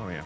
Oh yeah.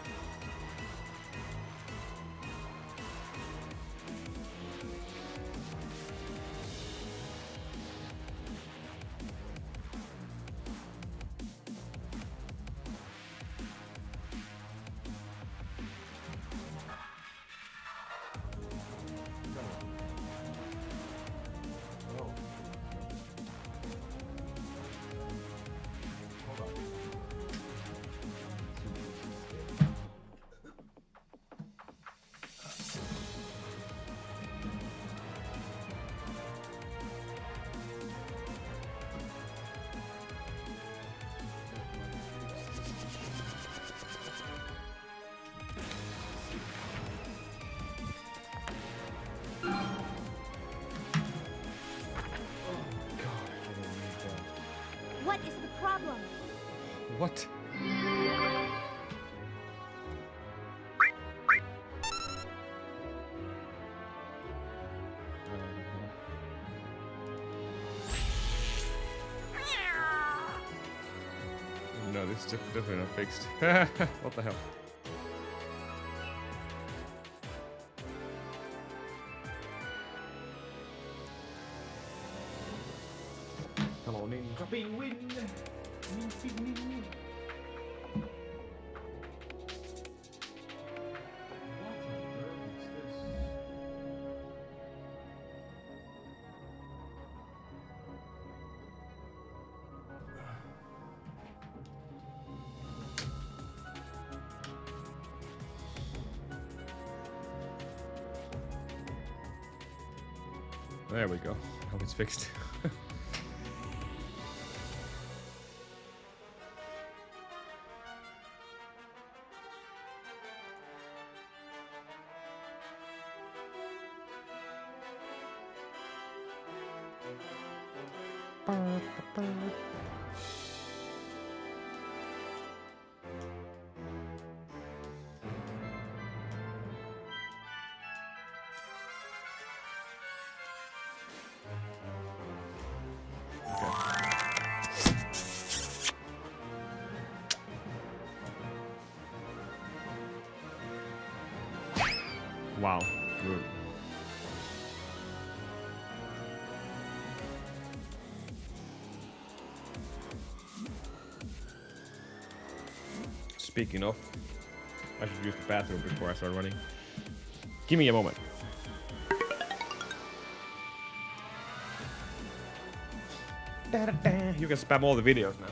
What is the problem? What? No, this is definitely not fixed. What the hell? Hello, Ninja Penguin. There we go. Now it's fixed. Wow. Good. Speaking of, I should use the bathroom before I start running. Give me a moment. You can spam all the videos now.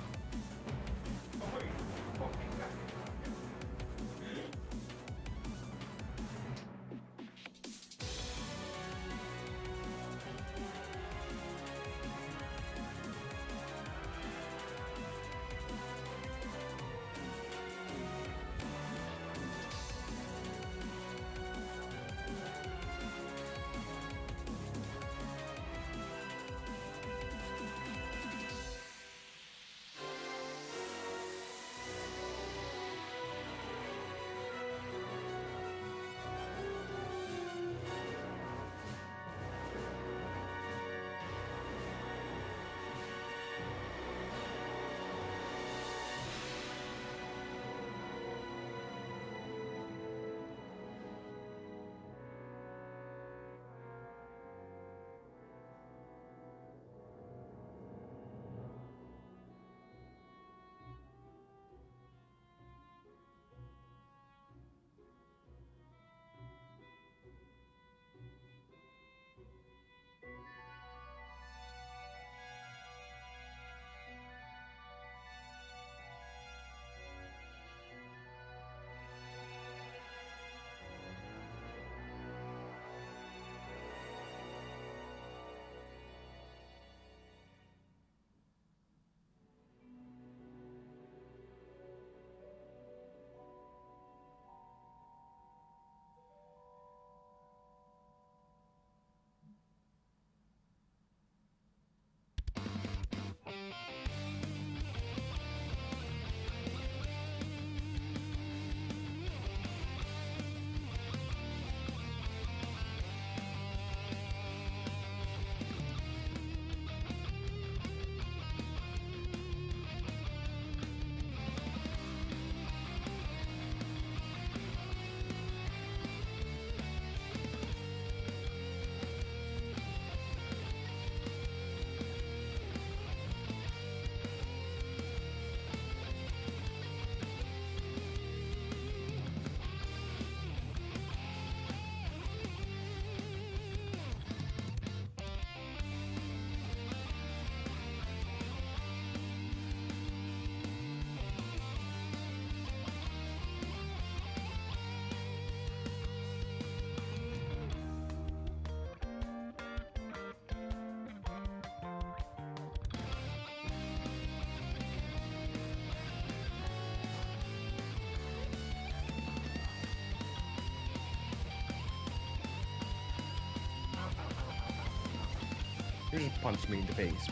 He just punched me in the face.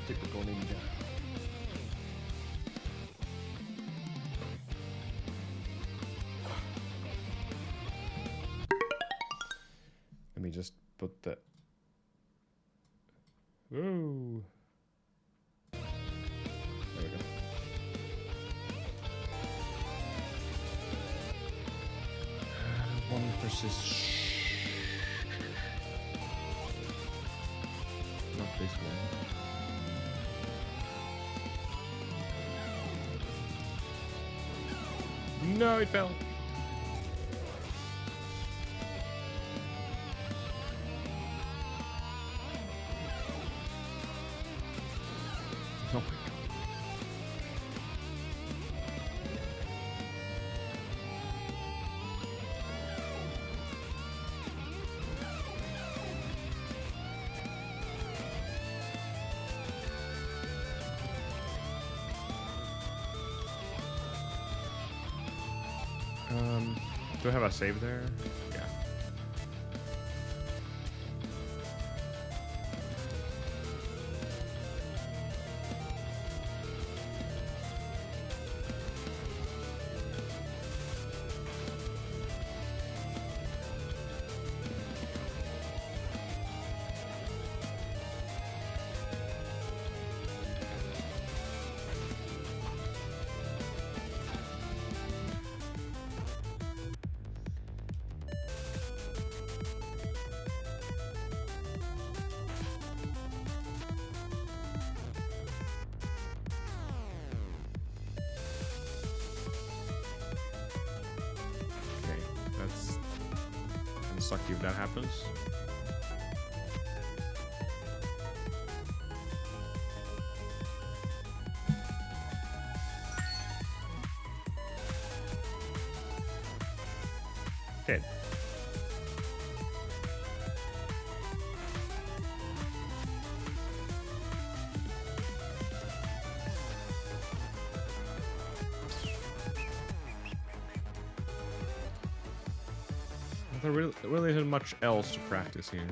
Typical ninja. Let me just put the... Whoa. There we go. One versus... Not this one. No, it fell. Oh my god. Do I have a save there? Yeah. That's sucky if that happens. Okay. There really isn't much else to practice here.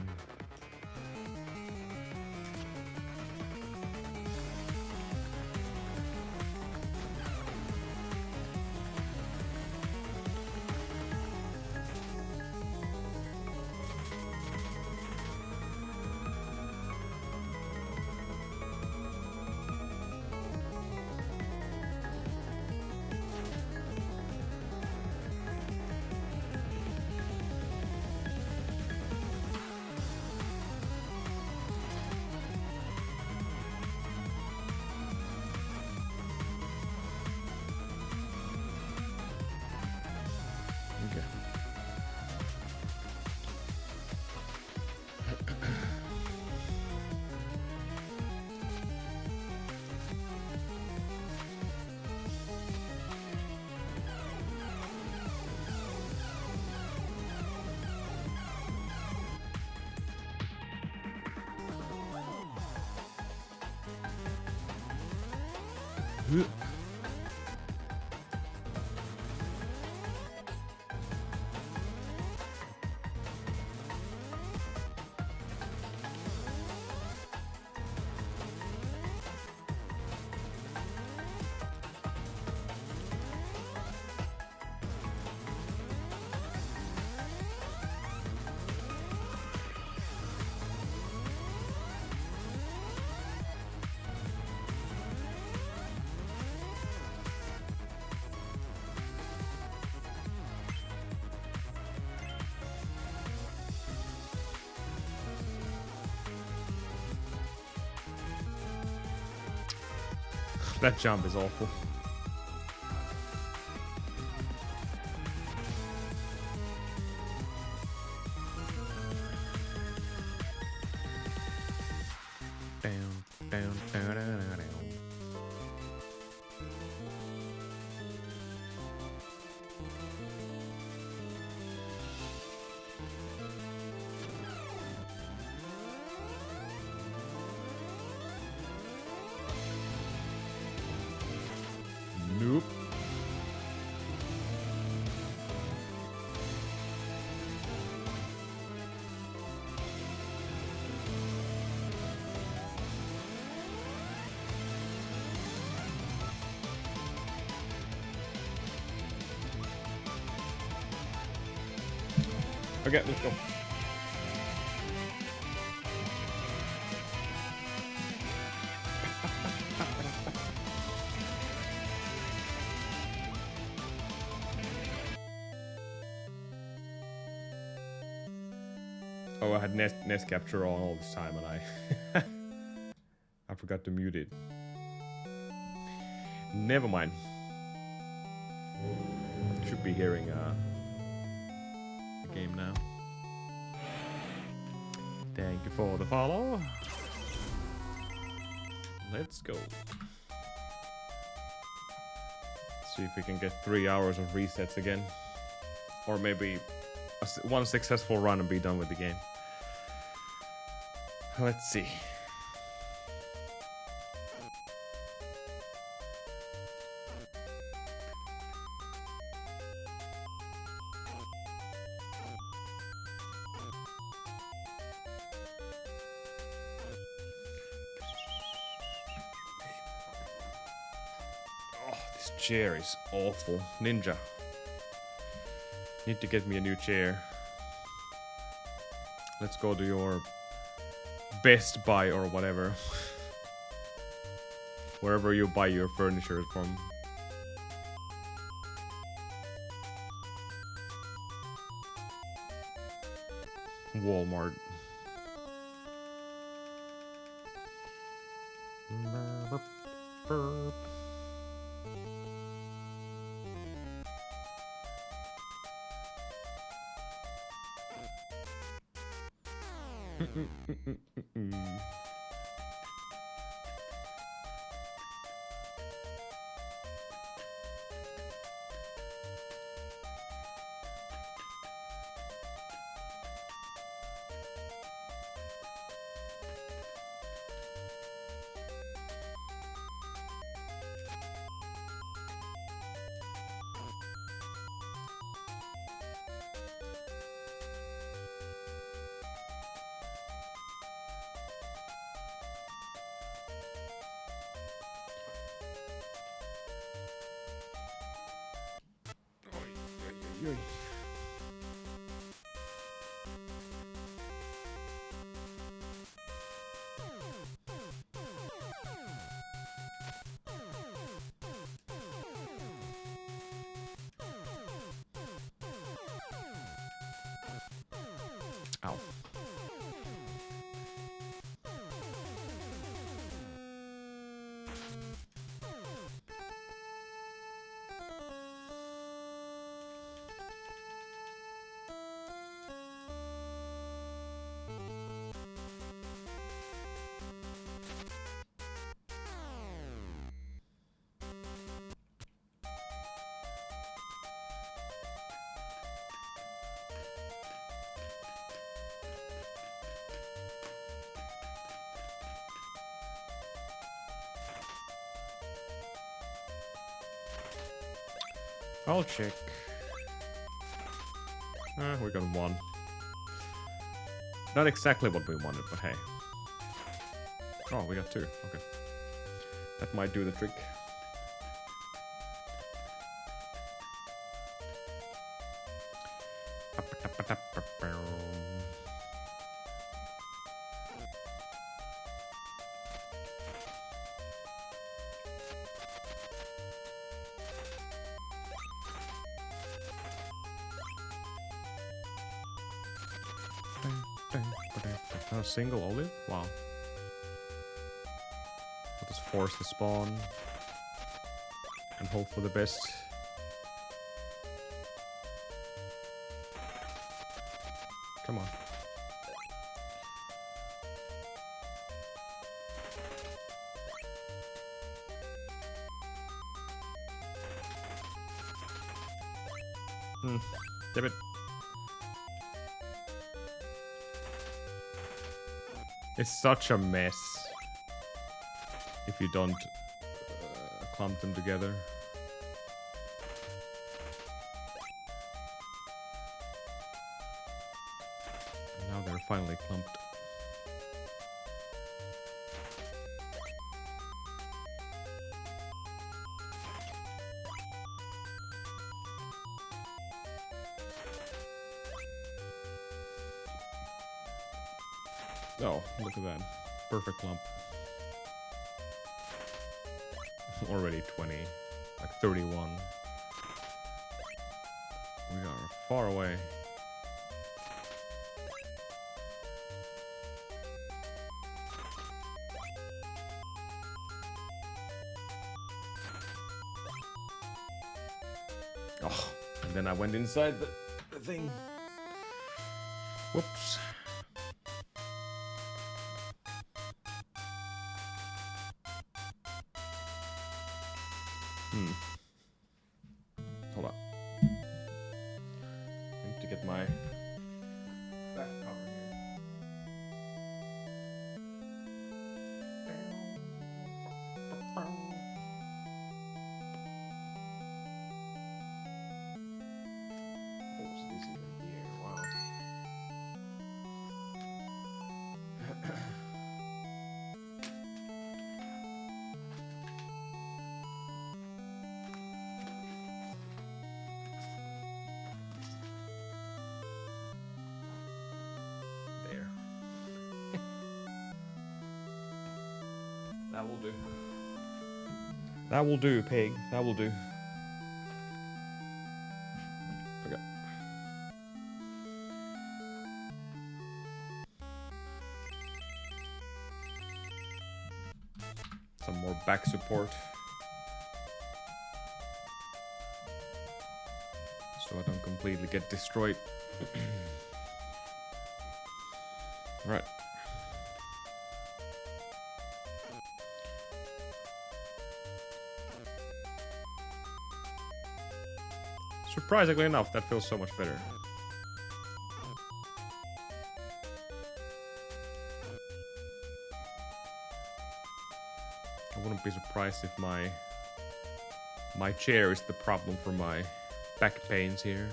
That jump is awful. Nope. Okay, let's go. Oh, I had nest capture on all this time, and I forgot to mute it. Never mind. Should be hearing the game now. Thank you for the follow. Let's go. See if we can get 3 hours of resets again, or maybe one successful run and be done with the game. Let's see. Oh, this chair is awful. Ninja. Need to get me a new chair. Let's go to your Best Buy or whatever. Wherever you buy your furniture from. Walmart. Ow. I'll check. We got one. Not exactly what we wanted, but hey. Oh, we got two. Okay. That might do the trick. A single olive? Wow. We'll just force the spawn and hope for the best. Come on. Damn it. It's such a mess if you don't clump them together. Now they're finally clumped. Oh, look at that. Perfect clump. Already 20. Like 31. We are far away. Oh, and then I went inside the thing. Whoops. Hold on. I need to get my back cover here. Oops, this is in here. Wow. That will do. That will do, pig. That will do. Okay. Some more back support. So I don't completely get destroyed. Right. Surprisingly enough, that feels so much better. I wouldn't be surprised if my chair is the problem for my back pains here.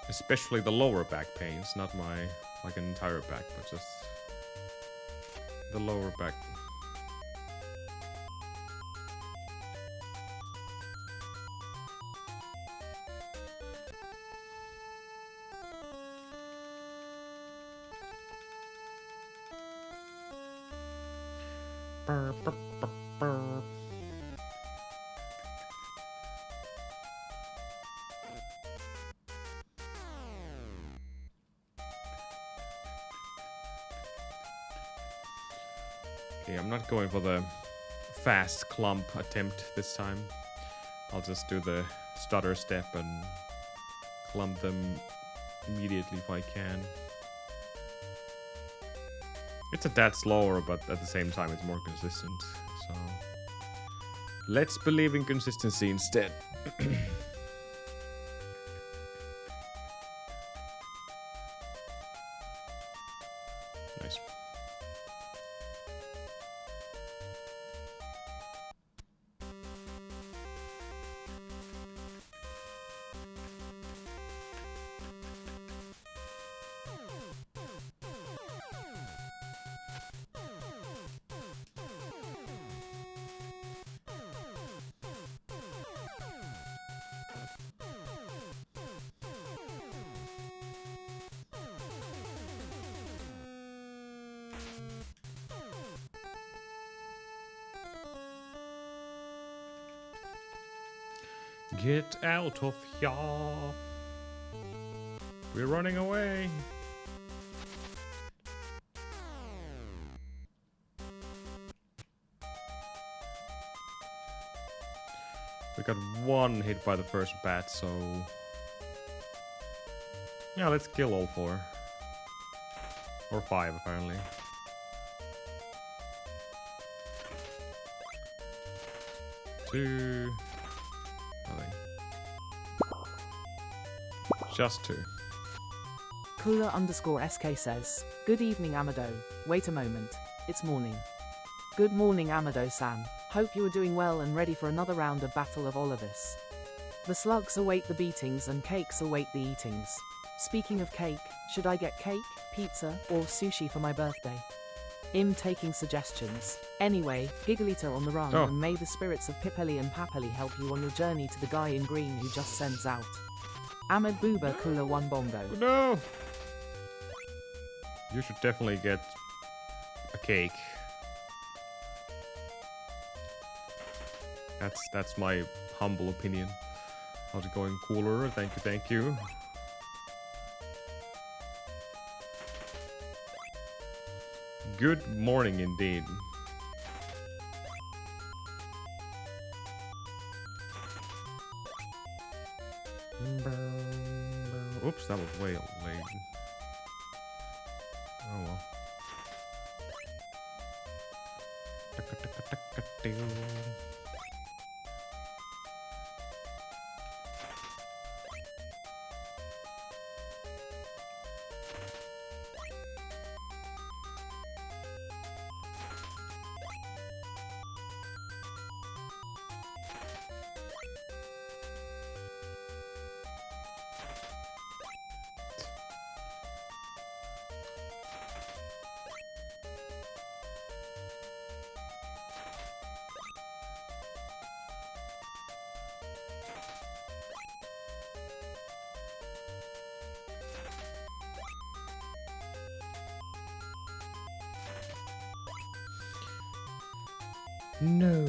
Especially the lower back pains, not my like an entire back, but just the lower back. Okay, I'm not going for the fast clump attempt this time. I'll just do the stutter step and clump them immediately if I can. It's a tad slower, but at the same time it's more consistent. So let's believe in consistency instead. Nice. Get out of here. We're running away. We got one hit by the first bat, so yeah, let's kill all four. Or five, apparently. Two. Nothing. Just two. Cooler_SK says, "Good evening, Amado. Wait a moment. It's morning." Good morning, Amado-san. Hope you are doing well and ready for another round of Battle of Olympus. The slugs await the beatings and cakes await the eatings. Speaking of cake, should I get cake, pizza, or sushi for my birthday? I'm taking suggestions. Anyway, Gigalita on the run, and may the spirits of Pipeli and Papeli help you on your journey to the guy in green who just sends out. Ahmed Booba Cooler 1 Bongo. No! You should definitely get a cake. That's my humble opinion. How's it going, Cooler? Thank you, thank you. Good morning indeed. Oops, that was way late. Oh well. No.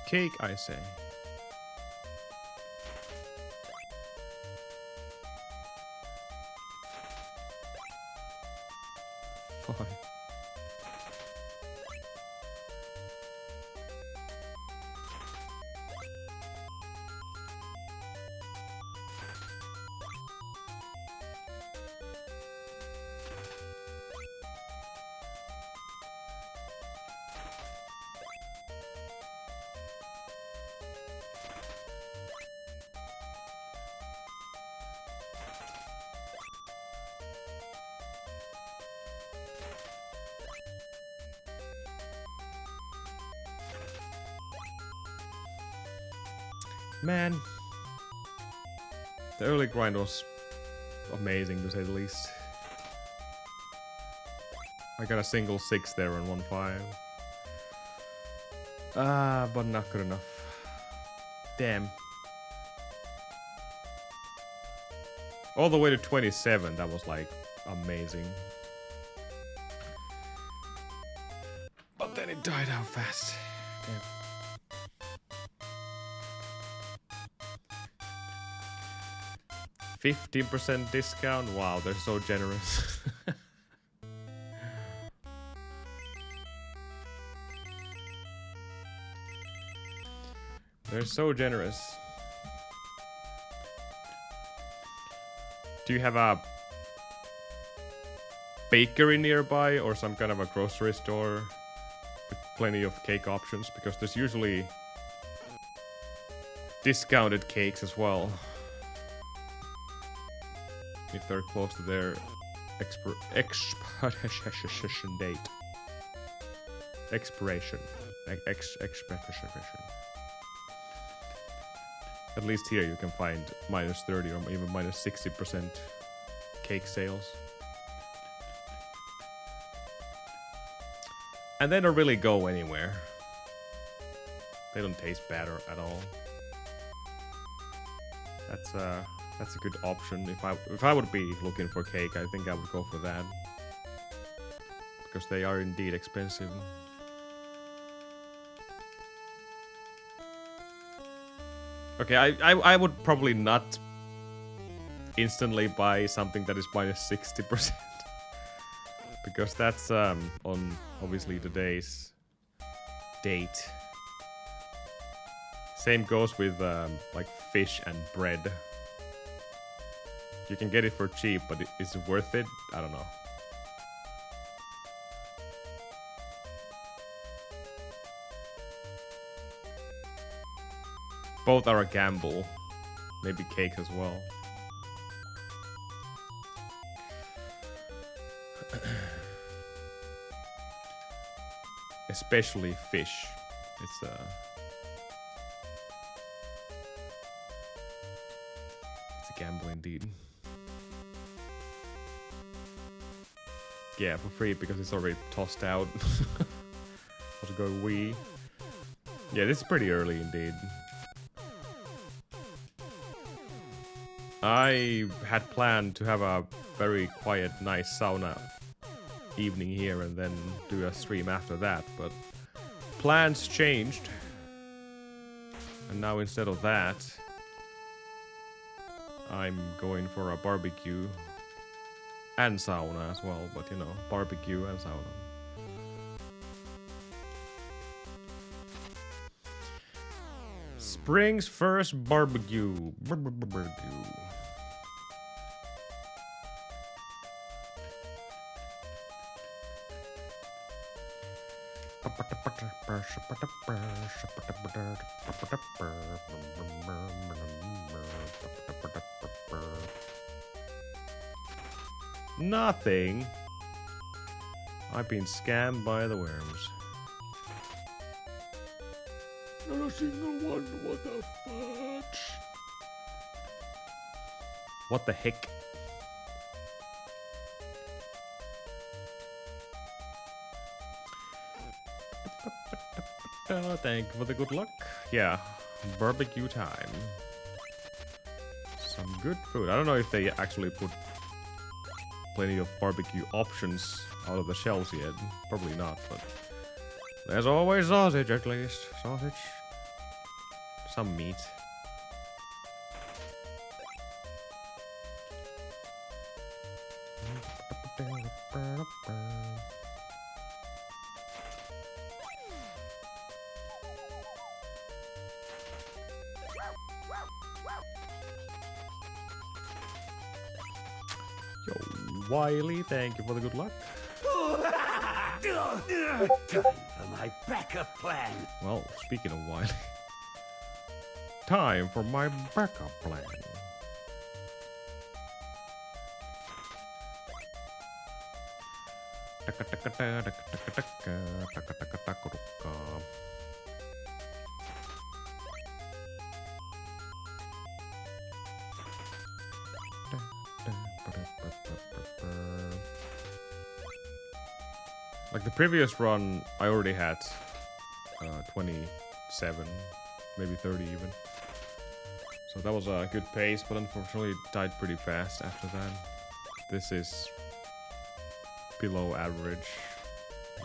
Cake, I say. Fine. Man, the early grind was amazing to say the least. I got a single 6 there and 1-5. But not good enough. Damn. All the way to 27, that was like amazing. But then it died out fast. Damn. 15% discount? Wow, they're so generous. They're so generous. Do you have a bakery nearby or some kind of a grocery store with plenty of cake options? Because there's usually discounted cakes as well. If they're close to their expiration date. Expiration. Expiration. At least here you can find -30 or even -60% cake sales. And they don't really go anywhere. They don't taste bad at all. That's a good option. If I would be looking for cake, I think I would go for that. Because they are indeed expensive. Okay, I would probably not instantly buy something that is -60%. Because that's on obviously today's date. Same goes with like fish and bread. You can get it for cheap, but is it worth it? I don't know. Both are a gamble. Maybe cake as well. Especially fish. It's a gamble indeed. Yeah, for free because it's already tossed out. I'll go Wii. Yeah, this is pretty early indeed. I had planned to have a very quiet, nice sauna evening here and then do a stream after that, but plans changed. And now instead of that, I'm going for a barbecue and sauna as well, but you know, barbecue and sauna. Spring's first barbecue. Barbecue. Nothing. I've been scammed by the worms. Not a single one. What the fudge? What the heck? Thank you for the good luck. Yeah, barbecue time. Some good food. I don't know if they actually put plenty of barbecue options out of the shells yet. Probably not, but there's always sausage at least. Sausage. Some meat. Yo, Wiley, thank you for the good luck. Time for my backup plan. Well, speaking of Wiley, time for my backup plan. Like the previous run, I already had 27, maybe 30 even. So that was a good pace, but unfortunately it died pretty fast after that. This is below average.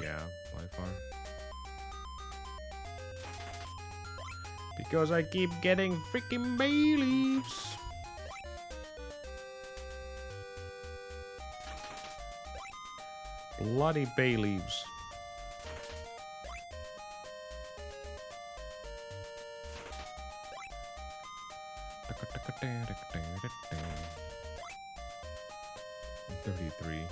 Yeah, by far. Because I keep getting freaking bay leaves. Bloody bay leaves. $33.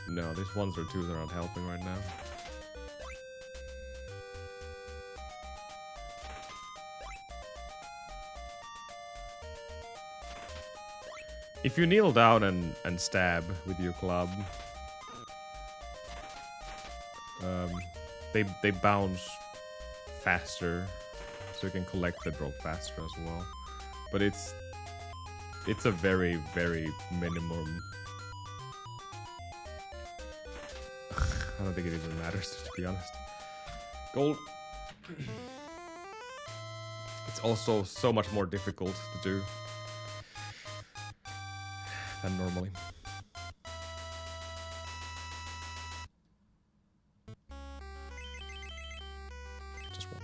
No, these ones or twos are not helping right now. If you kneel down and stab with your club, they bounce faster, so you can collect the drop faster as well. But it's a very, very minimum. I don't think it even matters, to be honest. Gold. It's also so much more difficult to do than normally. Just one.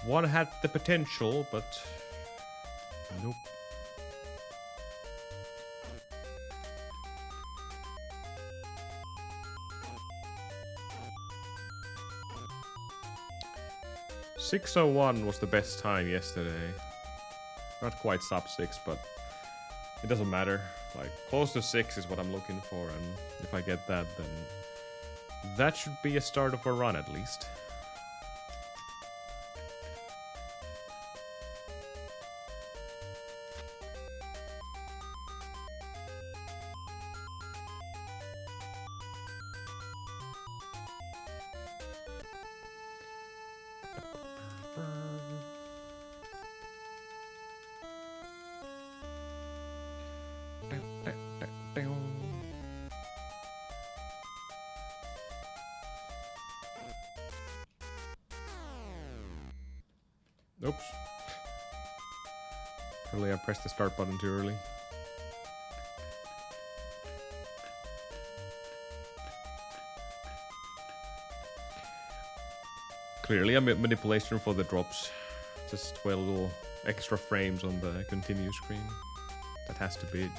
One had the potential, but nope. .601 was the best time yesterday. Not quite sub 6, but it doesn't matter. Like, close to 6 is what I'm looking for, and if I get that, then that should be a start of a run at least. Oops. Probably I pressed the start button too early. Clearly a manipulation for the drops. Just 12 little extra frames on the continue screen. That has to be it.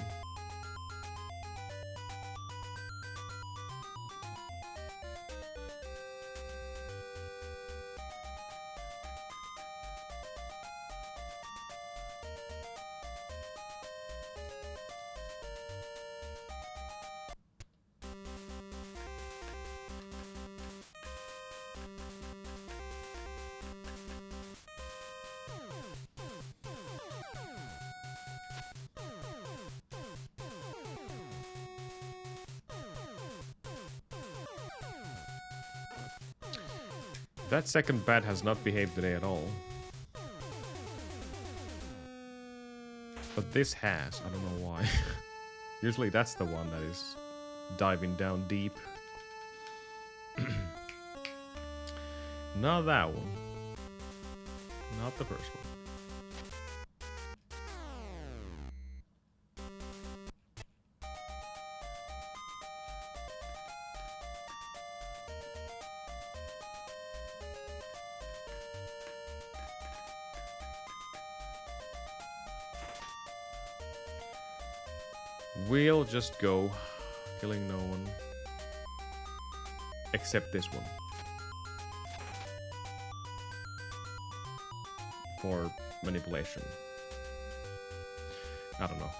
That second bat has not behaved today at all. But this has, I don't know why. Usually that's the one that is diving down deep. Not that one. Not the first one. We'll just go, killing no one. Except this one. For manipulation. I don't know.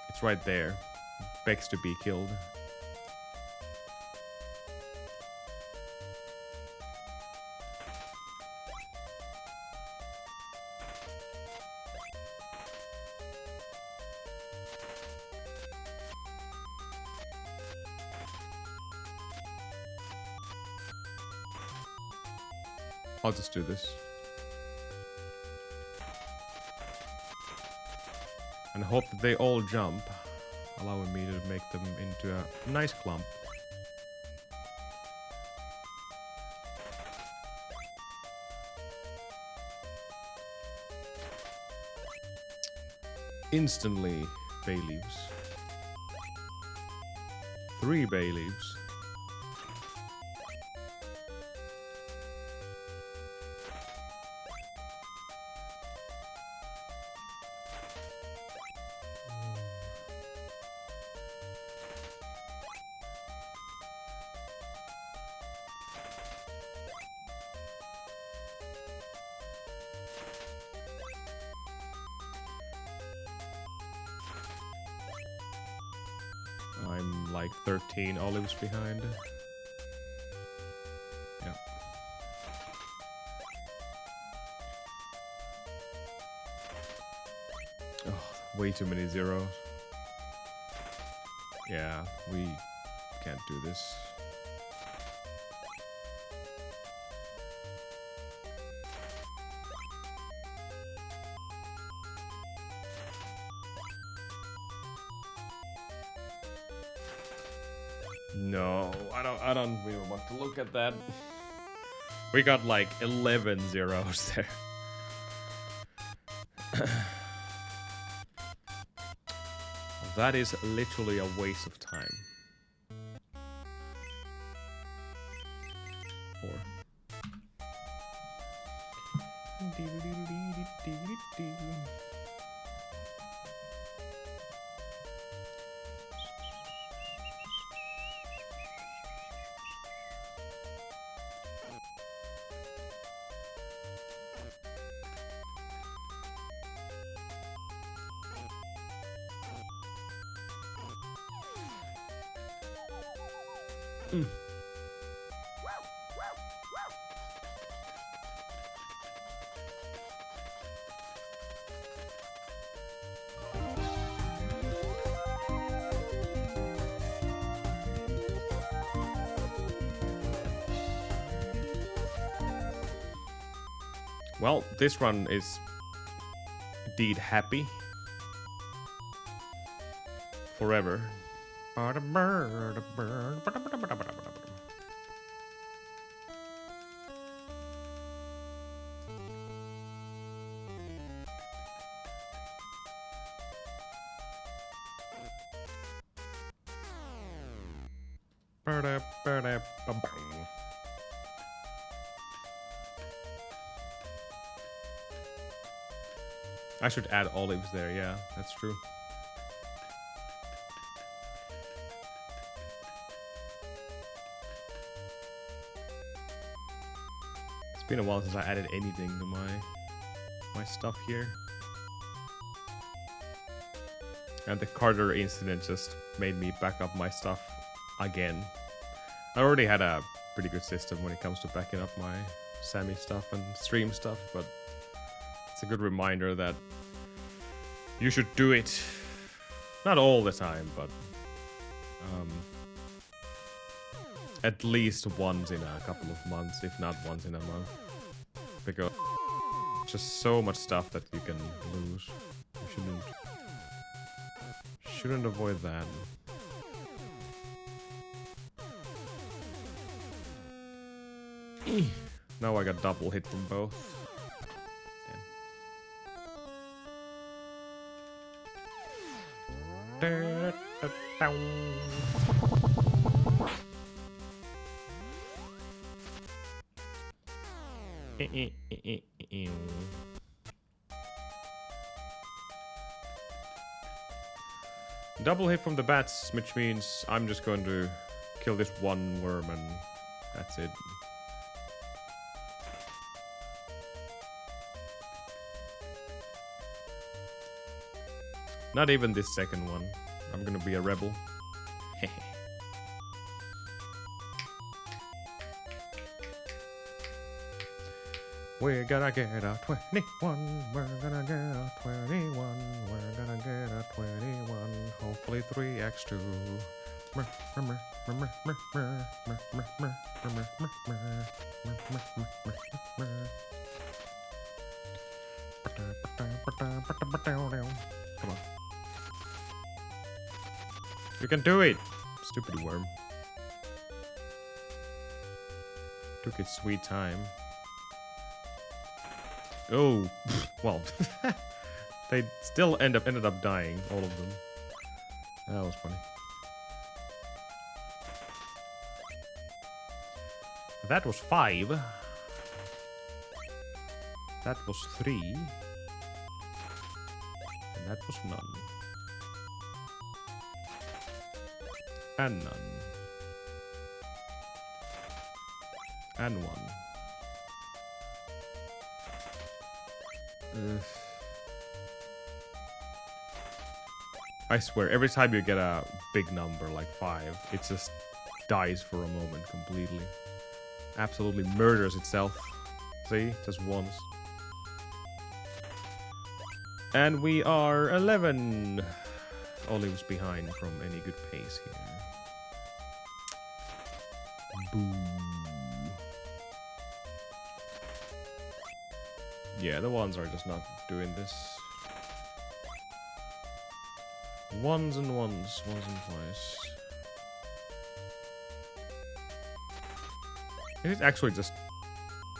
It's right there. Begs to be killed. I'll just do this. And hope that they all jump, allowing me to make them into a nice clump. Instantly, bay leaves. 3 bay leaves. I'm like 13 olives behind. Yeah. Oh, way too many zeros. Yeah, we can't do this. No, I don't really want to look at that. We got like 11 zeros there. That is literally a waste of time. 4. Well, this run is indeed happy. forever. I should add olives there, yeah, that's true. It's been a while since I added anything to my stuff here. And the Carter incident just made me back up my stuff again. I already had a pretty good system when it comes to backing up my Sammy stuff and stream stuff, but it's a good reminder that you should do it. Not all the time, but at least once in a couple of months, if not once in a month. Because just so much stuff that you can lose. You shouldn't avoid that. Now I got double hit from both. Double hit from the bats, which means I'm just going to kill this one worm and that's it. Not even this second one. I'm gonna be a rebel. We're gonna get a 21. We're gonna get a 21. We're gonna get a 21. Hopefully 3x2. Come on. You can do it! Stupid worm. Took its sweet time. Oh, well. They still ended up dying, all of them. That was funny. That was 5. That was 3. And that was none. And none. And 1. I swear, every time you get a big number like 5, it just dies for a moment completely. Absolutely murders itself. See? Just once. And we are 11 olives behind from any good pace here. Boo. Yeah, the ones are just not doing this. Once and twice. Is it actually just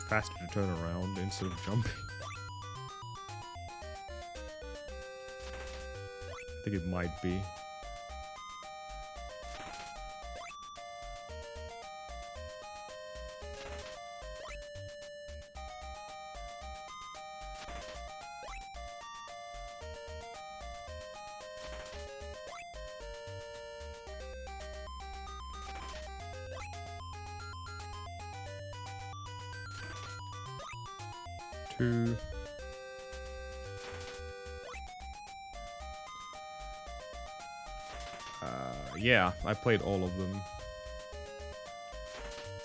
faster to turn around instead of jumping? I think it might be. Yeah, I played all of them.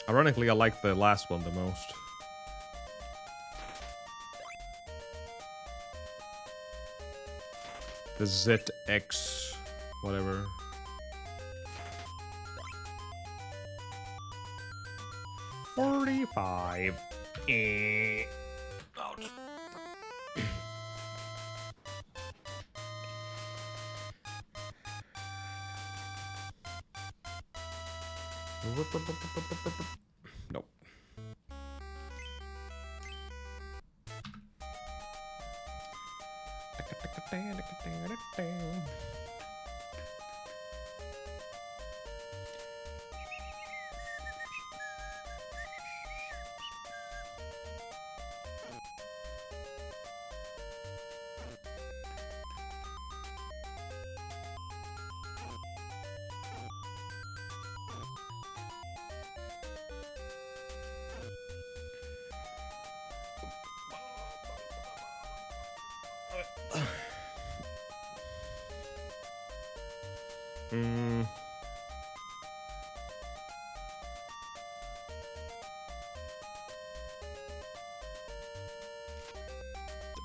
Ironically, I like the last one the most. The ZX... whatever. $45. Ouch. Nope.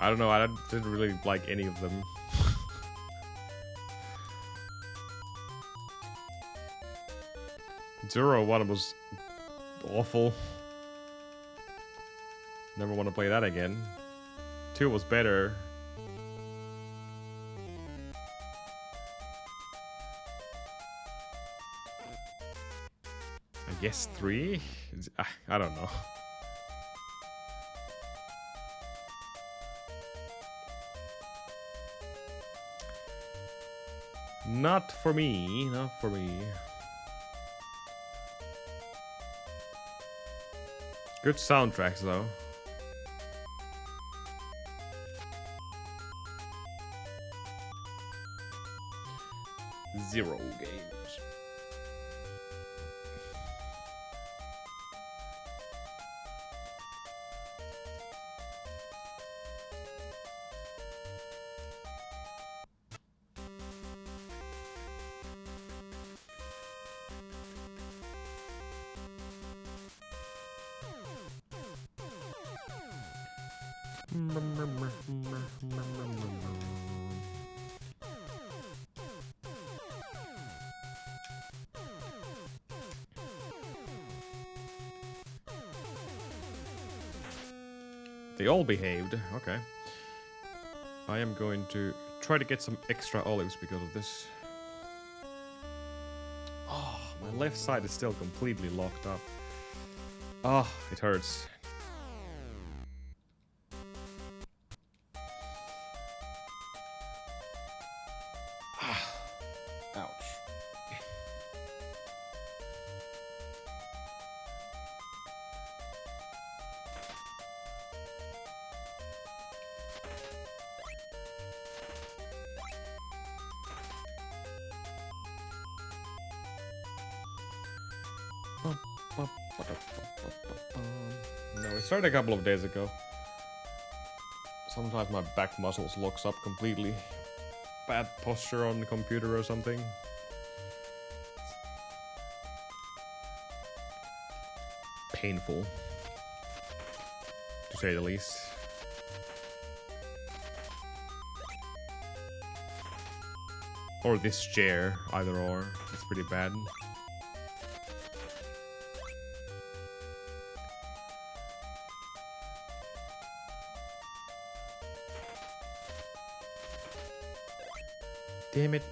I don't know, I didn't really like any of them. 0-1 was awful. Never want to play that again. 2 was better. I guess 3? I don't know. Not for me, not for me. Good soundtracks though. Zero games. They all behaved. Okay. I am going to try to get some extra olives because of this. Oh, my left side is still completely locked up. Oh, it hurts. Ouch. No, it started a couple of days ago. Sometimes my back muscles locks up completely. Bad posture on the computer or something. Painful, to say the least. Or this chair, either or. It's pretty bad. Damn it.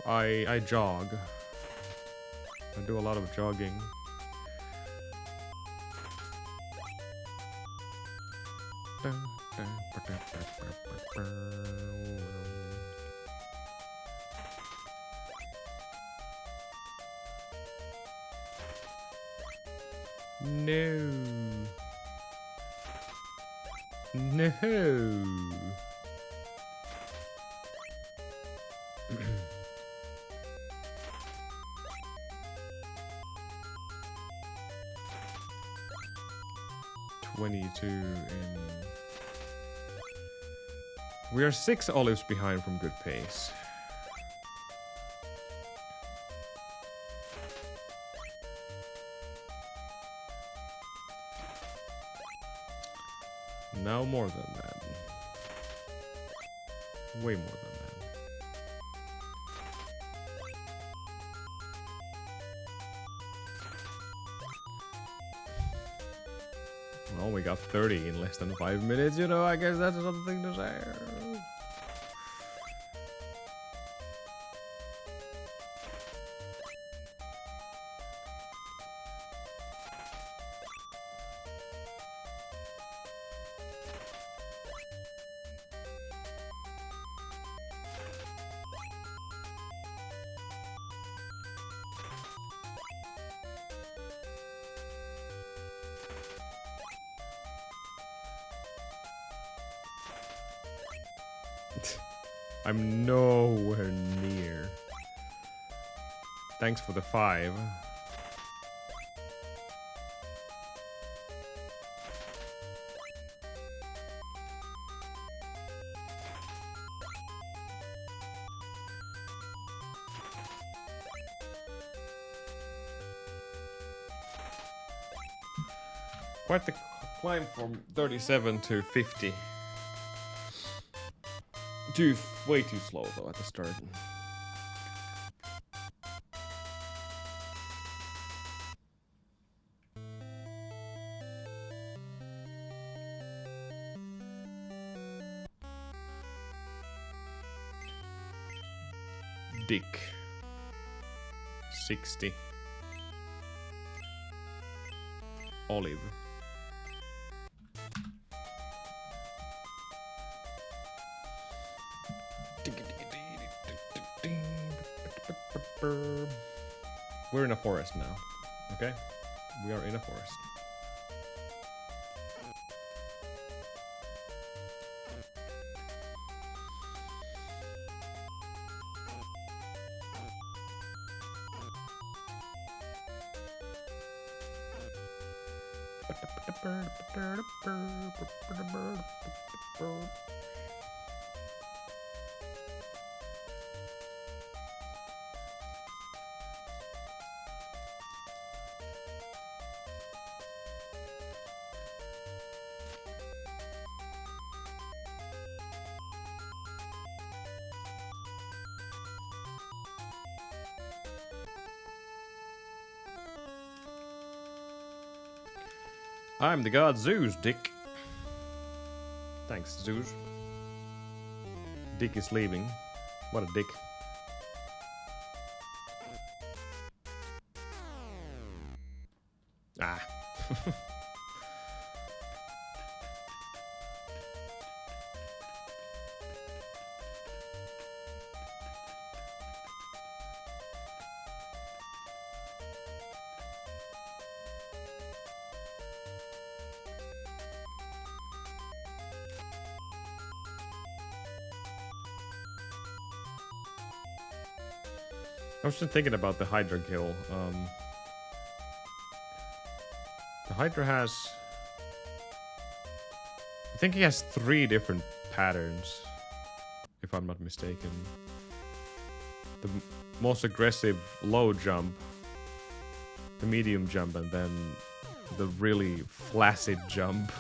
I jog. I do a lot of jogging. No. No. 22 in... We are 6 olives behind from good pace. Now more than that. Way more than that. Well, we got 30 in less than 5 minutes, you know, I guess that's something to say. I'm nowhere near. Thanks for the 5. Quite the climb from 37 to 50. Way too slow though at the start. Dick. 60. Olive. We're in a forest now. Okay? We are in a forest. I'm the god Zeus, Dick. Thanks, Zeus. Dick is leaving. What a dick. Ah. I was just thinking about the Hydra kill. The Hydra has... I think he has 3 different patterns, if I'm not mistaken. The most aggressive low jump, the medium jump, and then the really flaccid jump.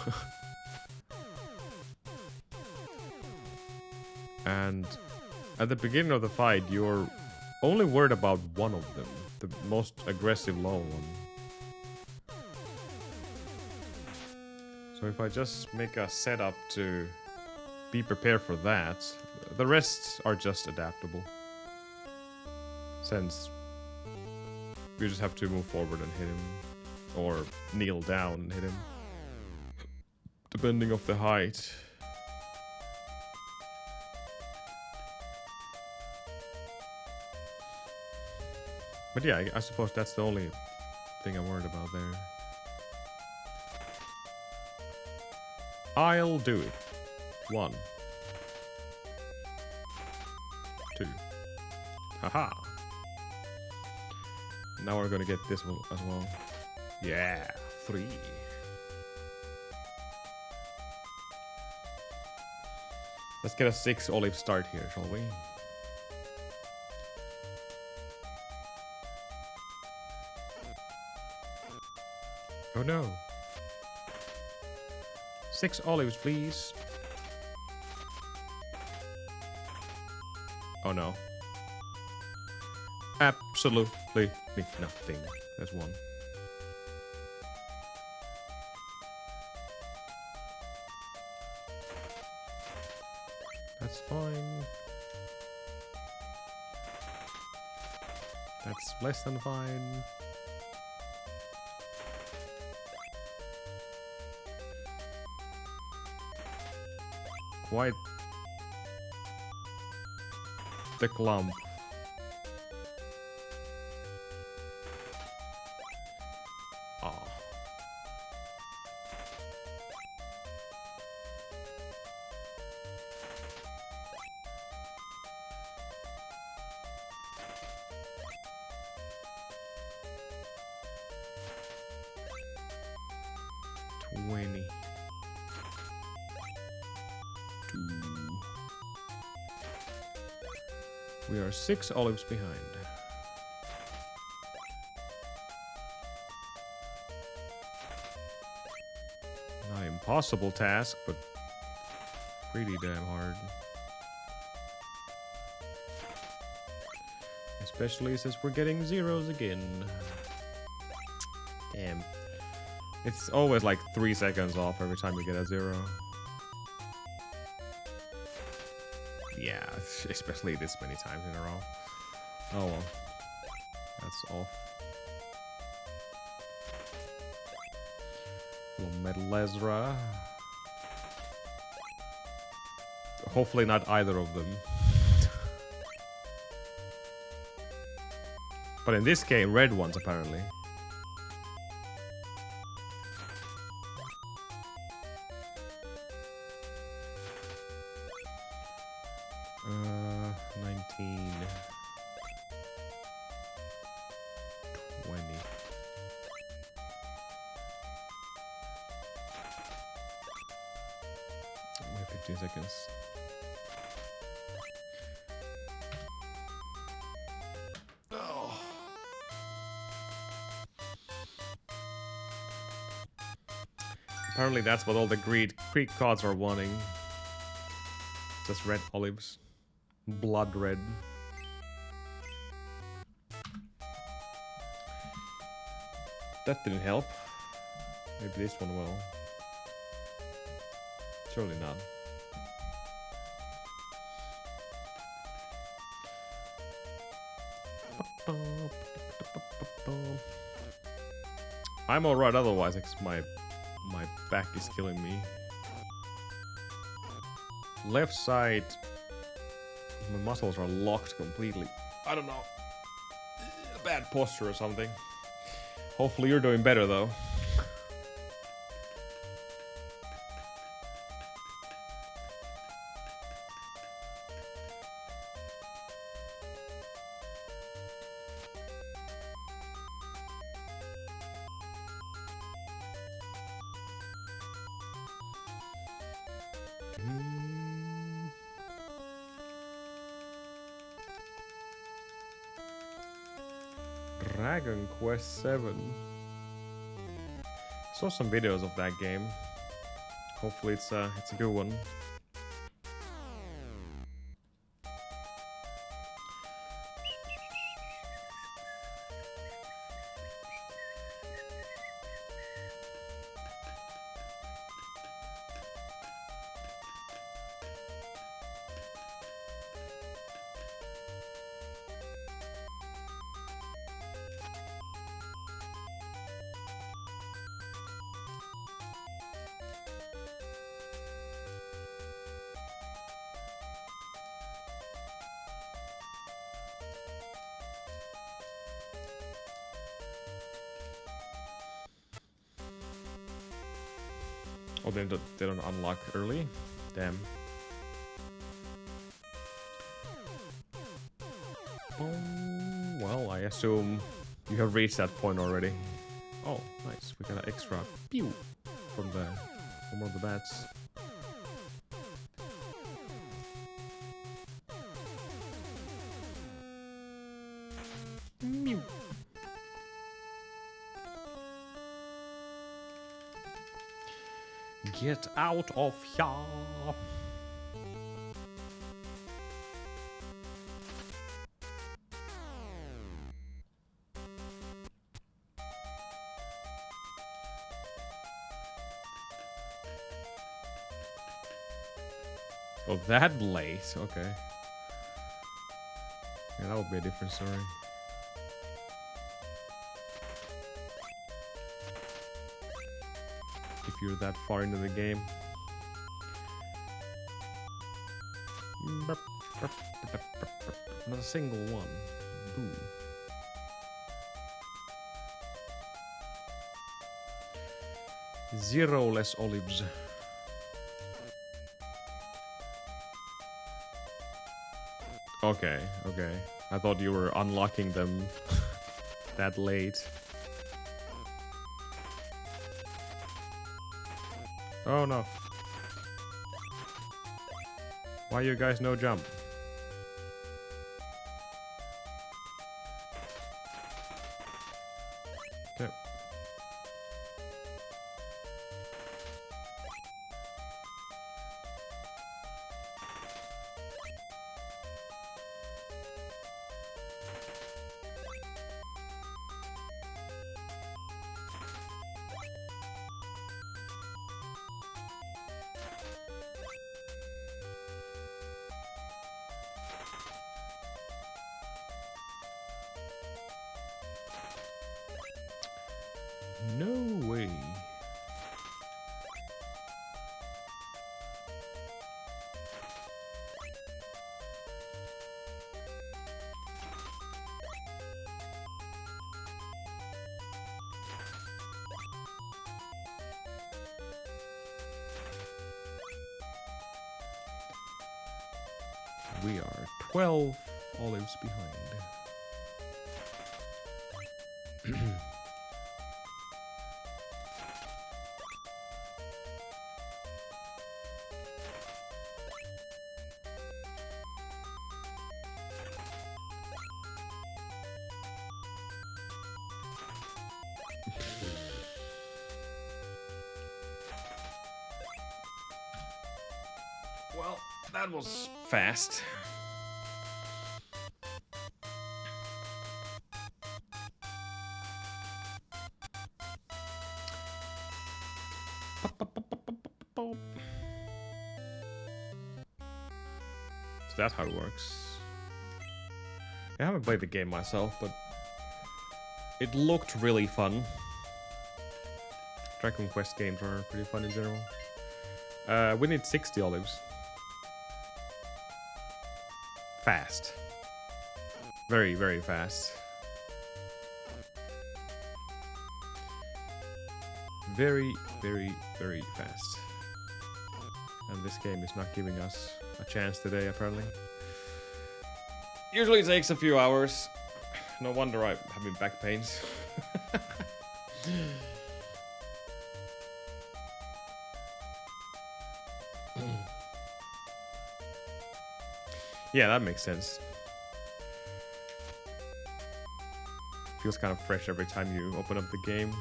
And at the beginning of the fight, you're only worried about one of them, the most aggressive low one. So if I just make a setup to be prepared for that, the rest are just adaptable. Since you just have to move forward and hit him, or kneel down and hit him, depending of the height. But yeah, I suppose that's the only thing I'm worried about there. I'll do it. 1. 2. Haha. Now we're gonna get this one as well. Yeah, 3. Let's get a 6 olive start here, shall we? Oh no. 6 olives, please. Oh no. Absolutely nothing. There's 1. That's fine. That's less than fine. Quite the clump. Oh. 20. 2. We are 6 olives behind. Not an impossible task, but pretty damn hard. Especially since we're getting zeros again. Damn. It's always like 3 seconds off every time you get a 0. Yeah, especially this many times in a row. Oh well. That's off. Little Metal Ezra. Hopefully not either of them. But in this game, red ones apparently. Uh, 19. 20. Wait 15 seconds. Oh. Apparently that's what all the Greek gods are wanting. Just red olives. Blood red. That didn't help. Maybe this one will. Surely not. I'm alright otherwise, my back is killing me. Left side, my muscles are locked completely. I don't know. Bad posture or something. Hopefully you're doing better though. Dragon Quest 7. Saw some videos of that game. Hopefully it's a good one. Oh, they don't unlock early? Damn. Oh, well, I assume you have reached that point already. Oh, nice. We got an extra pew from one of the bats. Mew. Get out of here! Oh, that late? Okay. Yeah, that would be a different story. If you're that far into the game. Not a single one. Boo. Zero less olives. Okay, okay. I thought you were unlocking them that late. Oh no. Why you guys no jump? Okay. No way. We are 12 olives behind. Well, that was fast. Is that how it works? I haven't played the game myself, but it looked really fun. Dragon Quest games are pretty fun in general. We need 60 olives. Fast. Very, very fast. Very, very, very fast. And this game is not giving us a chance today, apparently. Usually it takes a few hours. No wonder I'm having back pains. Yeah, that makes sense. Feels kind of fresh every time you open up the game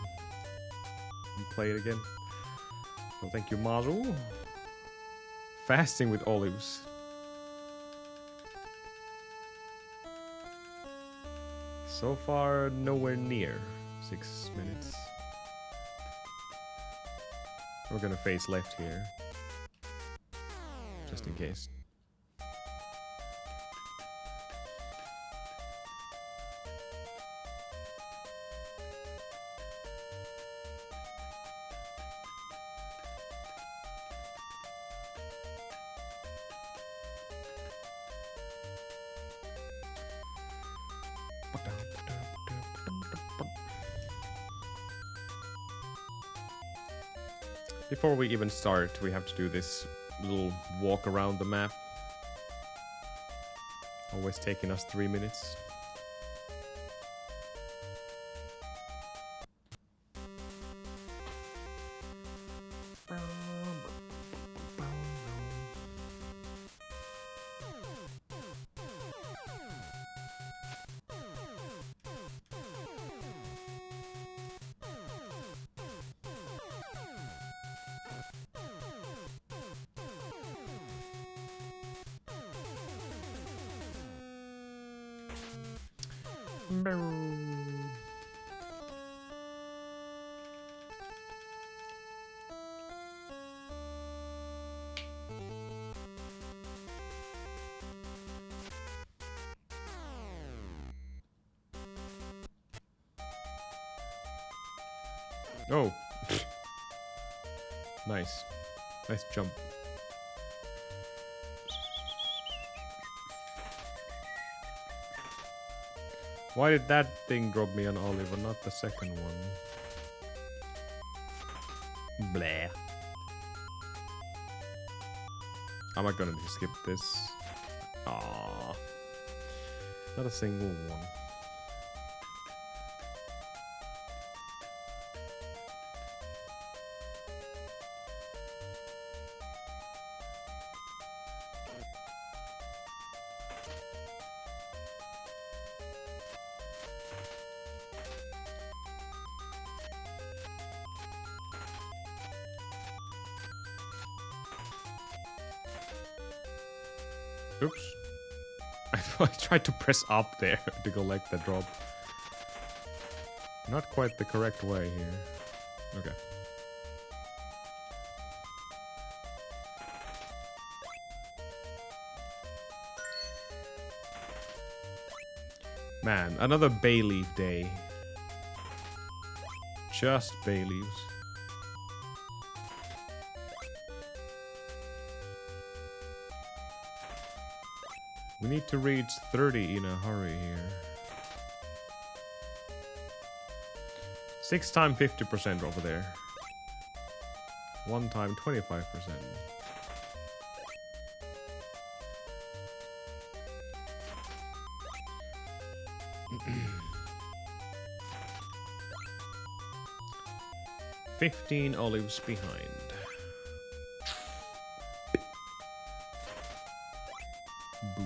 and play it again. Well, thank you, Mazu. Fasting with olives. So far, nowhere near 6 minutes. We're gonna face left here. Just in case. Before we even start, we have to do this little walk around the map. Always taking us 3 minutes. Oh. Nice. Nice jump. Why did that thing drop me an olive and not the second one? Bleh. Am I gonna skip this? Ah, not a single one. Oops. I tried to press up there to collect the drop. Not quite the correct way here. Okay. Man, another bay leaf day. Just bay leaves. We need to reach 30 in a hurry here. 6 times 50% over there. 1 time 25%. $15 olives behind. Boo.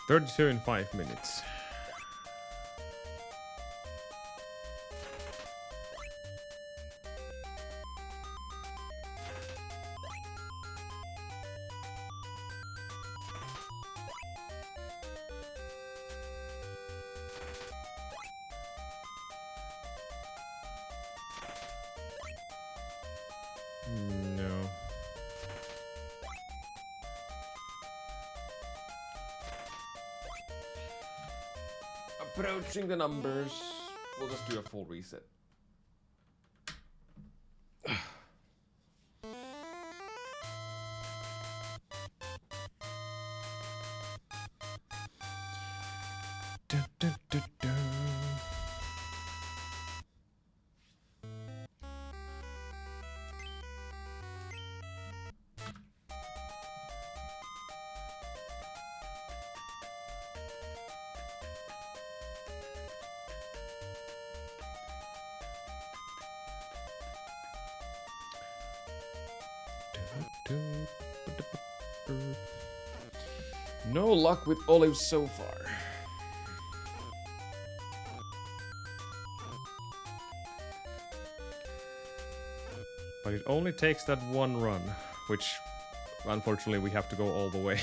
$32 in 5 minutes. No. Approaching the numbers. We'll just do a full reset. Dun, dun, dun, dun. No luck with olives so far. But it only takes that one run, which unfortunately we have to go all the way.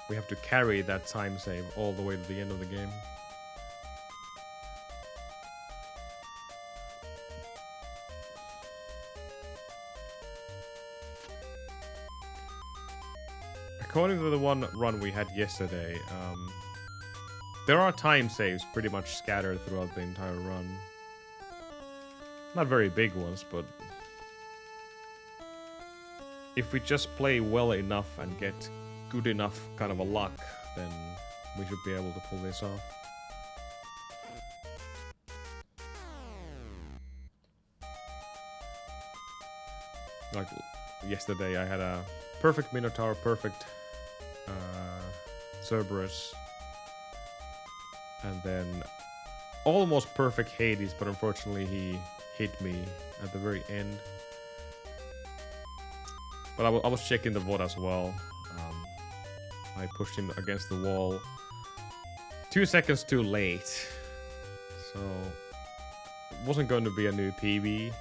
We have to carry that time save all the way to the end of the game. According to the one run we had yesterday, there are time saves pretty much scattered throughout the entire run. Not very big ones, but if we just play well enough and get good enough kind of a luck, then we should be able to pull this off. Like yesterday I had a perfect Minotaur, perfect Cerberus, and then almost perfect Hades, but unfortunately he hit me at the very end. But I was checking the VOD as well. I pushed him against the wall 2 seconds too late, so it wasn't going to be a new PB,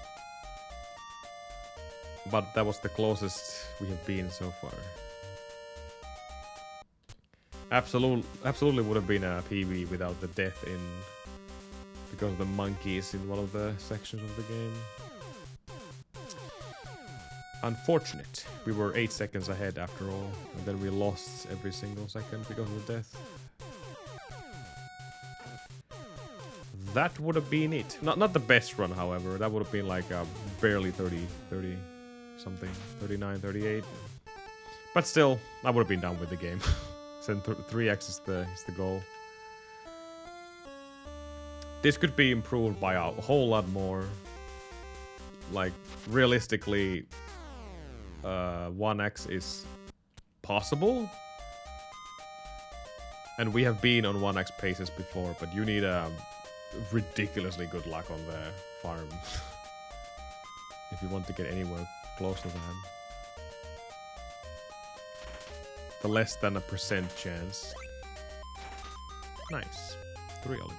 but that was the closest we have been so far. Absolutely would have been a PB without the death in, because of the monkeys in one of the sections of the game. Unfortunate. We were 8 seconds ahead after all, and then we lost every single second because of the death. That would have been it. Not the best run, however. That would have been like barely 30 something, 39, 38. But still, I would have been done with the game. So 3x is the goal. This could be improved by a whole lot more. Like, realistically, 1x is possible. And we have been on 1x paces before, but you need ridiculously good luck on the farm. If you want to get anywhere close to that. The less than a % chance. Nice. 3 olives.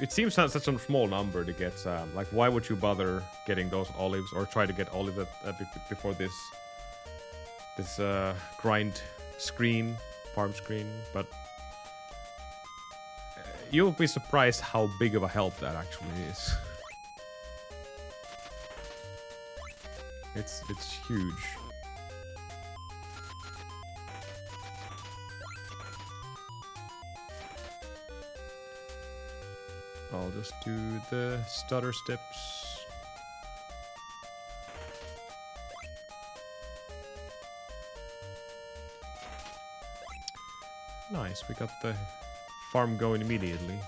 It seems such a small number to get. Like, why would you bother getting those olives or try to get olives before this grind screen, farm screen? But you'll be surprised how big of a help that actually is. It's huge. I'll just do the stutter steps. Nice, we got the farm going immediately.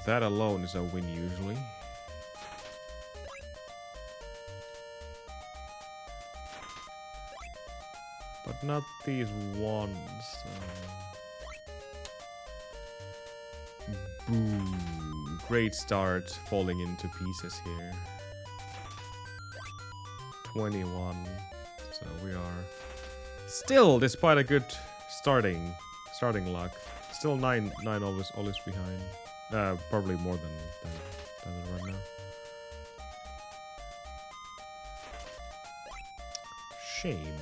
That alone is a win usually. But not these ones. Boom. Great start, falling into pieces here. 21. So we are still, despite a good starting luck, still nine olives behind. Probably more than right now. Shame.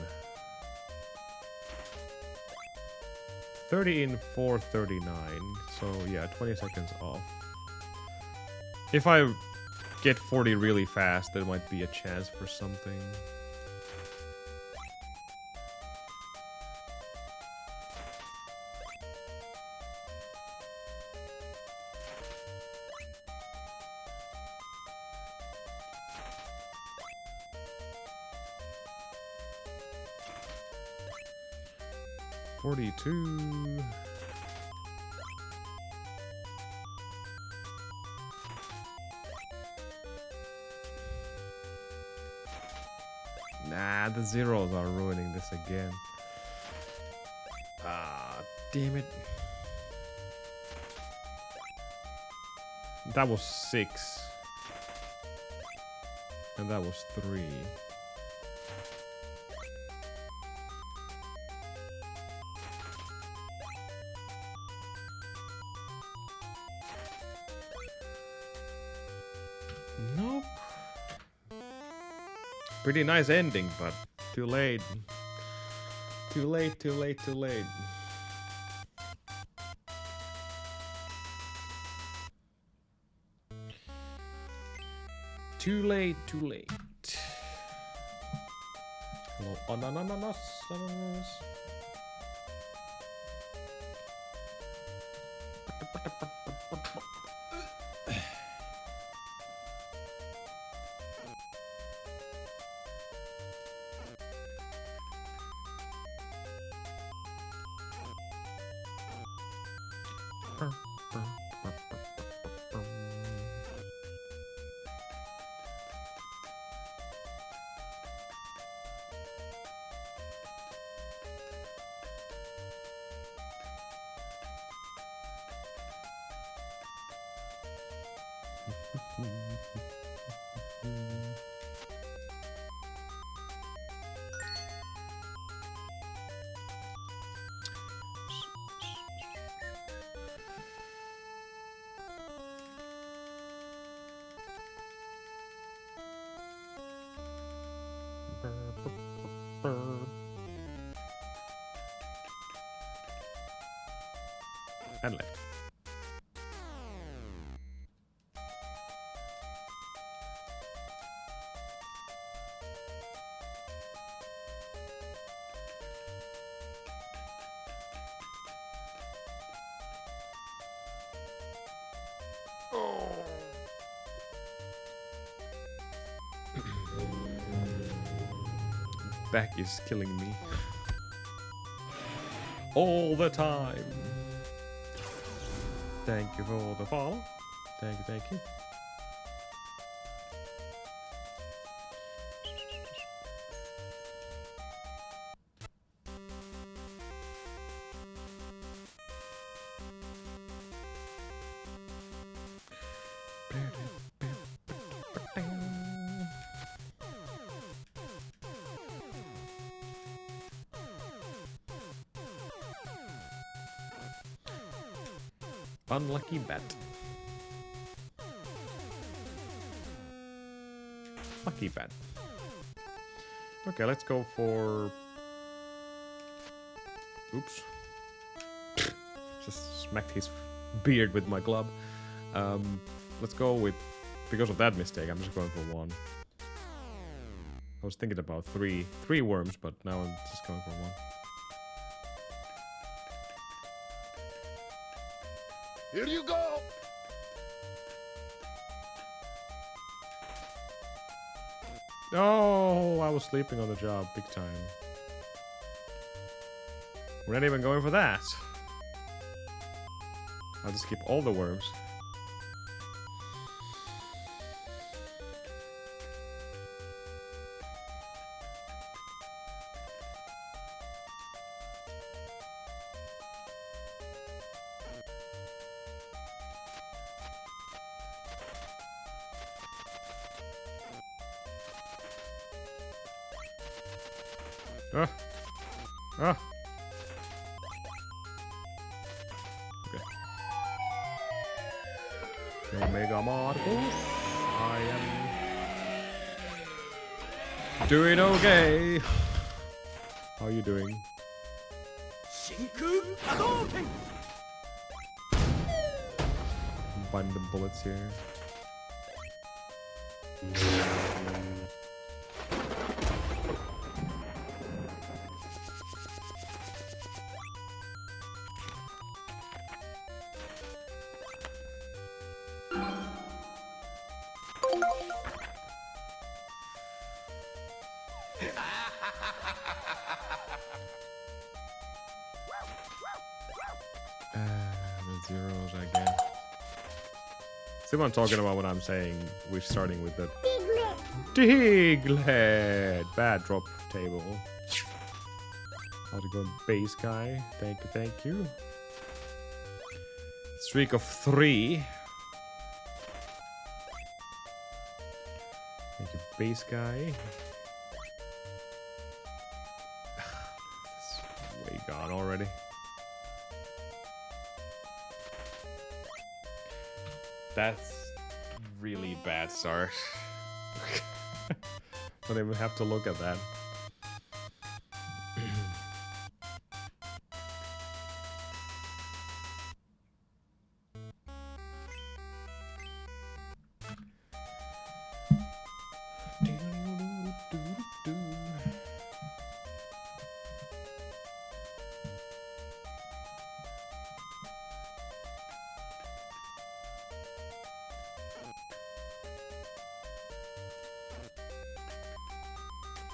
30 in 439. So yeah, 20 seconds off. If I get 40 really fast, there might be a chance for something. Nah, the zeros are ruining this again. Ah, damn it. That was 6. And that was 3. Nope. Pretty nice ending, but too late. Too late, too late, too late. Too late, too late. Hello, ananas. And left. back is killing me. All the time. Thank you for the follow. Thank you, thank you. Unlucky bat. Lucky bat. Okay, let's go for... Oops. Just smacked his beard with my glove. Let's go with... Because of that mistake, I'm just going for 1. I was thinking about three worms, but now I'm just going for 1. Here you go! Oh, I was sleeping on the job big time. We're not even going for that. I'll just keep all the worms. Okay. Omega Marcos. I am doing okay. How are you doing? Shinku Hadouken! I'm finding the bullets here. The zeros again. See what I'm talking about when I'm saying we're starting with the Diglett! Bad drop table. How's it going, base guy? Thank you, thank you. Streak of 3. Thank you, base guy. It's way gone already. That's really bad start. Don't even have to look at that.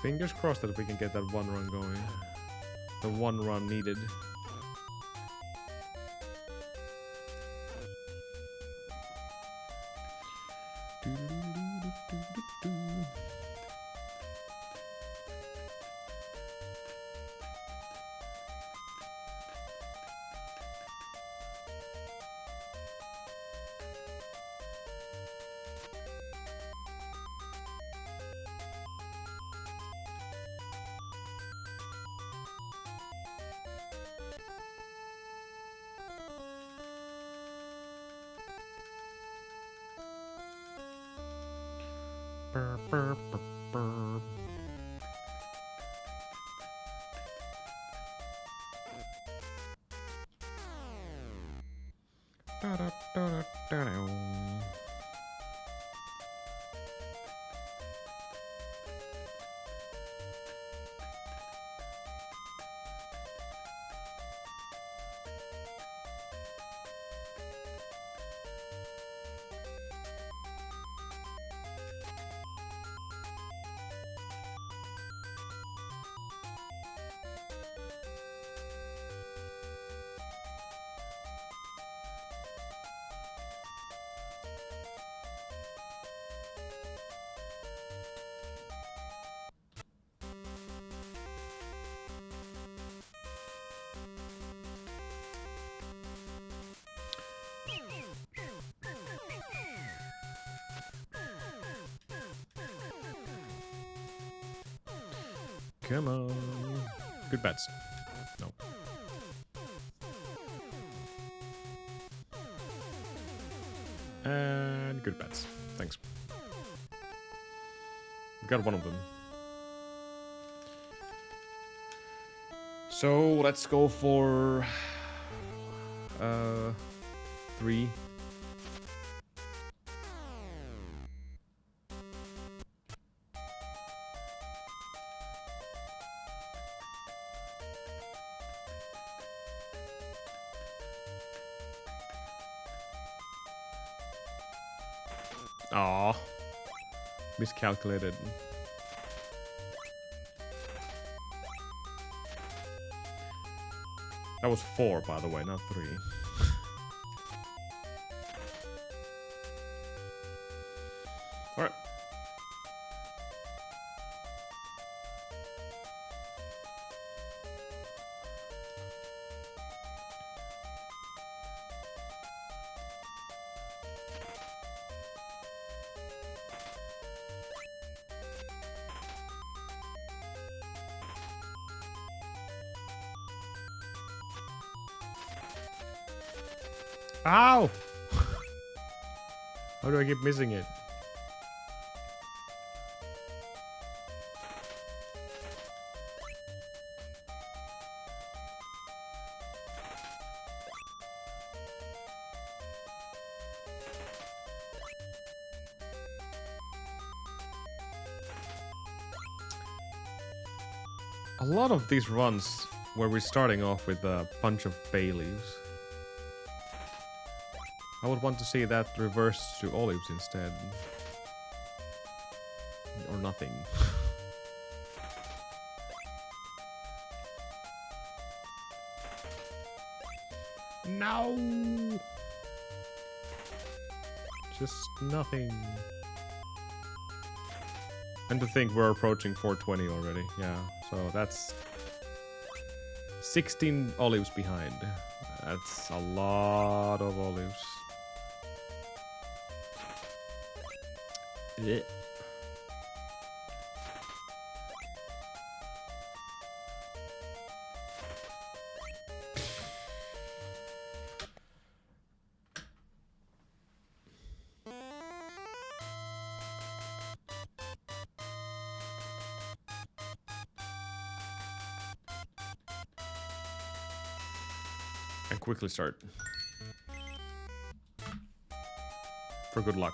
Fingers crossed that we can get that 1 run going. The 1 run needed. Burr, burr, burr, burr. Da, da, da, da, da, da. Come on. Good bets. No. And good bets. Thanks. Got one of them. So let's go for 3. Aw. Miscalculated. That was 4, by the way, not 3. Alright. Ow! How do I keep missing it? A lot of these runs where we're starting off with a bunch of bay leaves. I would want to see that reversed to olives instead. Or nothing. No! Just nothing. And to think we're approaching 420 already. Yeah, so that's 16 olives behind. That's a lot of olives. Yeah. And quickly start. For good luck.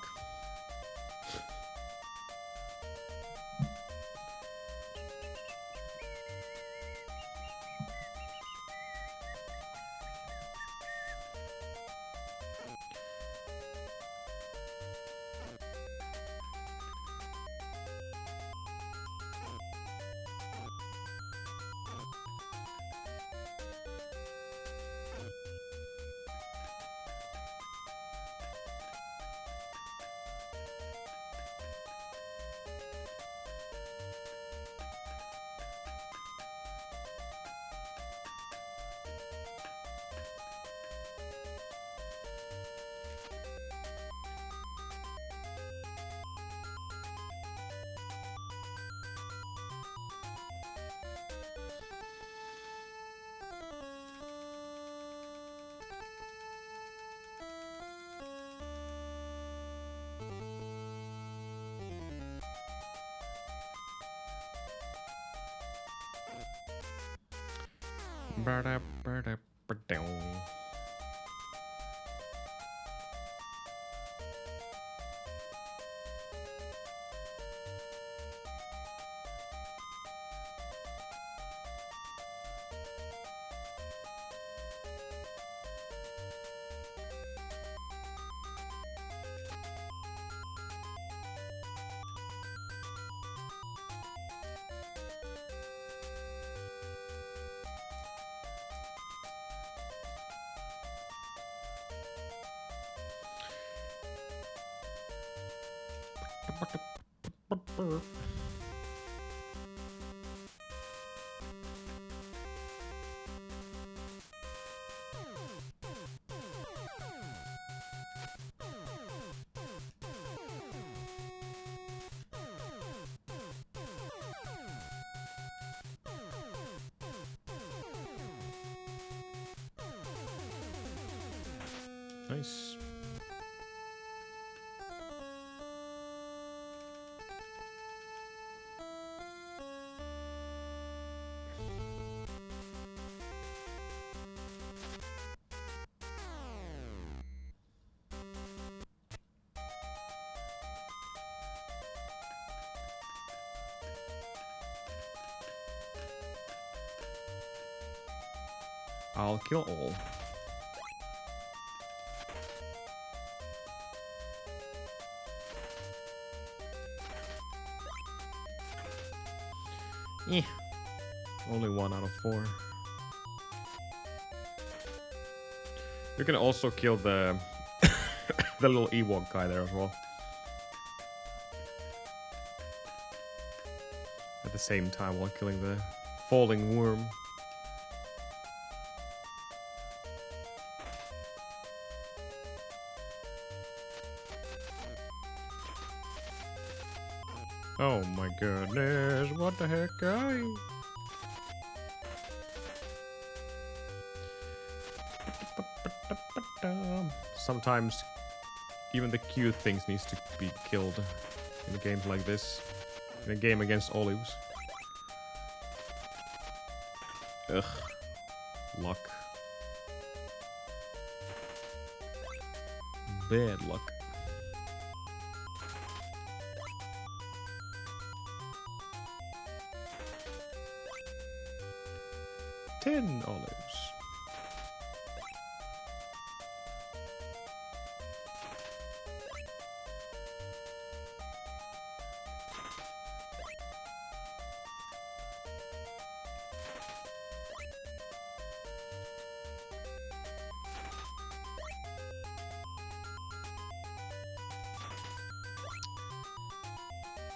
Nice. I'll kill all. Eh. Only 1 out of 4. You can also kill the the little Ewok guy there as well. At the same time while killing the falling worm. Oh my goodness, what the heck, guy? Sometimes even the cute things needs to be killed in games like this. In a game against olives. Ugh. Luck. Bad luck. 10 olives.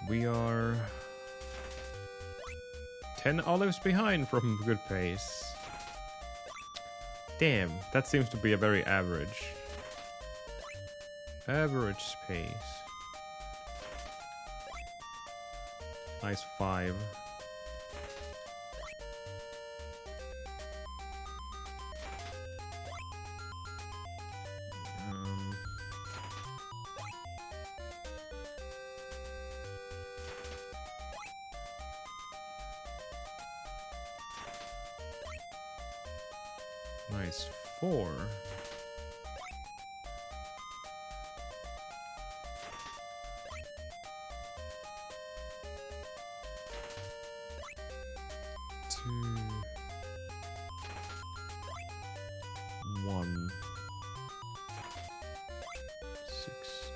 We are 10 olives behind from good pace. Damn, that seems to be a very average pace. Nice 5. Nice 4. Two. 1. 6.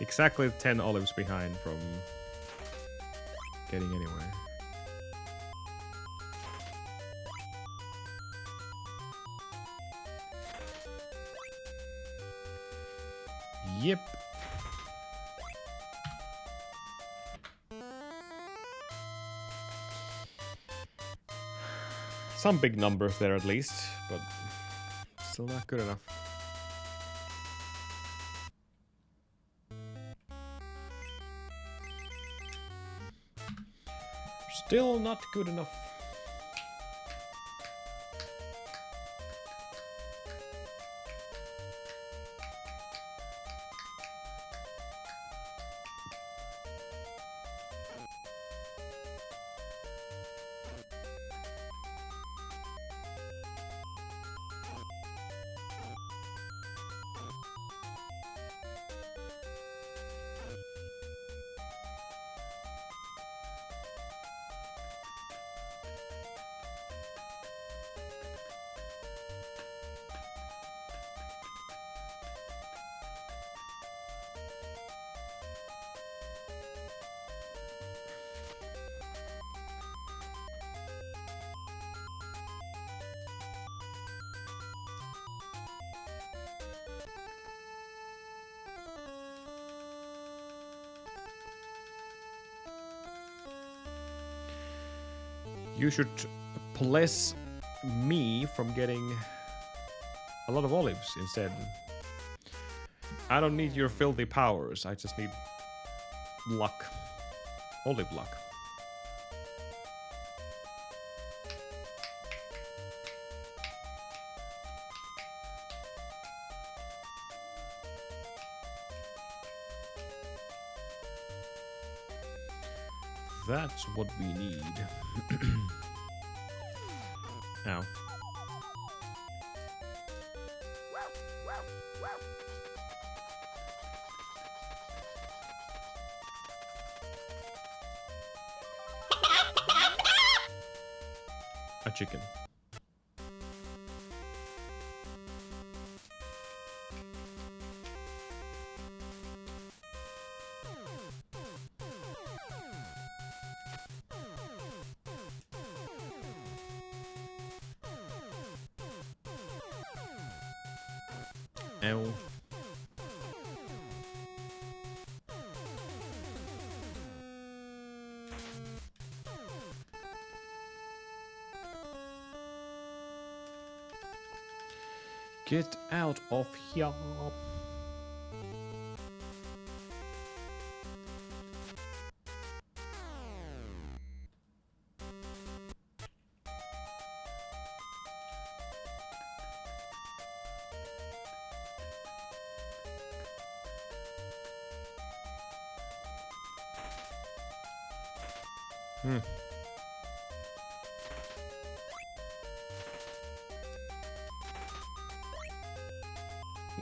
Exactly 10 olives behind from getting anywhere. Yep. Some big numbers there at least, but still not good enough. Still not good enough. You should bless me from getting a lot of olives instead. I don't need your filthy powers. I just need luck. Olive luck. That's what we need. Ow. A chicken. Ow. Get out of here.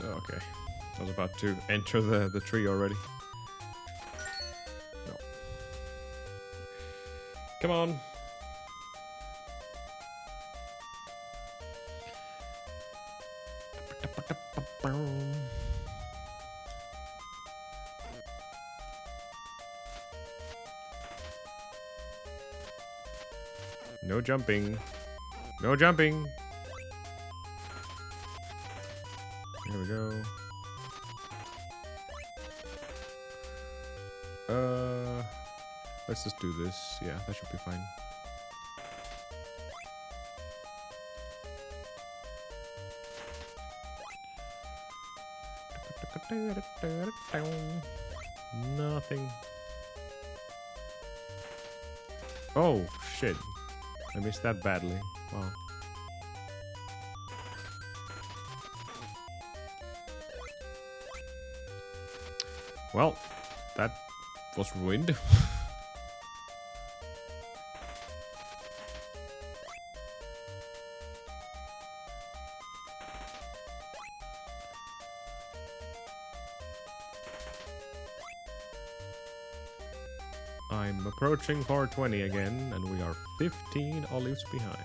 Okay. I was about to enter the tree already. No. Come on. No jumping. No jumping. Here we go. Let's just do this. Yeah, that should be fine. Nothing. Oh, shit. I missed that badly. Wow. Well, that was ruined. I'm approaching 420 again, and we are 15 olives behind.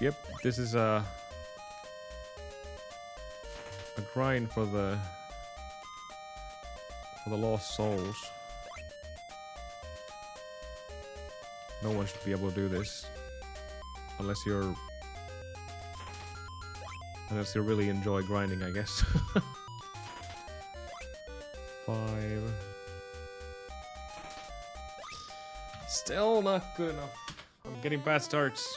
Yep, this is a grind for the lost souls. No one should be able to do this unless you really enjoy grinding, I guess. 5. Still not good enough. I'm getting bad starts.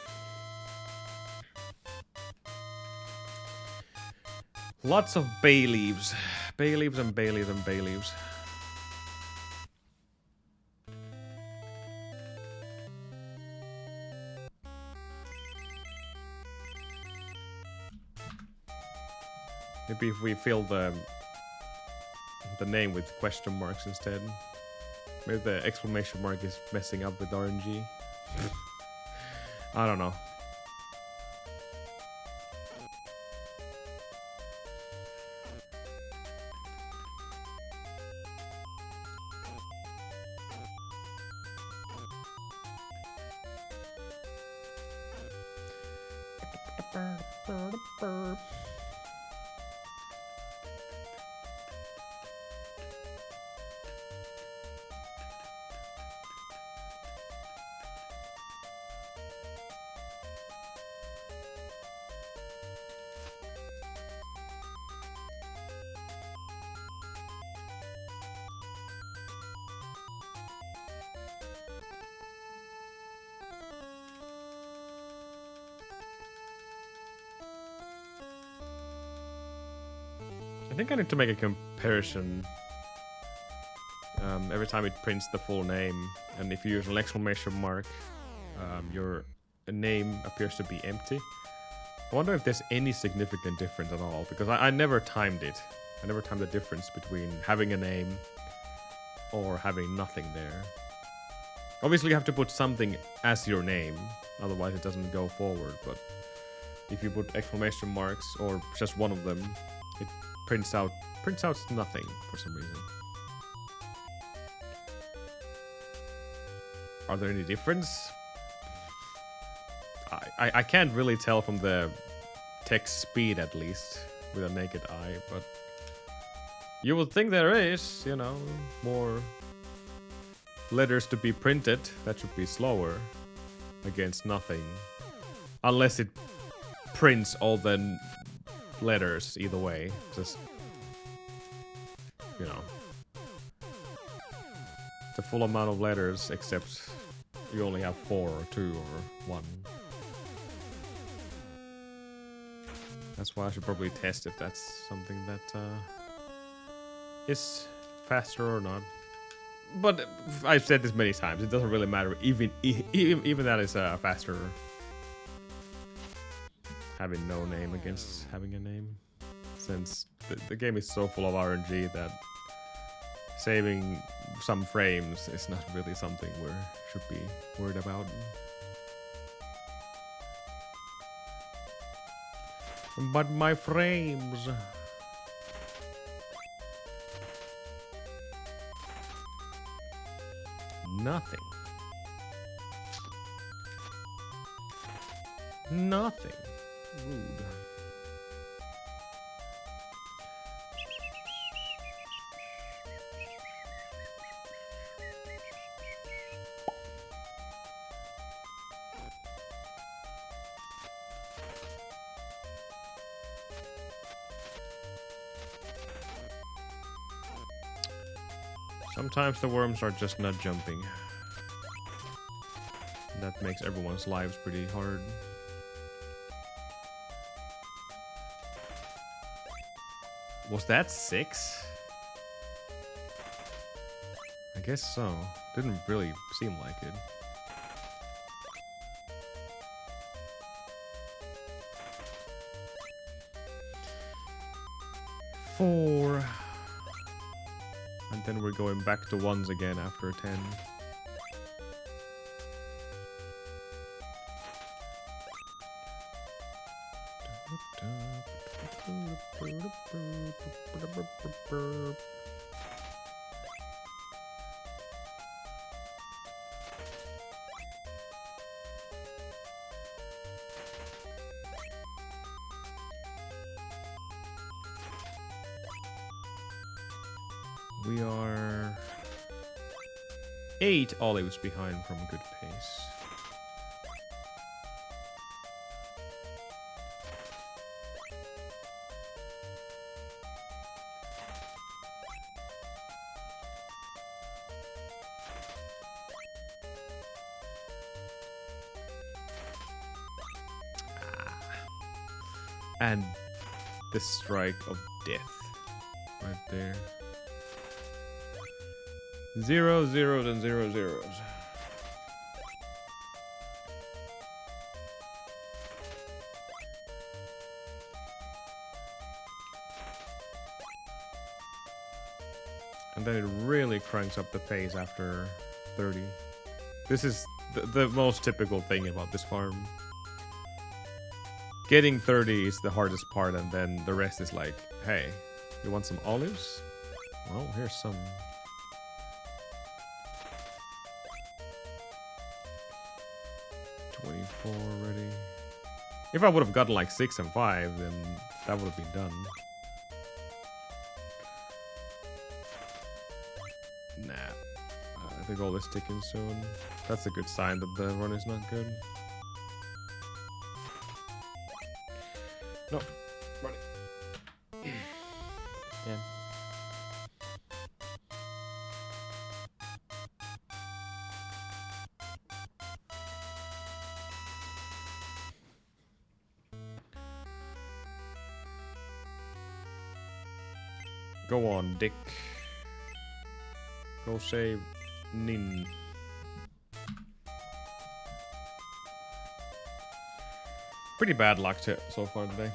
Lots of bay leaves. Bay leaves and bay leaves and bay leaves. Maybe if we fill the name with question marks instead. Maybe the exclamation mark is messing up with RNG. I don't know. I think I need to make a comparison. Every time it prints the full name, and if you use an exclamation mark, your name appears to be empty. I wonder if there's any significant difference at all, because I never timed it. I never timed the difference between having a name or having nothing there. Obviously you have to put something as your name, otherwise it doesn't go forward, but if you put exclamation marks or just one of them, it prints out nothing for some reason. Are there any difference? I can't really tell from the text speed, at least, with a naked eye, but you would think there is, you know, more letters to be printed. That should be slower against nothing. Unless it prints all the letters either way. Just, you know, the full amount of letters, except you only have 4 or 2 or 1. That's why I should probably test if that's something that is faster or not. But I've said this many times, it doesn't really matter, even that is faster having no name against having a name, since the game is so full of RNG that saving some frames is not really something we should be worried about. But my frames... Nothing. Nothing. Rude. Sometimes the worms are just not jumping. That makes everyone's lives pretty hard. Was that 6? I guess so. Didn't really seem like it. Four. And then we're going back to 1s again after 10. We are 8 olives behind from a good pace. And the strike of death right there. 0 zeros and 0 zeros. And then it really cranks up the pace after 30. This is the most typical thing about this farm. Getting 30 is the hardest part, and then the rest is like, hey, you want some olives? Well, here's some. Already. If I would have gotten like 6 and 5, then that would have been done. Nah. I think all is ticking soon. That's a good sign that the run is not good. No. Run it. Yeah. Go on, Dick. Go save Nin. Pretty bad luck so far today.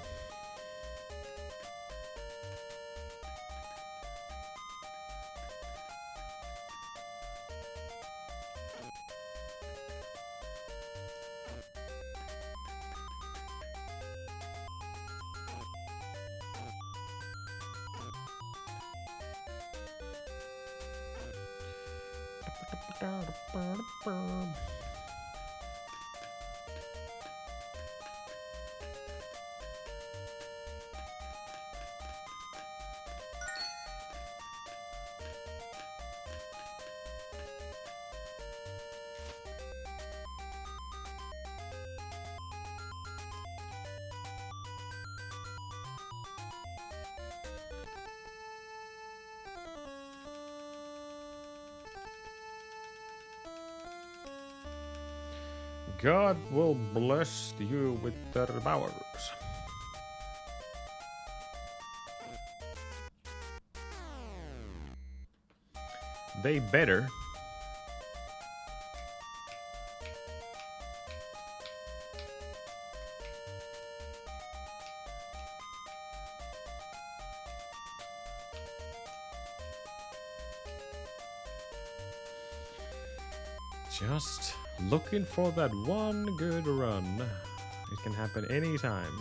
God will bless you with their powers. They better. Just looking for that one good run. It can happen anytime.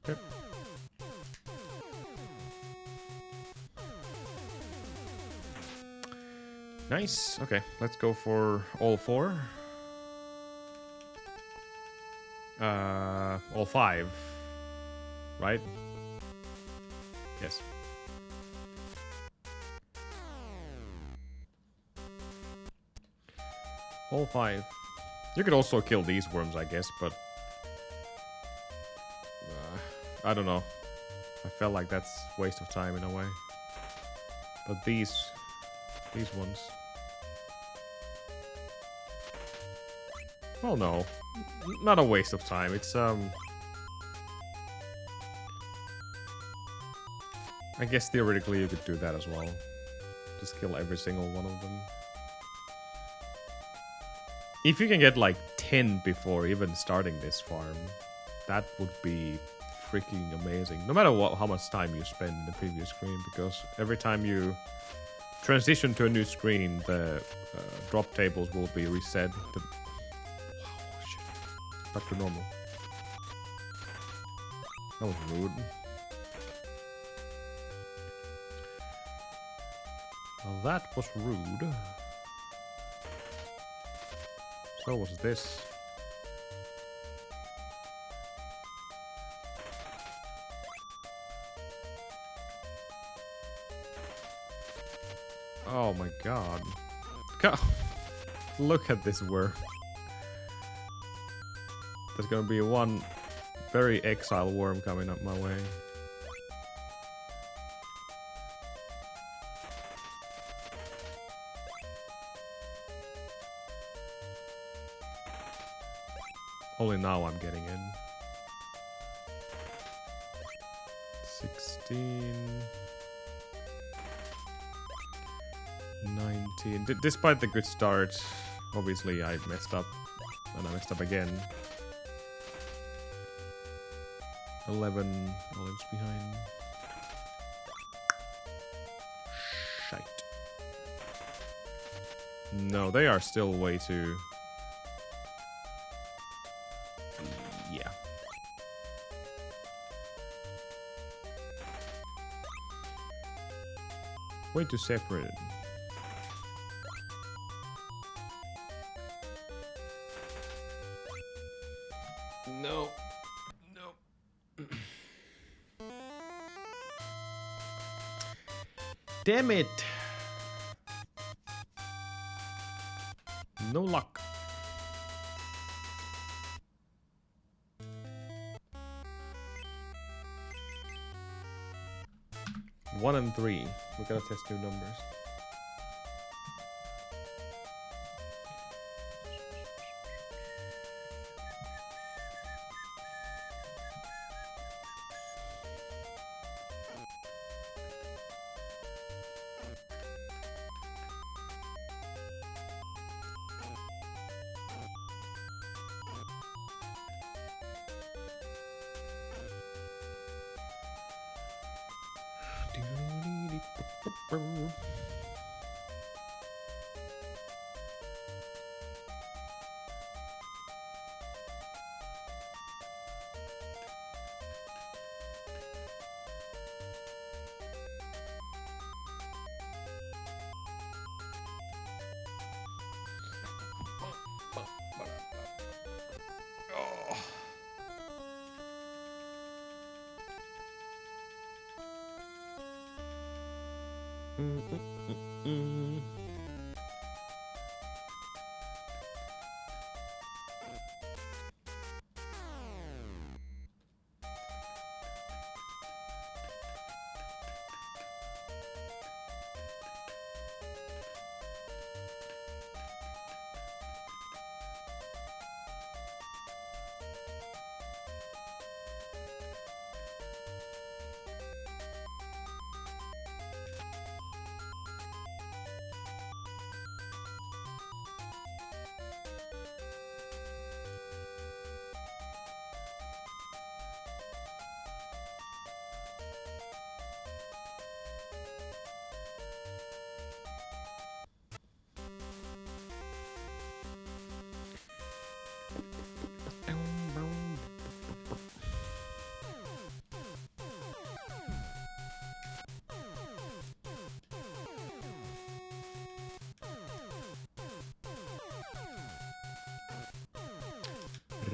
Okay. Nice. Okay, let's go for all four. All five. Right? Yes. All five. You could also kill these worms, I guess, but I don't know. I felt like that's a waste of time in a way. But these ones. Well, no. Not a waste of time. It's I guess theoretically you could do that as well. Just kill every single one of them. If you can get like 10 before even starting this farm, that would be freaking amazing. No matter how much time you spend in the previous screen, because every time you transition to a new screen, the drop tables will be reset. Wow, shit. Back to normal. That was rude. Well, that was rude. So was this. Oh my god. Look at this worm. There's gonna be one very exile worm coming up my way. Only now I'm getting in. 16... 19. Despite the good start, obviously I messed up. And I messed up again. 11 olives behind. Shite. No, they are still way too... Yeah. Way too separated. No. No. damn it! No luck. One and three. We gotta test new numbers.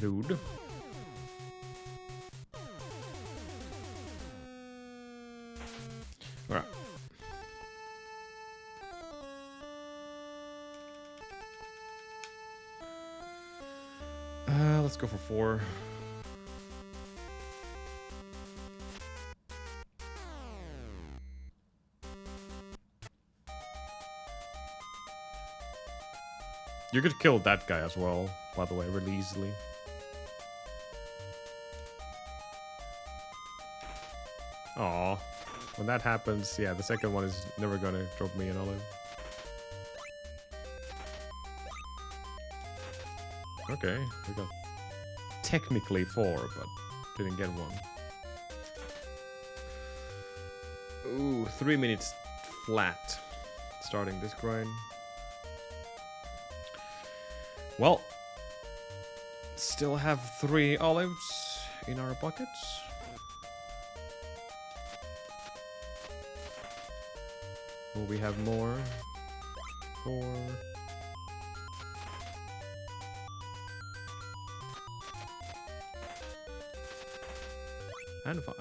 Rude. All right. Let's go for 4. You could kill that guy as well, by the way, really easily. Aw. When that happens, yeah, the second one is never gonna drop me an olive. Okay, we got technically 4, but didn't get one. Ooh, 3 minutes flat starting this grind. Well, still have 3 olives in our pockets. Will we have more? 4. And 5.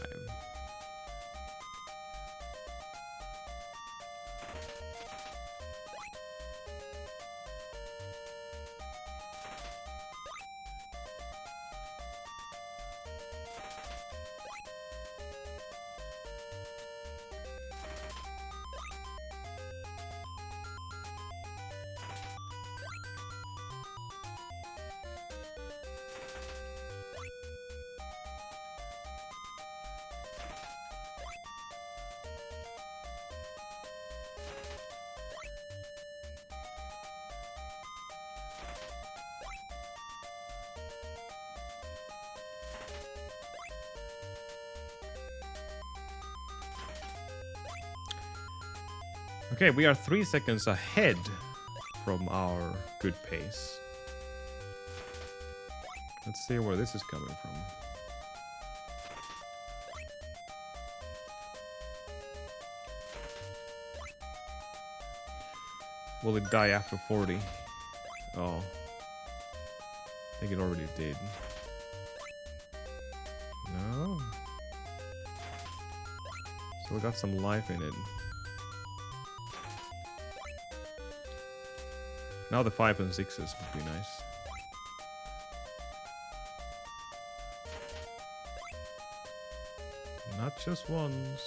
Okay, we are 3 seconds ahead from our good pace. Let's see where this is coming from. Will it die after 40? Oh. I think it already did. No? So we got some life in it. Now the 5 and 6s would be nice. Not just ones.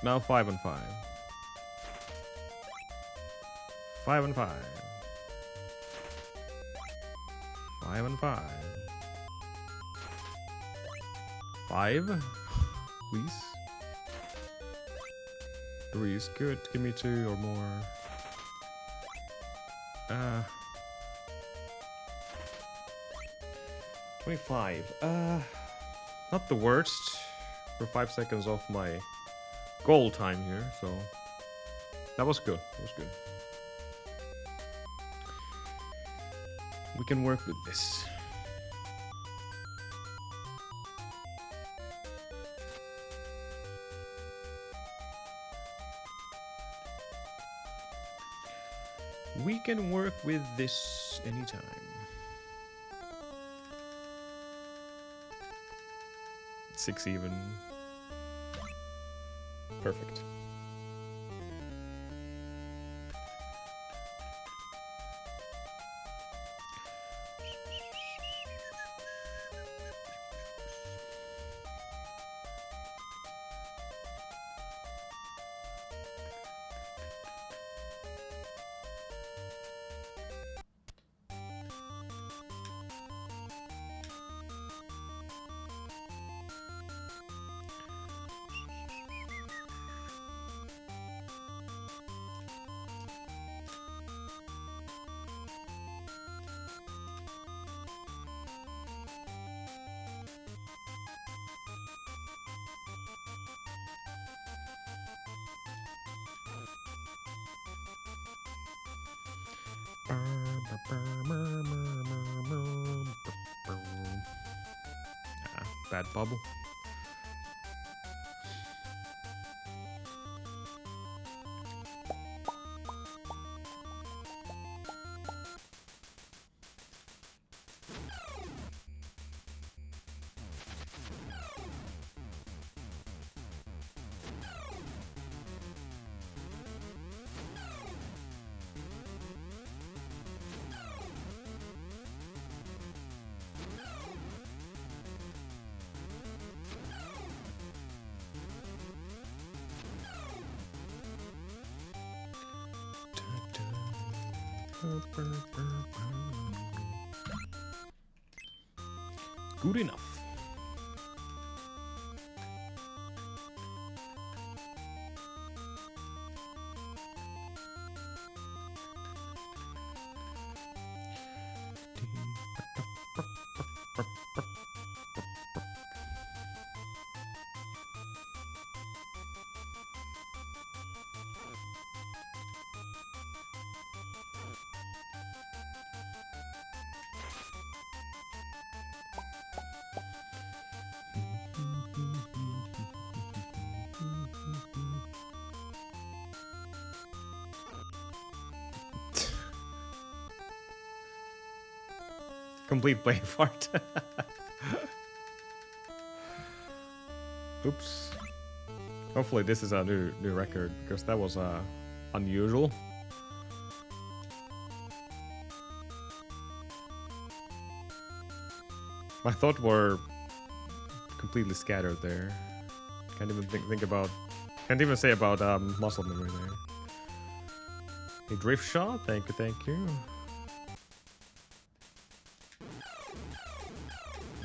Now 5 and 5. 5 and 5. 5 and 5. 5, please. 3 is good. Give me 2 or more. 25. Not the worst. We're 5 seconds off my goal time here, so that was good. That was good. We can work with this. We can work with this anytime. Six even. Perfect. Bad bubble. Good enough. Complete brain fart. Oops. Hopefully this is a new record, because that was unusual. My thoughts were completely scattered there. Can't even think about. Can't even say about muscle memory there. A drift shot. Thank you. Thank you.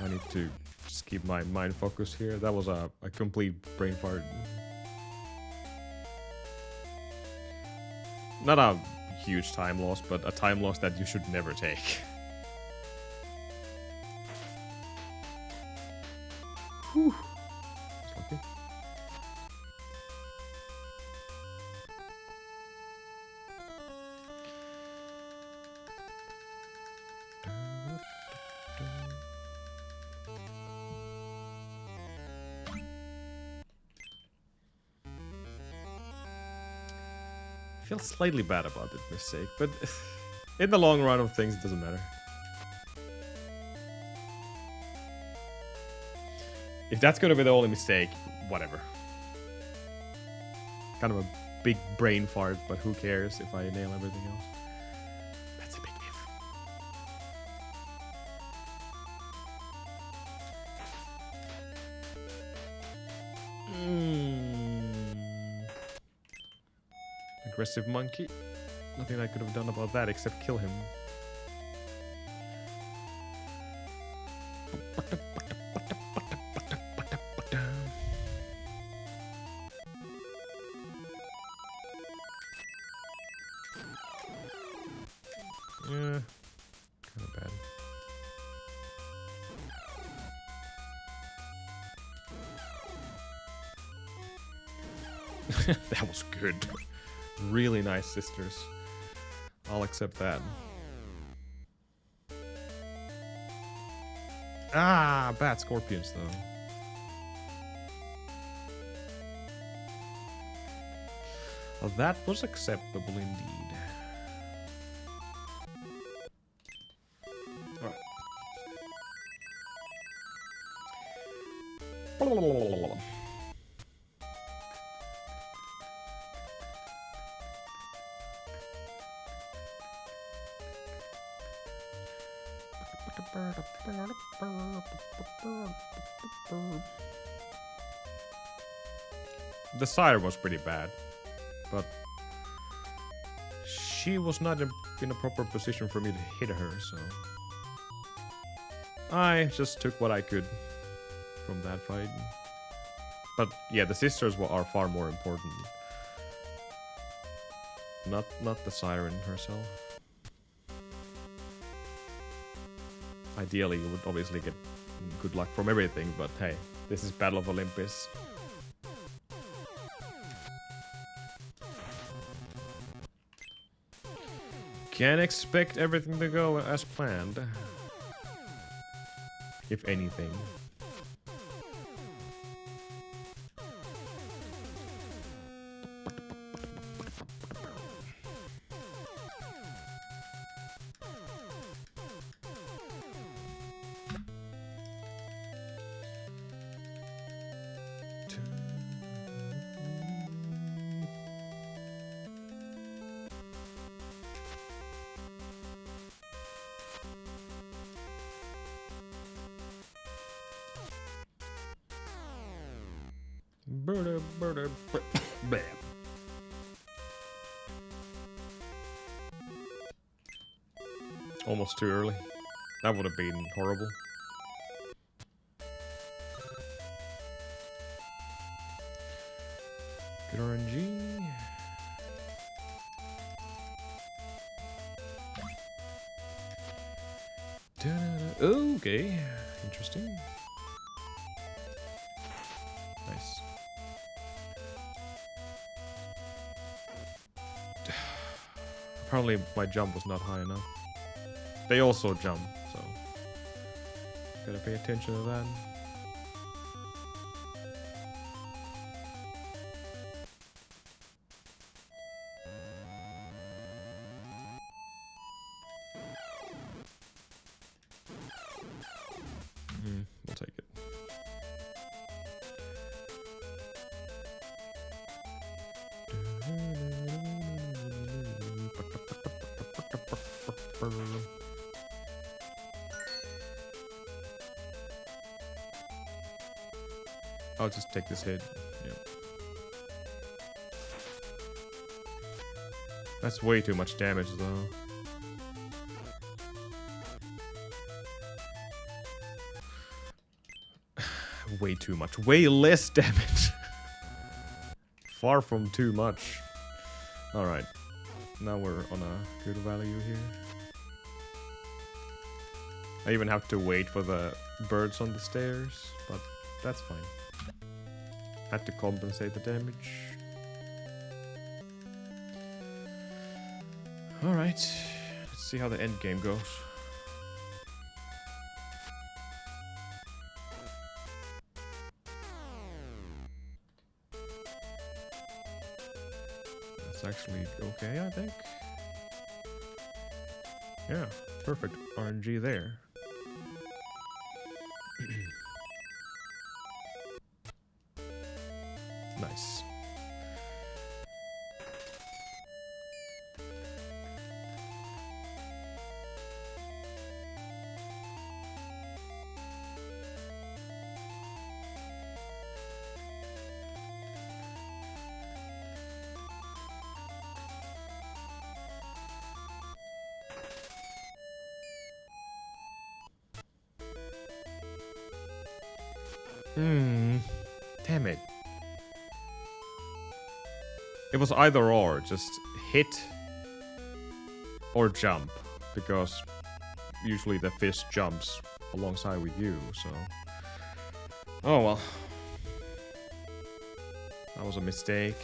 I need to just keep my mind focused here. That was a complete brain fart. Not a huge time loss, but a time loss that you should never take. Whew. Okay. I feel slightly bad about this mistake, but in the long run of things, it doesn't matter. If that's gonna be the only mistake, whatever. Kind of a big brain fart, but who cares if I nail everything else? That's a big if. Aggressive monkey. Nothing I could have done about that except kill him. Yeah, kind of bad. That was good. Really nice sisters. I'll accept that. Ah, bad scorpions though. Well, that was acceptable indeed. Alright. The siren was pretty bad, but she was not in a proper position for me to hit her, so I just took what I could from that fight. But yeah, the sisters are far more important. Not the siren herself. Ideally, you would obviously get good luck from everything, but hey, this is Battle of Olympus. Can't expect everything to go as planned. If anything. Almost too early. That would have been horrible. Good RNG. Okay, interesting. Nice. Apparently my jump was not high enough. They also jump, so gotta pay attention to that. We'll take it. I'll just take this hit. Yep. That's way too much damage, though. Way too much. Way less damage. Far from too much. Alright. Now we're on a good value here. I even have to wait for the birds on the stairs, but that's fine. Had to compensate the damage. Alright. Let's see how the end game goes. That's actually okay, I think. Yeah, perfect RNG there. Nice. Damn it. It was either or, just hit or jump, because usually the fish jumps alongside with you, so... Oh well. That was a mistake.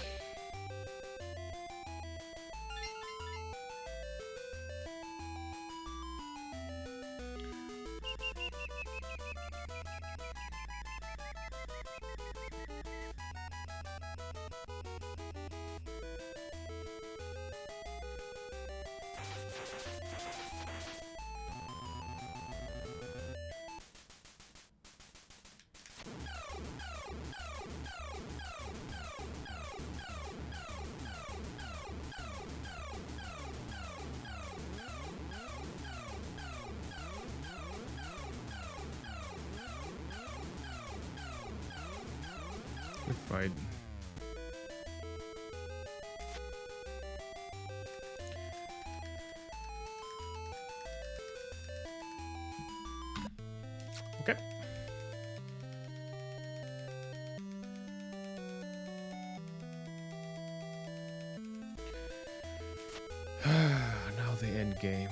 If I... Okay. Now the end game.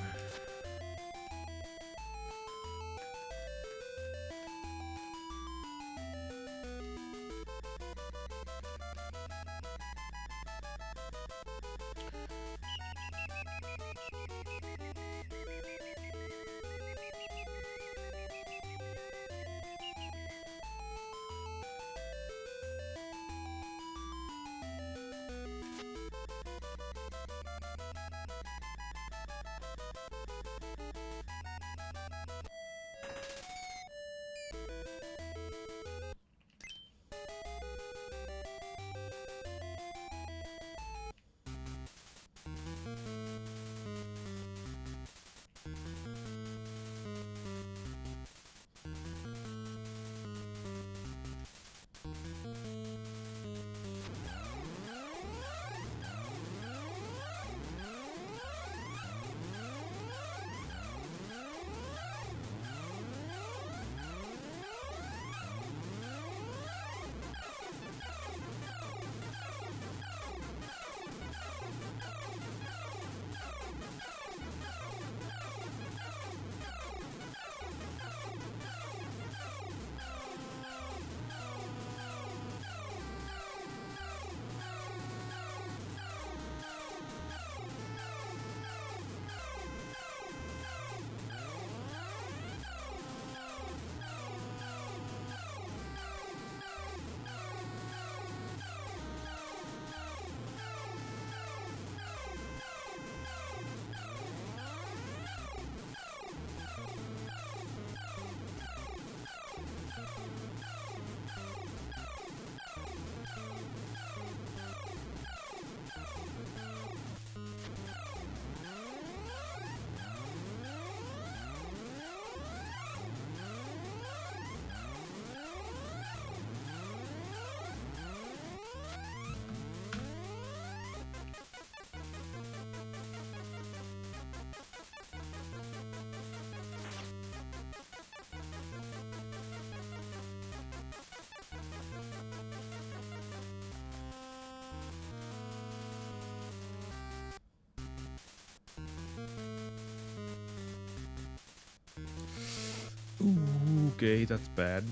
Ooh, okay, that's bad.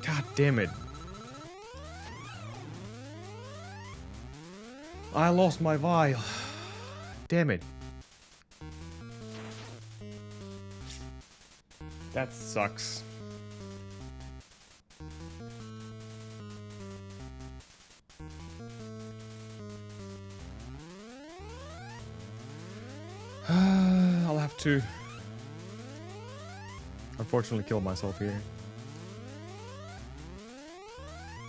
God damn it. I lost my vial. Damn it. That sucks. I'll have to unfortunately kill myself here.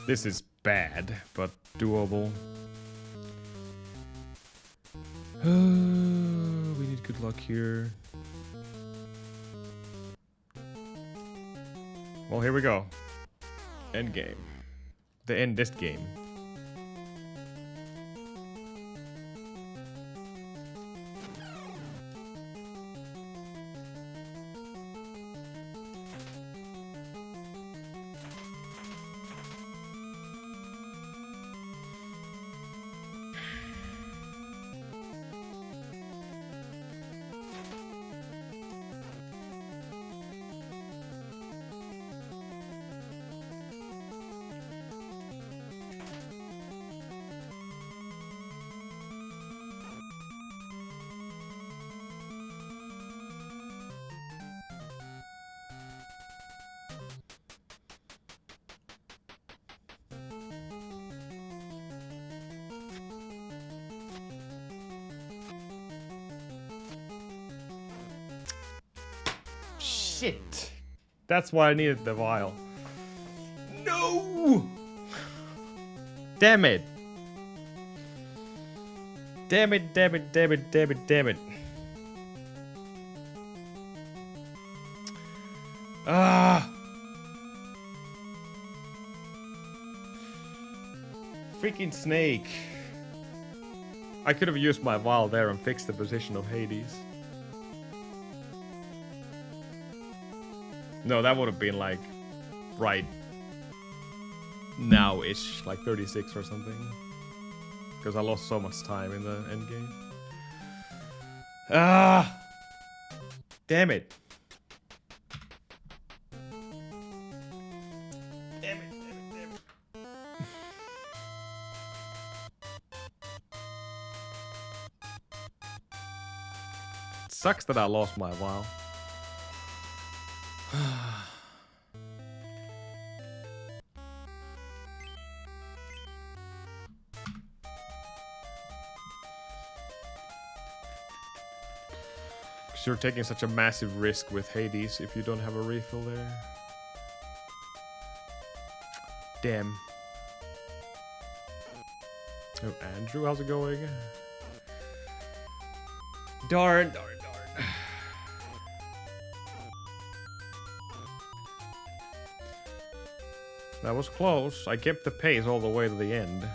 This is bad, but doable. We need good luck here. Well, here we go. End game. The endest game. Shit. That's why I needed the vial. No! Damn it. Damn it, damn it, damn it, damn it, damn it. Ah! Freaking snake. I could have used my vial there and fixed the position of Hades. No, that would have been like right now-ish, like 36 or something. Because I lost so much time in the end game. Ah! Damn it. Damn it, damn it, damn it. It sucks that I lost my vial. You're taking such a massive risk with Hades if you don't have a refill there. Damn. Oh, Andrew, how's it going? Darn, darn, darn. That was close. I kept the pace all the way to the end.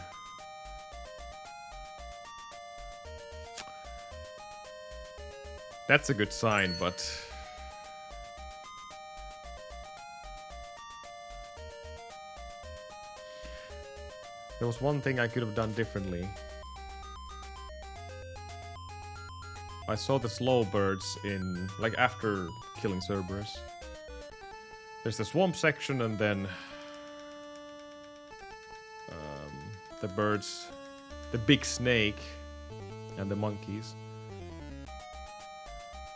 That's a good sign, but... there was one thing I could have done differently. I saw the slow birds in... like after killing Cerberus. There's the swamp section and then... the birds... the big snake and the monkeys.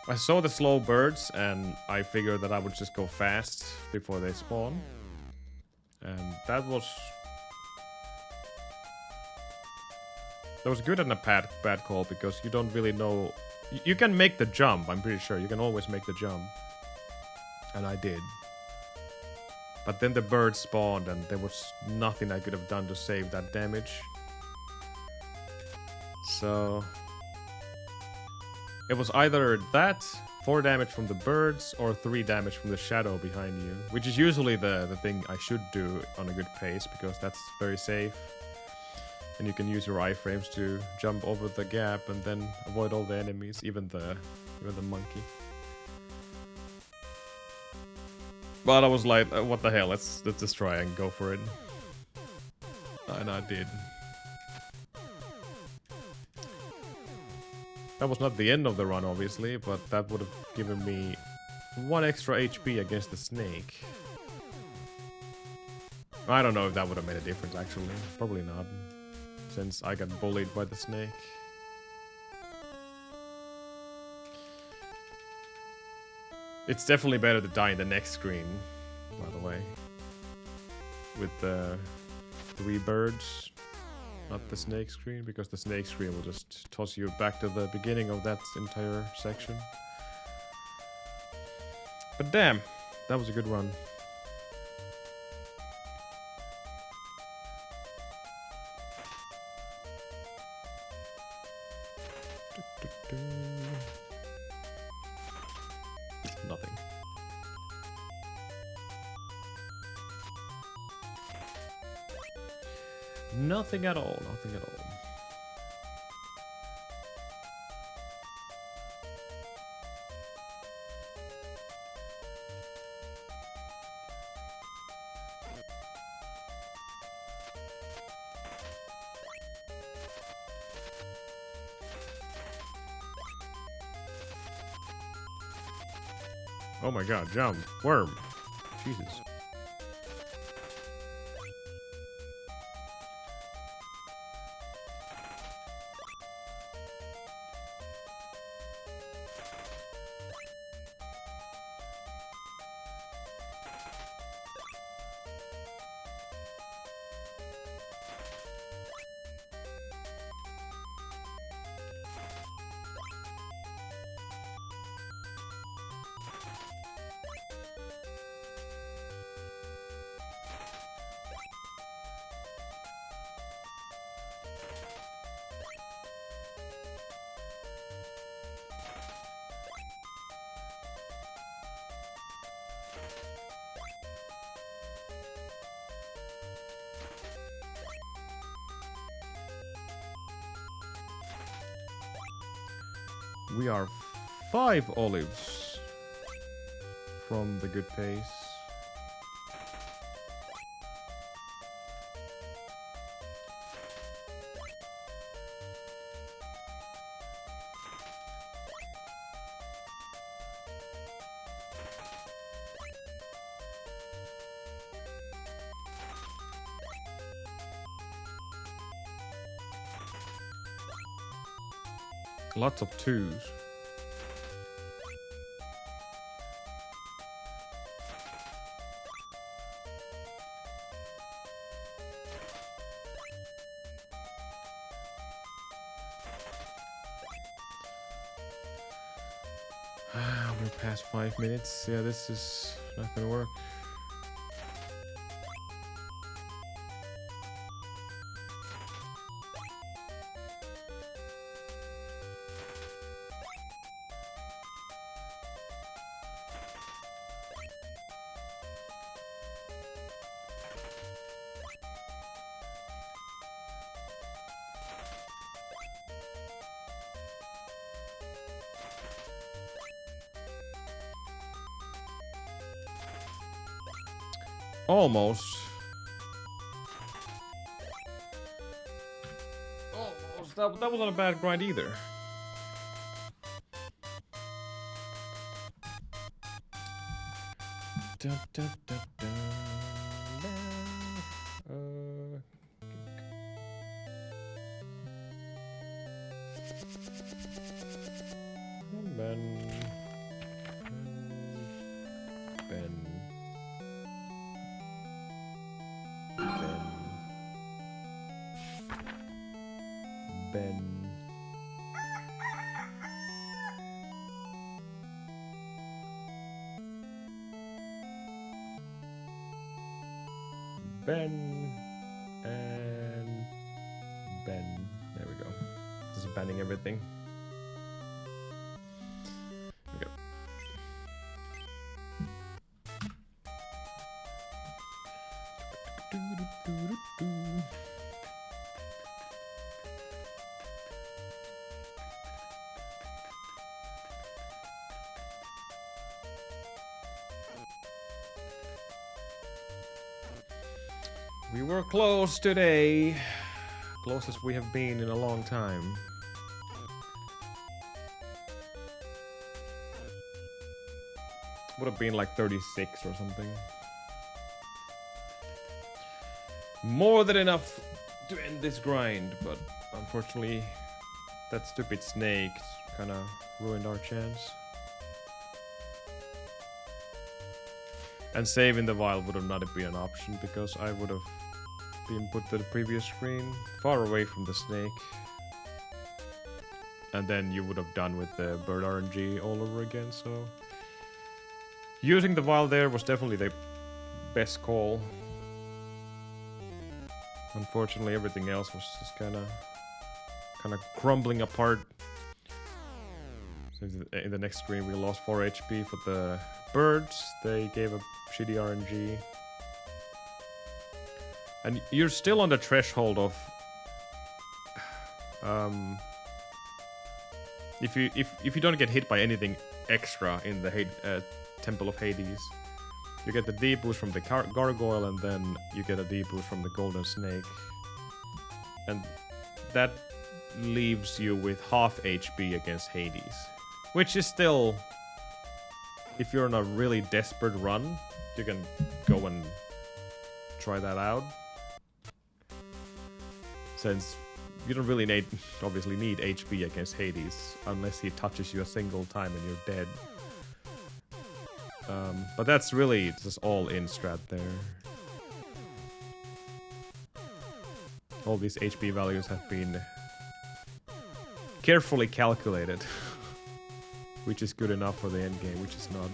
I saw the slow birds and I figured that I would just go fast before they spawn. And that was good and a bad call because you don't really know. You can make the jump, I'm pretty sure. You can always make the jump. And I did. But then the birds spawned and there was nothing I could have done to save that damage. So... it was either that, 4 damage from the birds, or 3 damage from the shadow behind you. Which is usually the thing I should do on a good pace, because that's very safe. And you can use your iframes to jump over the gap and then avoid all the enemies, even the monkey. But I was like, what the hell, let's just try and go for it. And I did. That was not the end of the run, obviously, but that would have given me 1 extra HP against the snake. I don't know if that would have made a difference, actually. Probably not, since I got bullied by the snake. It's definitely better to die in the next screen, by the way. With the 3 birds. Not the snake screen, because the snake screen will just toss you back to the beginning of that entire section. But damn, that was a good run. Nothing. Nothing at all, nothing at all. Oh my god, jump. Worm. Jesus. We are 5 olives from the good pace. Lots of 2s. We're past 5 minutes. Yeah, this is not gonna work. Almost. Almost. That wasn't a bad grind either. Dun, dun, dun, dun, dun. Ben. Ben and Ben. There we go. This is banning everything. Okay. We were close today. Closest we have been in a long time. Would have been like 36 or something. More than enough to end this grind, but unfortunately that stupid snake kinda ruined our chance. And saving the wild would have not been an option because I would have been put to the previous screen, far away from the snake. And then you would have done with the bird RNG all over again, so... Using the wild there was definitely the best call. Unfortunately, everything else was just kinda crumbling apart. So in the next screen we lost 4 HP for the birds, they gave a shitty RNG. And you're still on the threshold of if you don't get hit by anything extra in the Temple of Hades, you get the D boost from the gargoyle, and then you get a D boost from the golden snake, and that leaves you with half HP against Hades, which is still, if you're on a really desperate run, you can go and try that out. Since you don't really obviously need HP against Hades unless he touches you a single time and you're dead. But that's really just all in strat there. All these HP values have been carefully calculated, which is good enough for the end game, which is not.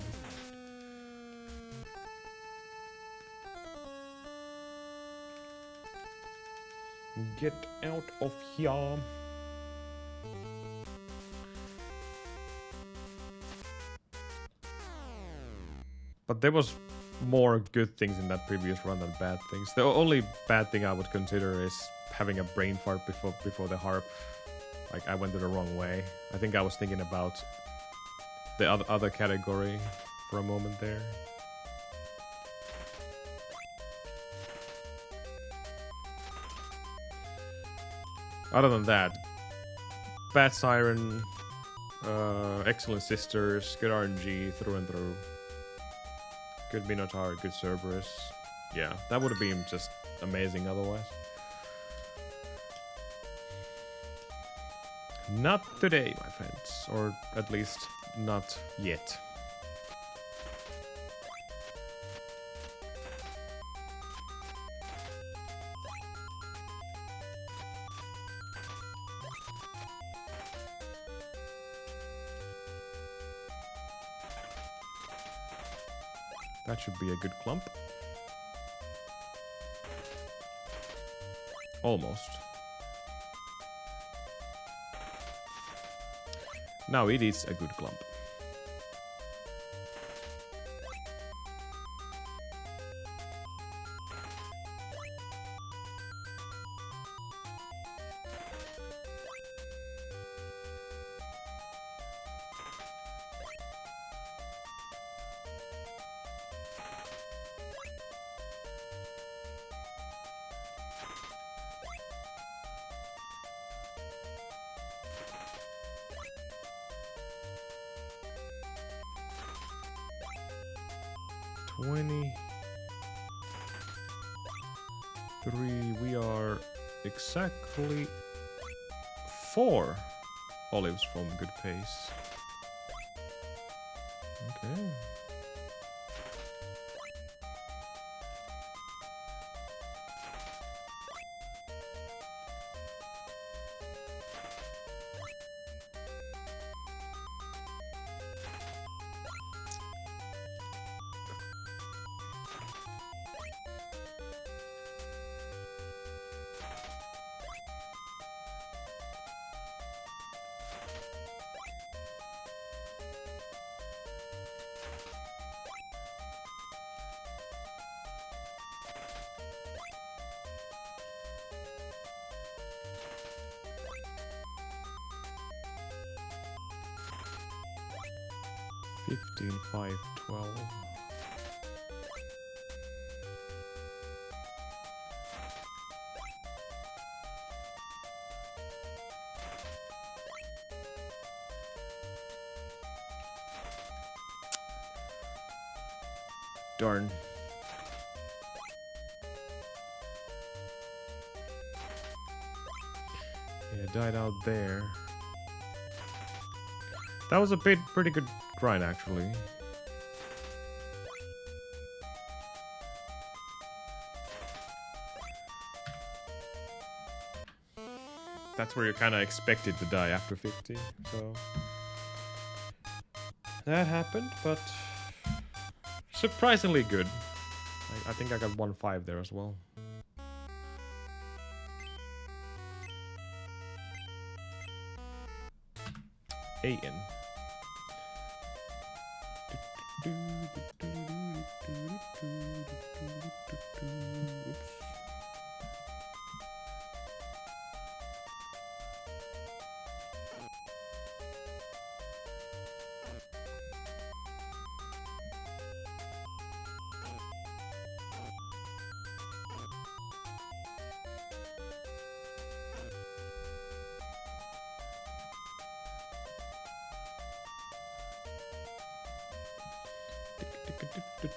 Get out of here. But there was more good things in that previous run than bad things. The only bad thing I would consider is having a brain fart before the harp. Like, I went the wrong way. I think I was thinking about the other category for a moment there. Other than that, Bad Siren, excellent sisters, good RNG through and through. Good Minotaur, good Cerberus. Yeah, that would have been just amazing otherwise. Not today, my friends. Or at least not yet. That should be a good clump. Almost. Now it is a good clump. We are exactly 4 olives from good pace. Okay. Fifteen, 5, 12. Darn. Yeah, died out there. That was a pretty good grind, actually. That's where you're kind of expected to die after 50, so... That happened, but... surprisingly good. I think I got 1-5 there as well. Aiden.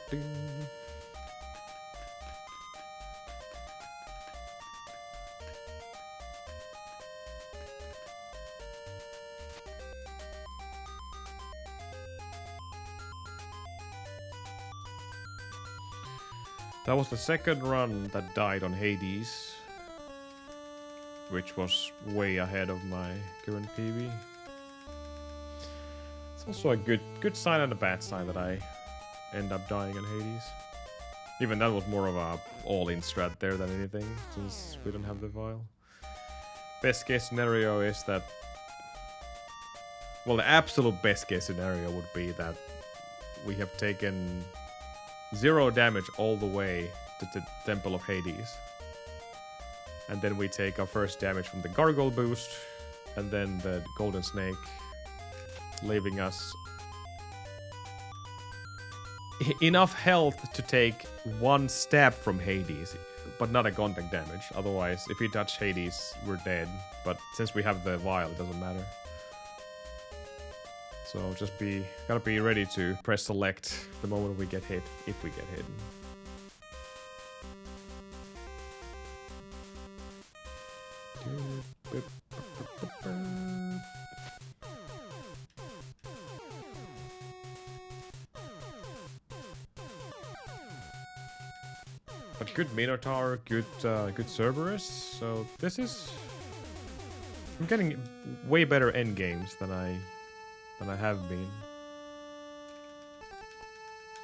Oops. That was the second run that died on Hades, which was way ahead of my current PB. It's also a good sign and a bad sign that I end up dying on Hades. Even that was more of a all-in strat there than anything, since we don't have the vial. Best case scenario is that... well, the absolute best case scenario would be that we have taken 0 damage all the way to the Temple of Hades. And then we take our first damage from the Gargoyle boost, and then the golden snake, leaving us enough health to take one stab from Hades, but not a contact damage. Otherwise, if we touch Hades, we're dead. But since we have the vial, it doesn't matter. So gotta be ready to press select the moment we get hit, if we get hit. But good Minotaur, good Cerberus. So this is, I'm getting way better end games than I have been.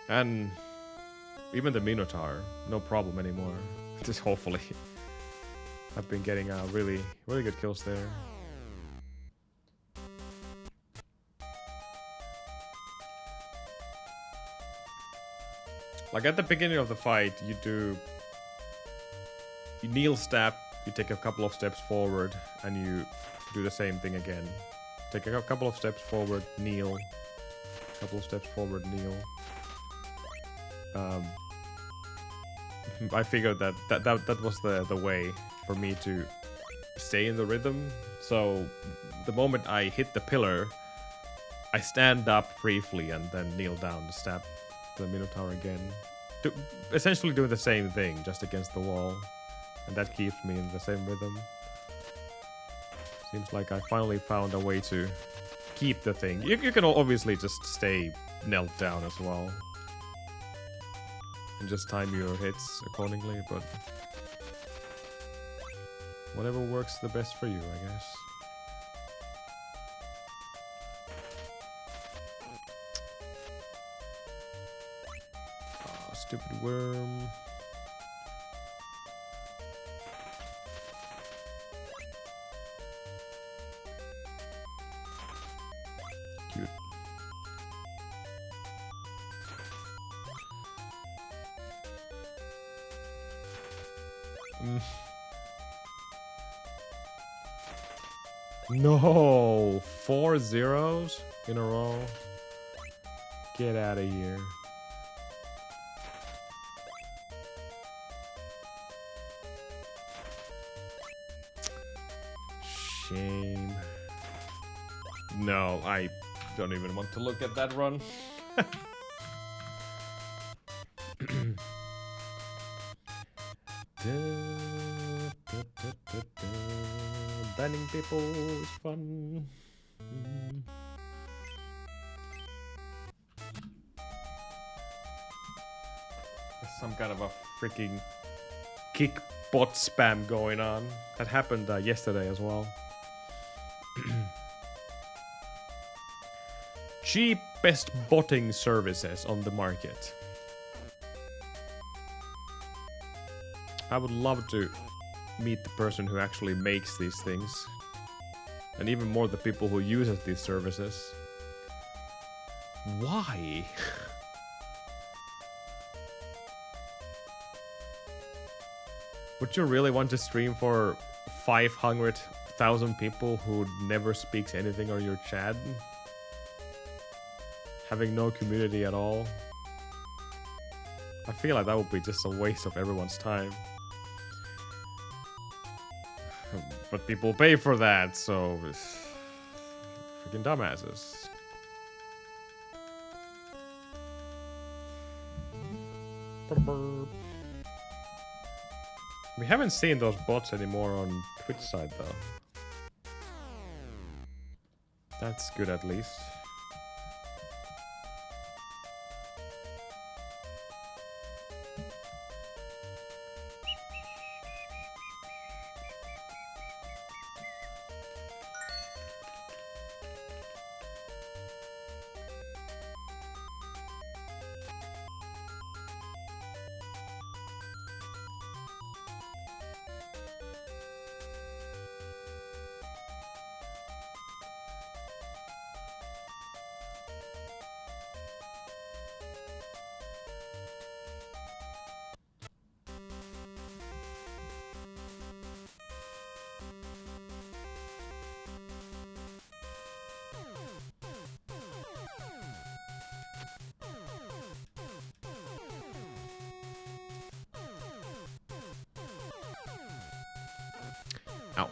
And even the Minotaur, no problem anymore. Just hopefully. I've been getting really good kills there. Like at the beginning of the fight, you kneel stab, you take a couple of steps forward, and you do the same thing again. Take a couple of steps forward, kneel. Couple of steps forward, kneel. I figured that was the way for me to stay in the rhythm. So the moment I hit the pillar, I stand up briefly and then kneel down to stab the Minotaur again. Essentially doing the same thing, just against the wall. And that keeps me in the same rhythm. Seems like I finally found a way to keep the thing. You can obviously just stay knelt down as well. And just time your hits accordingly, but whatever works the best for you, I guess. Oh, stupid worm. Cute. No, 4 zeros in a row. Get out of here. Shame. No, I don't even want to look at that run. Banning people is fun. There's some kind of a freaking kick bot spam going on. That happened yesterday as well. Cheapest botting services on the market. I would love to meet the person who actually makes these things. And even more the people who uses these services. Why? Would you really want to stream for 500,000 people who never speaks anything on your chat? Having no community at all? I feel like that would be just a waste of everyone's time. But people pay for that, so it's freaking dumbasses. We haven't seen those bots anymore on Twitch side though. That's good at least. Ow.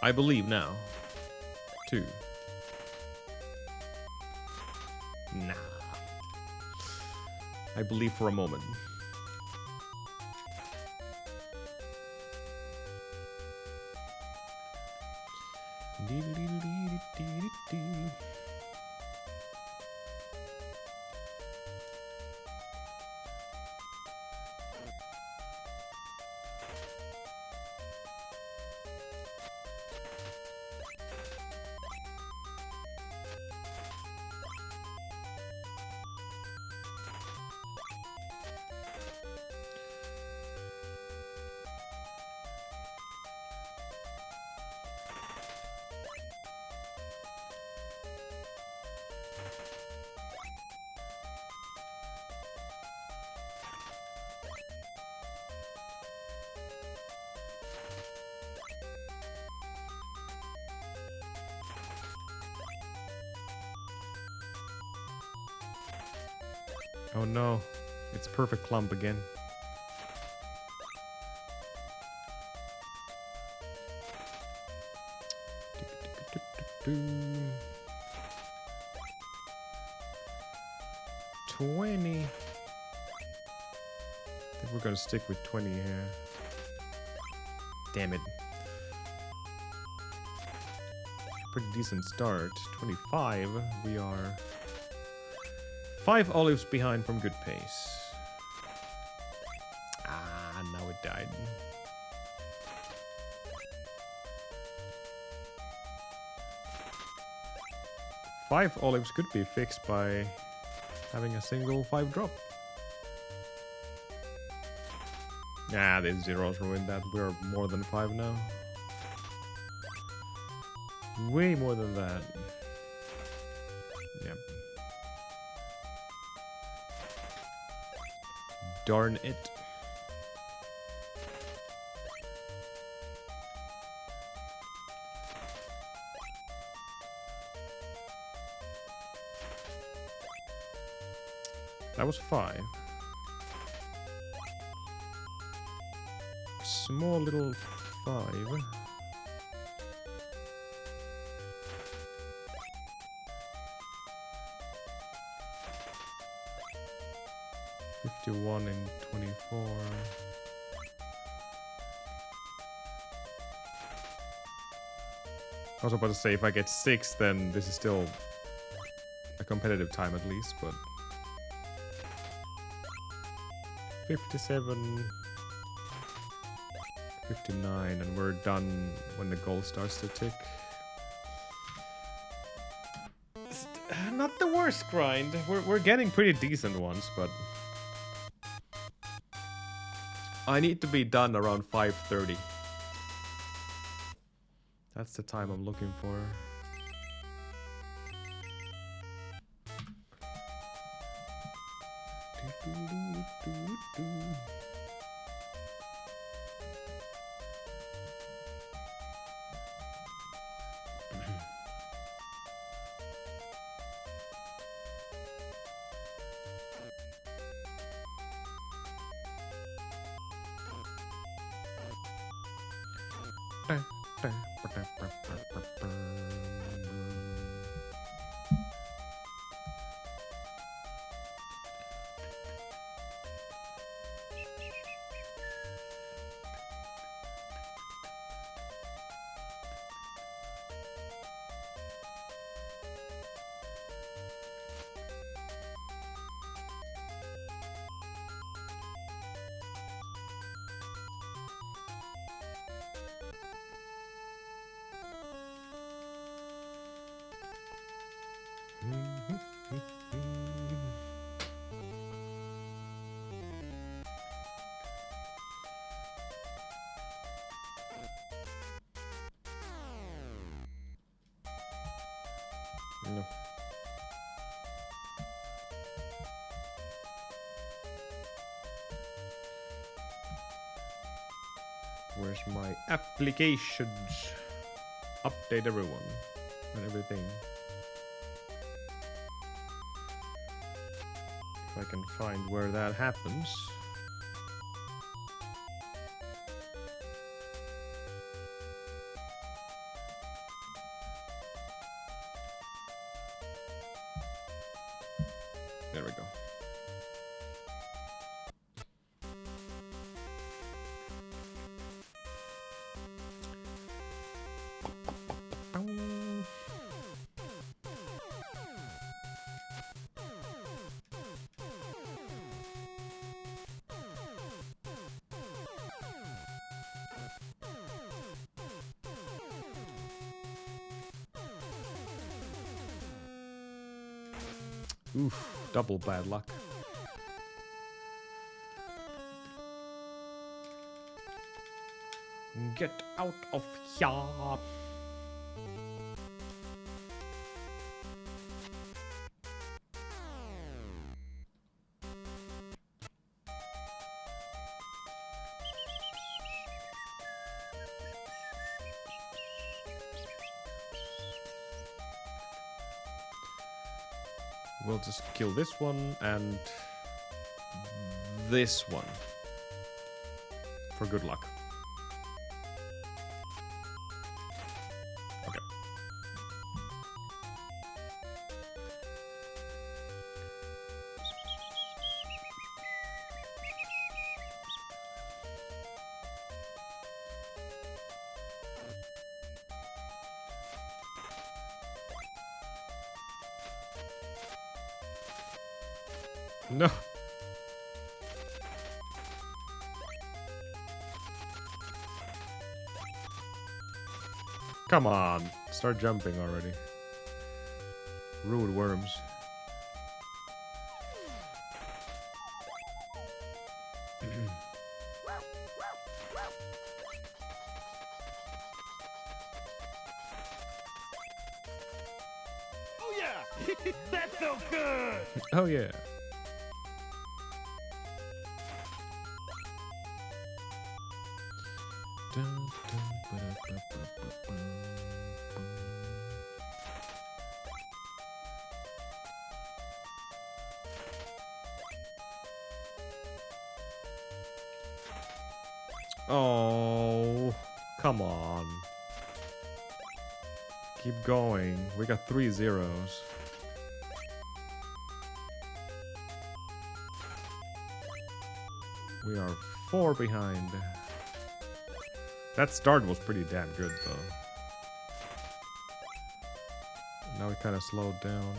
I believe now. 2. Nah. I believe for a moment. Oh no, it's perfect clump again. $20. I think we're gonna stick with 20 here. Damn it. Pretty decent start. 25. We are 5 olives behind from good pace. Ah, now it died. Five olives could be fixed by having a single 5 drop. Nah, the zeros ruined that. We're more than 5 now. Way more than that. Yep. Darn it. That was 5. Small little 5. $51 and 24. I was about to say if I get 6, then this is still a competitive time at least, but 57, 59, and we're done when the goal starts to tick. Not the worst grind. We're getting pretty decent ones, but I need to be done around 5:30. That's the time I'm looking for. No. Where's my applications? Update everyone and everything. If I can find where that happens. There we go. Oof, double bad luck. Get out of here. We'll just kill this one and this one for good luck. Okay. No. Come on. Start jumping already. Rude worms. Oh yeah! That felt good! Oh yeah. Oh, come on. Keep going. We got 3 zeros. We are 4 behind. That start was pretty damn good, though. Now it kind of slowed down.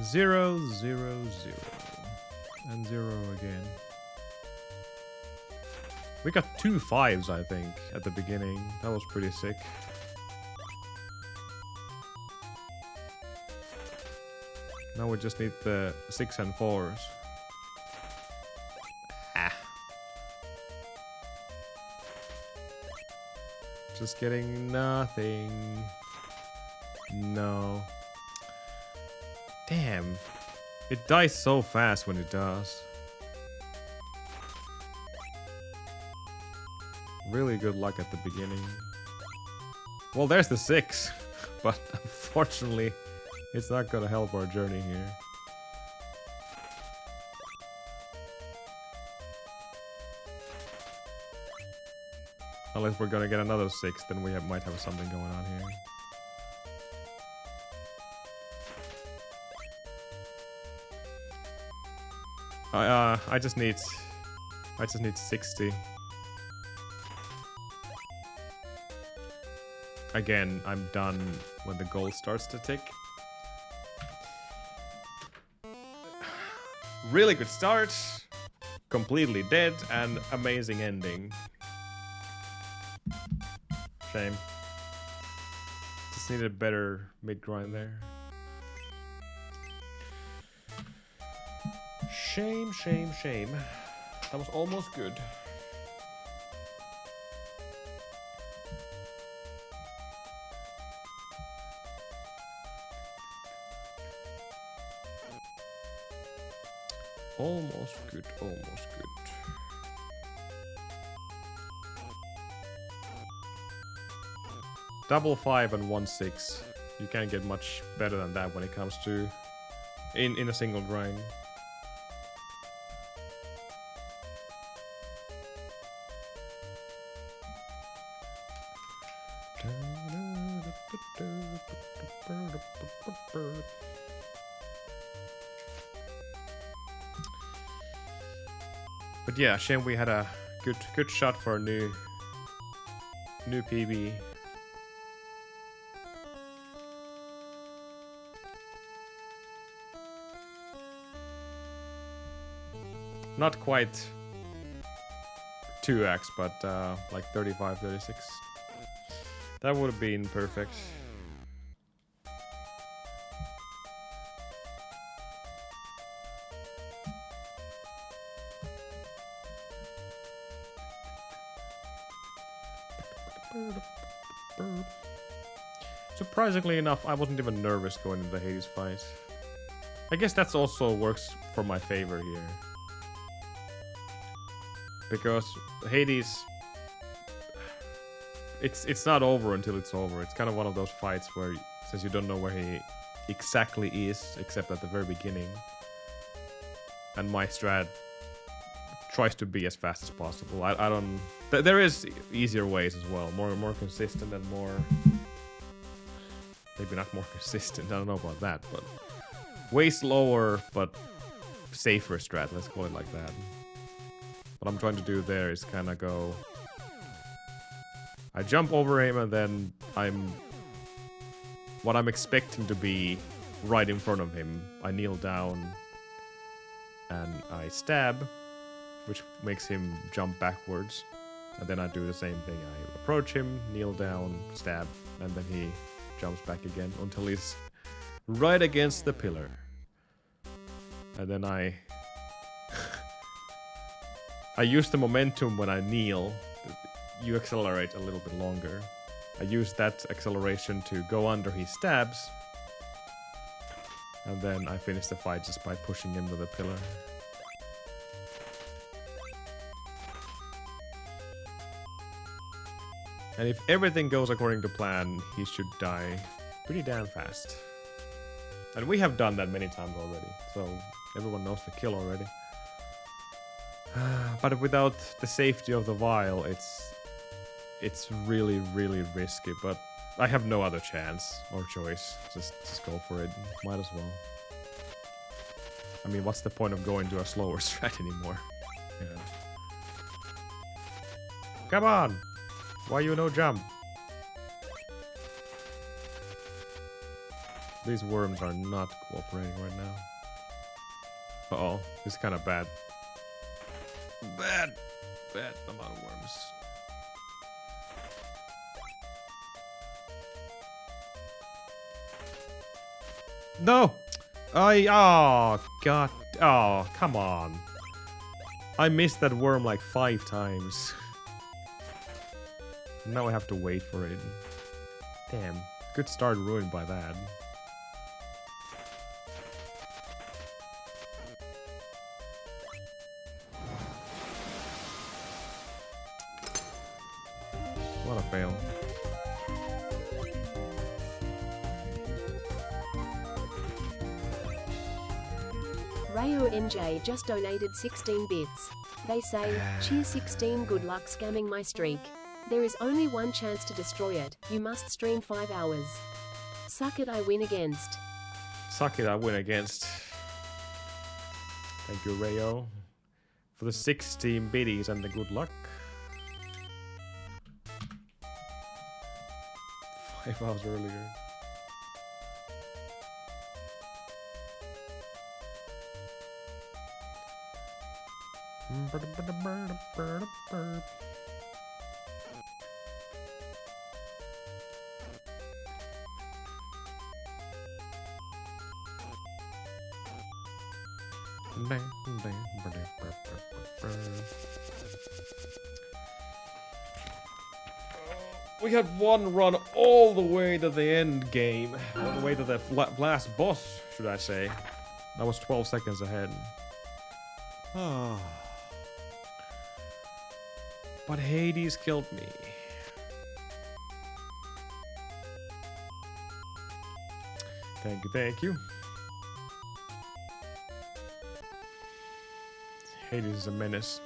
Zero, zero, zero. And 0 again. We got 2 5s, I think, at the beginning. That was pretty sick. Now we just need the 6 and 4s. Ah. Just getting nothing. No. Damn. It dies so fast when it does. Really good luck at the beginning. Well, there's the 6. But unfortunately, it's not gonna help our journey here. Unless we're gonna get another 6, then we might have something going on here. I just need 60. Again, I'm done when the gold starts to tick. Really good start, completely dead, and amazing ending. Shame. Just needed a better mid-grind there. Shame, shame, shame. That was almost good. Almost good, almost good. Double 5 and 1 6. You can't get much better than that when it comes to in a single grind. But yeah, shame we had a good shot for a new PB. Not quite 2x, but like 35, 36. That would have been perfect. Surprisingly enough, I wasn't even nervous going into the Hades fight. I guess that's also works for my favor here. Because Hades, it's not over until it's over. It's kind of one of those fights where, since you don't know where he exactly is, except at the very beginning, and my strat tries to be as fast as possible. I don't. There is easier ways as well, more consistent and more. Maybe not more consistent. I don't know about that, but way slower but safer strat. Let's call it like that. What I'm trying to do there is kind of go. I jump over him and then what I'm expecting to be right in front of him. I kneel down and I stab, which makes him jump backwards. And then I do the same thing. I approach him, kneel down, stab, and then he jumps back again until he's right against the pillar. And then I use the momentum when I kneel. You accelerate a little bit longer. I use that acceleration to go under his stabs. And then I finish the fight just by pushing him to the pillar. And if everything goes according to plan, he should die pretty damn fast. And we have done that many times already, so everyone knows the kill already. But without the safety of the vial, it's really, really risky. But I have no other chance or choice. Just go for it. Might as well. I mean, what's the point of going to a slower strat anymore? Yeah. Come on! Why you no jump? These worms are not cooperating right now. Uh-oh, this is kind of bad. Bad amount of worms. No! Oh, God. Oh, come on. I missed that worm like 5 times. Now I have to wait for it. Damn. Good start ruined by that. What a fail. Rayo NJ just donated 16 bits. They say, cheer 16, good luck scamming my streak. There is only one chance to destroy it. You must stream 5 hours. Suck it, I win against. Suck it, I win against. Thank you, Rayo, for the 16 biddies and the good luck. 5 hours earlier. We had one run all the way to the end game. All the way to the last boss, should I say. That was 12 seconds ahead. Oh. But Hades killed me. Thank you, thank you. Hades is a menace.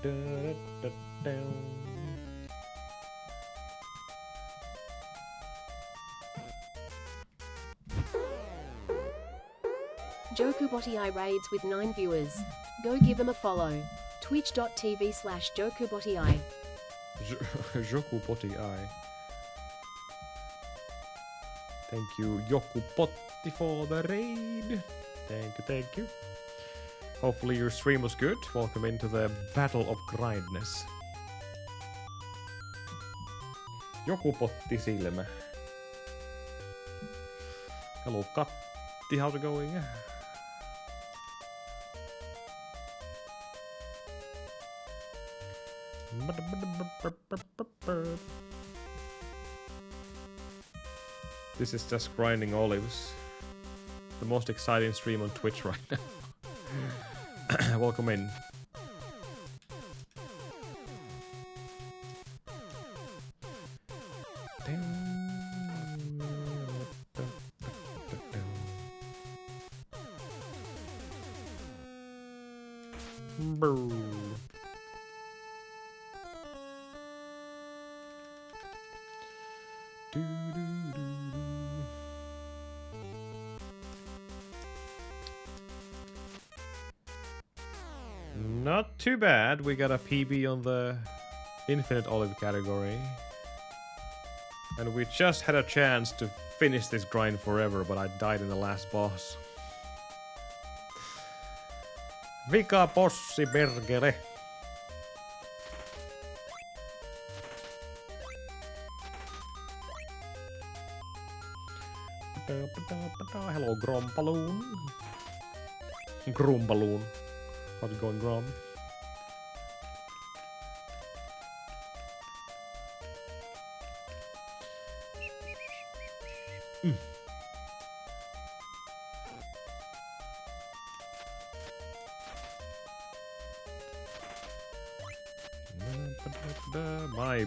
Da, da, da, da. Jokuboti raids with 9 viewers. Go give him a follow. Twitch.tv/Jokuboti. Jokupoti Eye. Thank you, Jokupotti, for the raid. Thank you, thank you. Hopefully your stream was good. Welcome into the battle of grindness. Jokupotti silmä. Hello, Katti. How's it going? This is just grinding olives. The most exciting stream on Twitch right now. Welcome in. Boo. Not too bad. We got a PB on the infinite olive category. And we just had a chance to finish this grind forever, but I died in the last boss. Vika bossi perkele. Hello, Grompaloon. Groombaloon. How's it going, Grom? My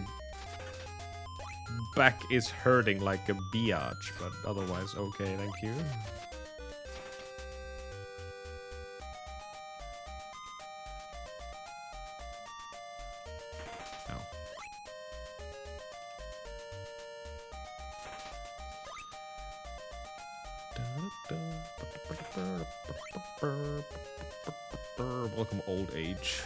back is hurting like a biatch, but otherwise okay, thank you. Welcome, old age.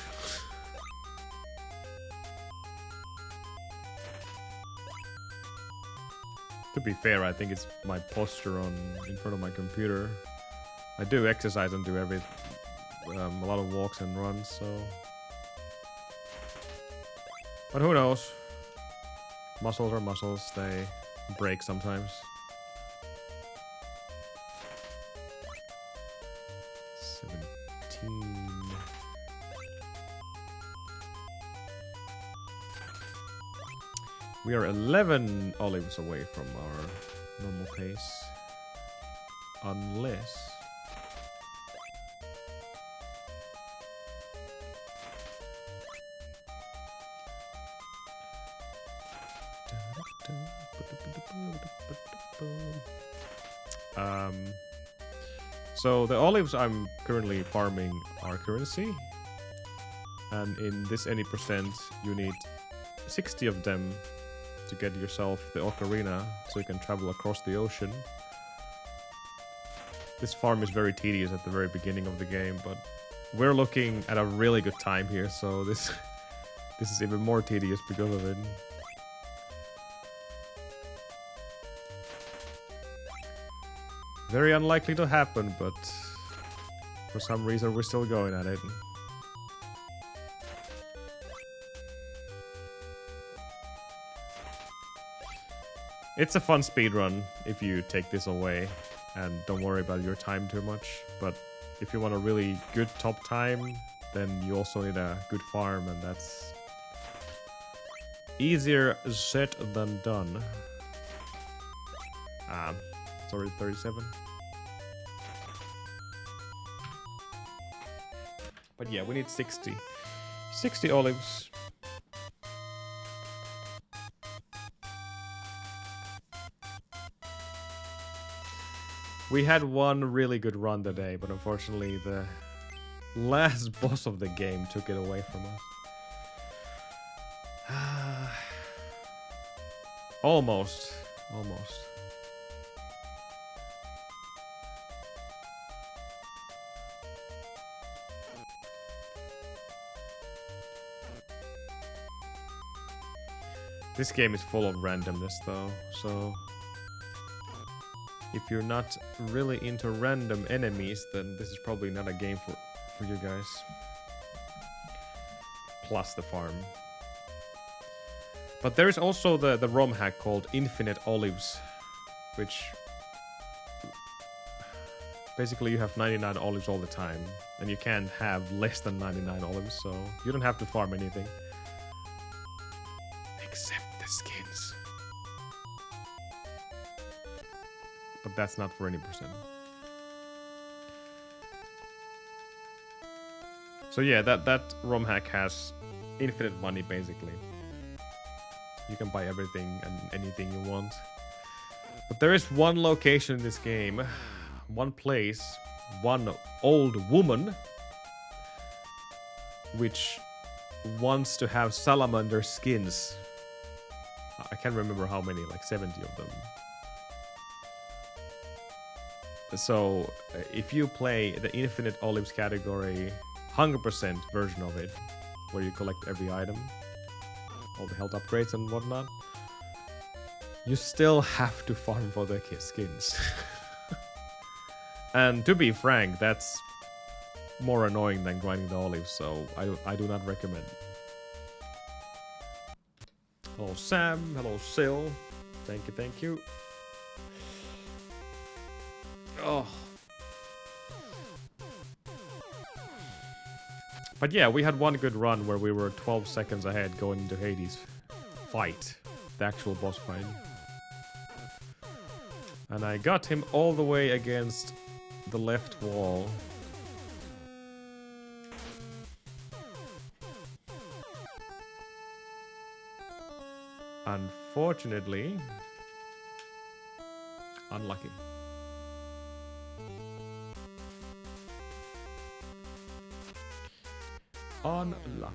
To be fair, I think it's my posture in front of my computer. I do exercise and do a lot of walks and runs, so. But who knows? Muscles are muscles; they break sometimes. 17. We are 11 olives away from our normal pace. Unless... So the olives I'm currently farming are currency. And in this any percent, you need 60 of them to get yourself the ocarina, so you can travel across the ocean. This farm is very tedious at the very beginning of the game, but we're looking at a really good time here, so this is even more tedious because of it. Very unlikely to happen, but for some reason we're still going at it. It's a fun speedrun if you take this away and don't worry about your time too much. But if you want a really good top time, then you also need a good farm, and that's easier said than done. Sorry, 37. But yeah, we need 60. 60 olives. We had one really good run today, but unfortunately the last boss of the game took it away from us. Almost. Almost. This game is full of randomness though, so if you're not really into random enemies, then this is probably not a game for you guys. Plus the farm. But there is also the ROM hack called Infinite Olives, which basically you have 99 olives all the time, and you can't have less than 99 olives, so you don't have to farm anything. Except the skins. But that's not for any percent. So yeah, that ROM hack has infinite money basically. You can buy everything and anything you want. But there is one location in this game, one place, one old woman which wants to have salamander skins. I can't remember how many, like 70 of them. So if you play the Infinite Olives category 100% version of it, where you collect every item, all the health upgrades and whatnot, you still have to farm for the skins. And to be frank, that's more annoying than grinding the olives, so I do not recommend. Hello Sam, hello Sil. Thank you, thank you. Oh. But yeah, we had one good run where we were 12 seconds ahead going into Hades' fight. The actual boss fight. And I got him all the way against the left wall. Unfortunately, unlucky. Unlucky.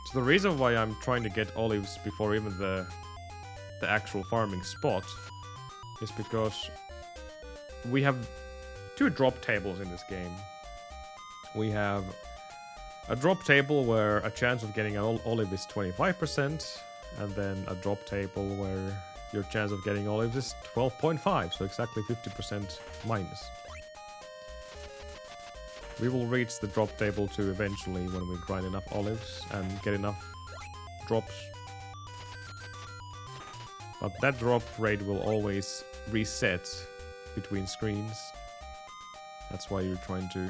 So the reason why I'm trying to get olives before even the actual farming spot is because we have two drop tables in this game. We have a drop table where a chance of getting an olive is 25%, and then a drop table where your chance of getting olives is 12.5, so exactly 50% minus. We will reach the drop table too eventually when we grind enough olives and get enough drops. But that drop rate will always reset between screens. That's why you're trying to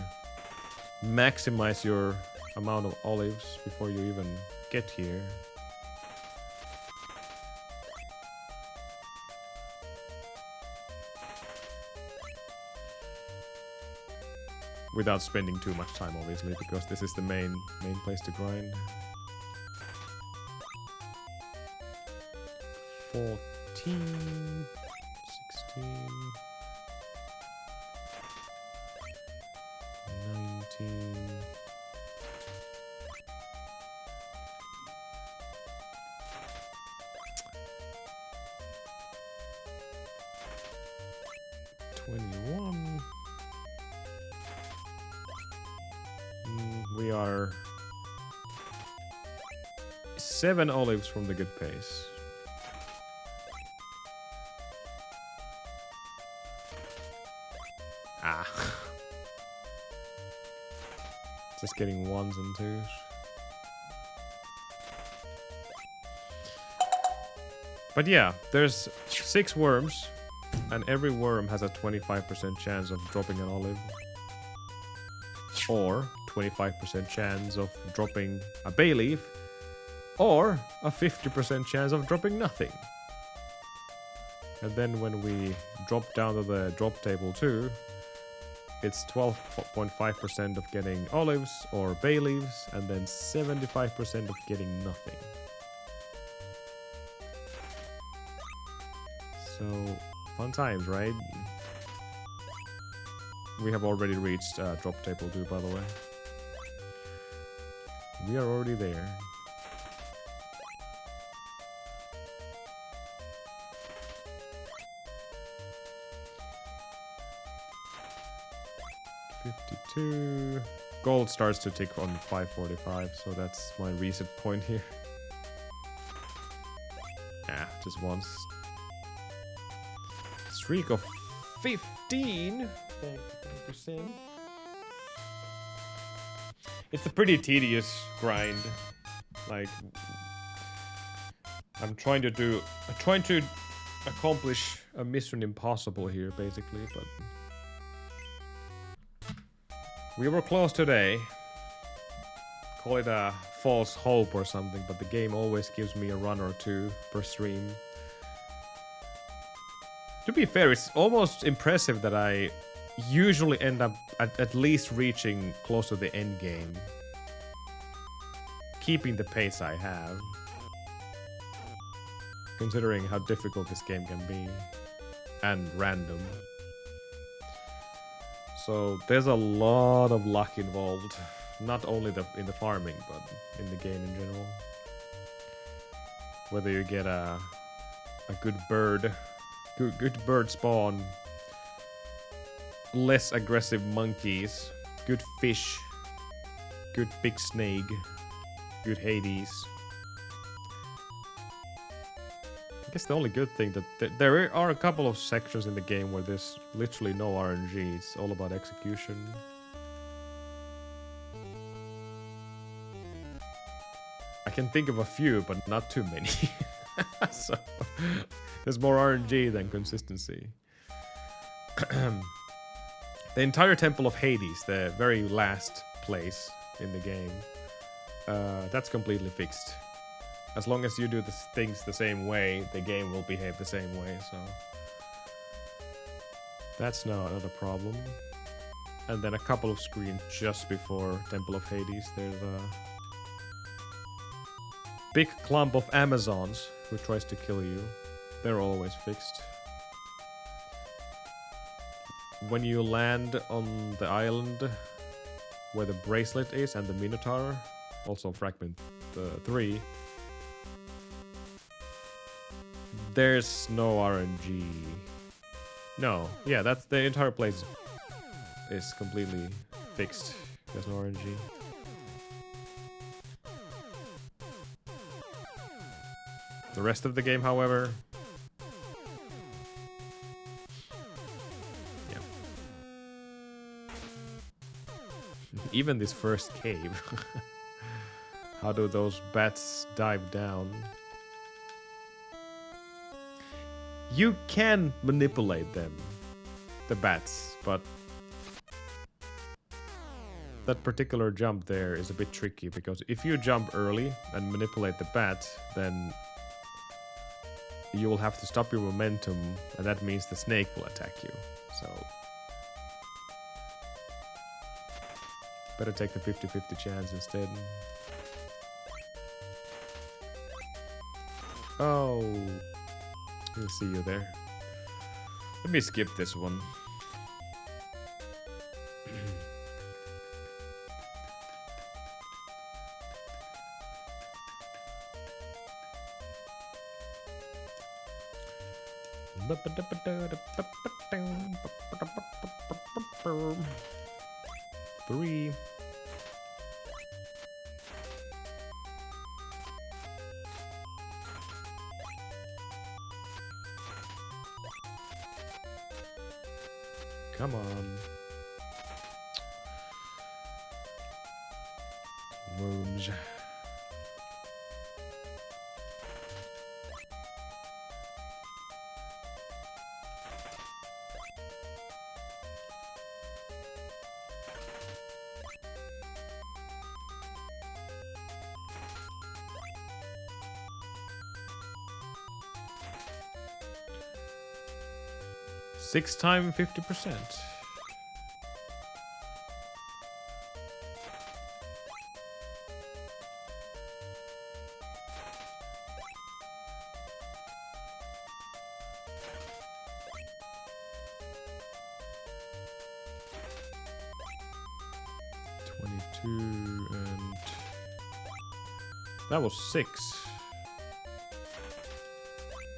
maximize your amount of olives before you even get here. Without spending too much time, obviously, because this is the main place to grind. 14, 16, 19. We are 7 olives from the good pace. Ah. Just getting 1s and 2s. But yeah, there's 6 worms, and every worm has a 25% chance of dropping an olive. Or 25% chance of dropping a bay leaf. Or a 50% chance of dropping nothing. And then when we drop down to the drop table too, it's 12.5% of getting olives or bay leaves, and then 75% of getting nothing. So, fun times, right? We have already reached drop table 2, by the way. We are already there. $52. Gold starts to tick on 545, so that's my reset point here. Ah, just once. Streak of 15. Thank you, Sim. It's a pretty tedious grind. Like, I'm trying to accomplish a mission impossible here, basically, but we were close today. Call it a false hope or something, but the game always gives me a run or two per stream. To be fair, it's almost impressive that I usually end up at least reaching close to the end game. Keeping the pace I have. Considering how difficult this game can be. And random. So there's a lot of luck involved. Not only in the farming, but in the game in general. Whether you get a good bird, good bird spawn, less aggressive monkeys, good fish, good big snake, good Hades. I guess the only good thing that there are a couple of sections in the game where there's literally no RNG. It's all about execution. I can think of a few, but not too many. So there's more RNG than consistency. The entire Temple of Hades, the very last place in the game, that's completely fixed. As long as you do the things the same way, the game will behave the same way, so that's not a problem. And then a couple of screens just before Temple of Hades, there's a big clump of Amazons who tries to kill you. They're always fixed. When you land on the island where the bracelet is and the Minotaur, also fragment 3, there's no RNG. No, yeah, that's the entire place is completely fixed. There's no RNG. The rest of the game, however, yeah. Even this first cave. How do those bats dive down? You can manipulate them, the bats, but that particular jump there is a bit tricky, because if you jump early and manipulate the bat, then you will have to stop your momentum, and that means the snake will attack you. So better take the 50-50 chance instead. Oh, I see you there. Let me skip this one. Three. Come on. Worms. 6 times 50%. And that was 6.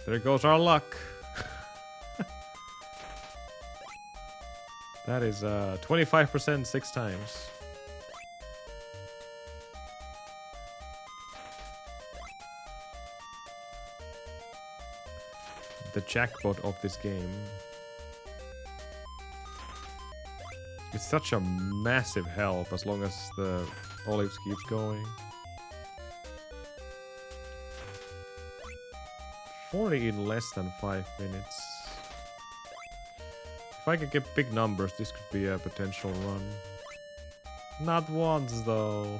There goes our luck. That is 25% 6 times. The jackpot of this game. It's such a massive help as long as the olives keeps going. 40 in less than 5 minutes. If I could get big numbers, this could be a potential run. Not once though.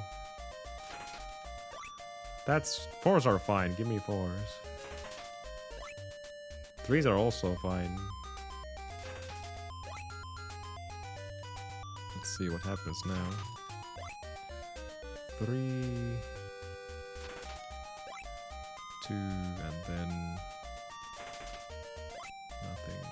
That's 4s are fine. Give me 4s. 3s are also fine. Let's see what happens now. 3, 2, and then nothing.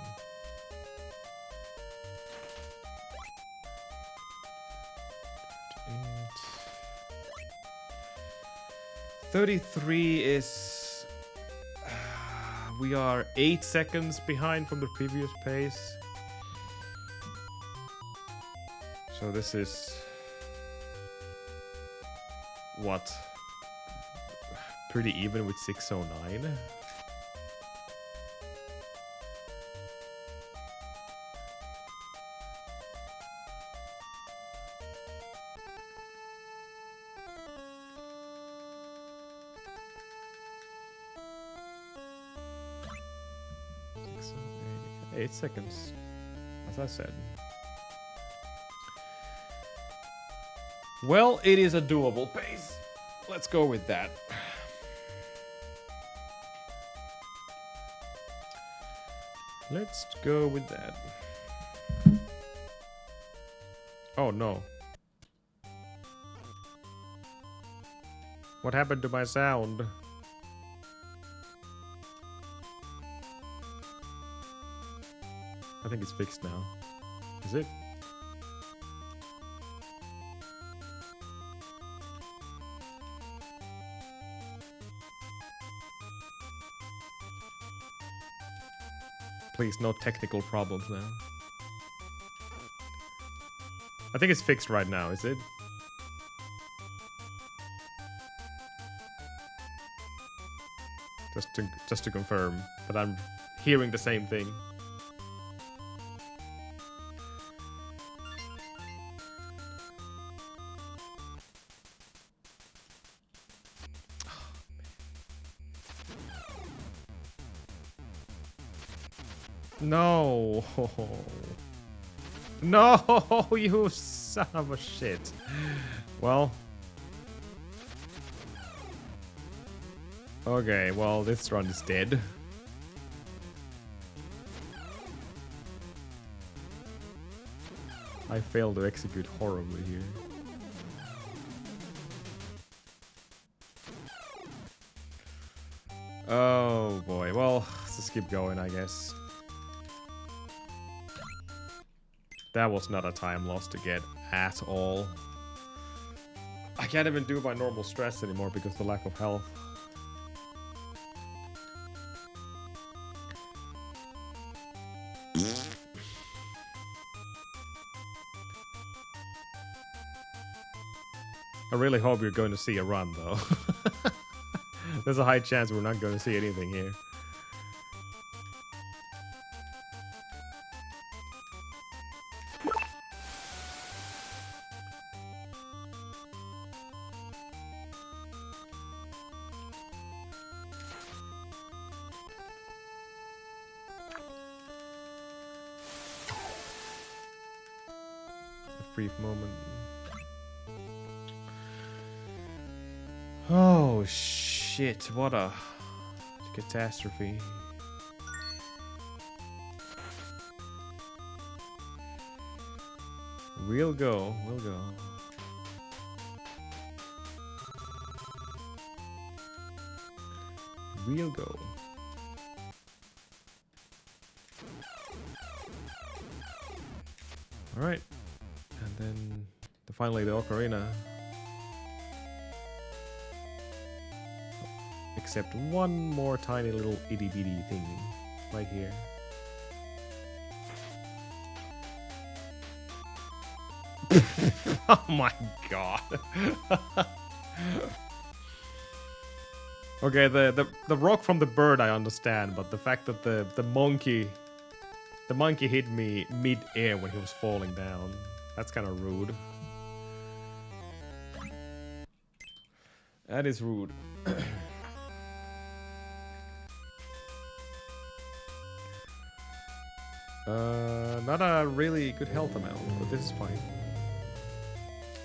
33 is... we are 8 seconds behind from the previous pace. So this is... what? Pretty even with 609? Eight seconds, as I said. Well, it is a doable pace. Let's go with that. Let's go with that. Oh no. What happened to my sound? I think it's fixed now. Is it? Please, no technical problems now. I think it's fixed right now, is it? Just to confirm that I'm hearing the same thing. No. No, you son of a shit. Well. Okay, well, this run is dead. I failed to execute horribly here. Oh boy, well, let's just keep going, I guess. That was not a time loss to get at all. I can't even do my normal stress anymore because of the lack of health. I really hope you're going to see a run, though. There's a high chance we're not going to see anything here. A brief moment. Oh shit, what a catastrophe. We'll go, we'll go. We'll go. Alright. And then finally the ocarina. Except one more tiny little itty bitty thing right here. Oh my god. Okay, the rock from the bird I understand, but the fact that the monkey hit me mid-air when he was falling down, that's kind of rude. That is rude. Not a really good health amount, but this is fine.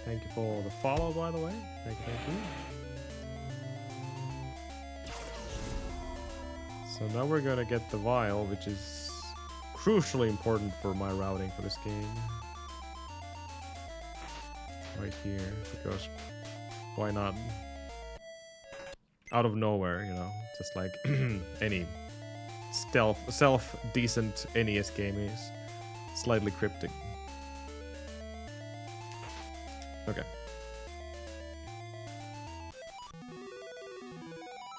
Thank you for the follow, by the way. Thank you. So now we're gonna get the vial, which is crucially important for my routing for this game. Right here, because why not? Out of nowhere, you know, just like any self-decent NES game is. Slightly cryptic. Okay.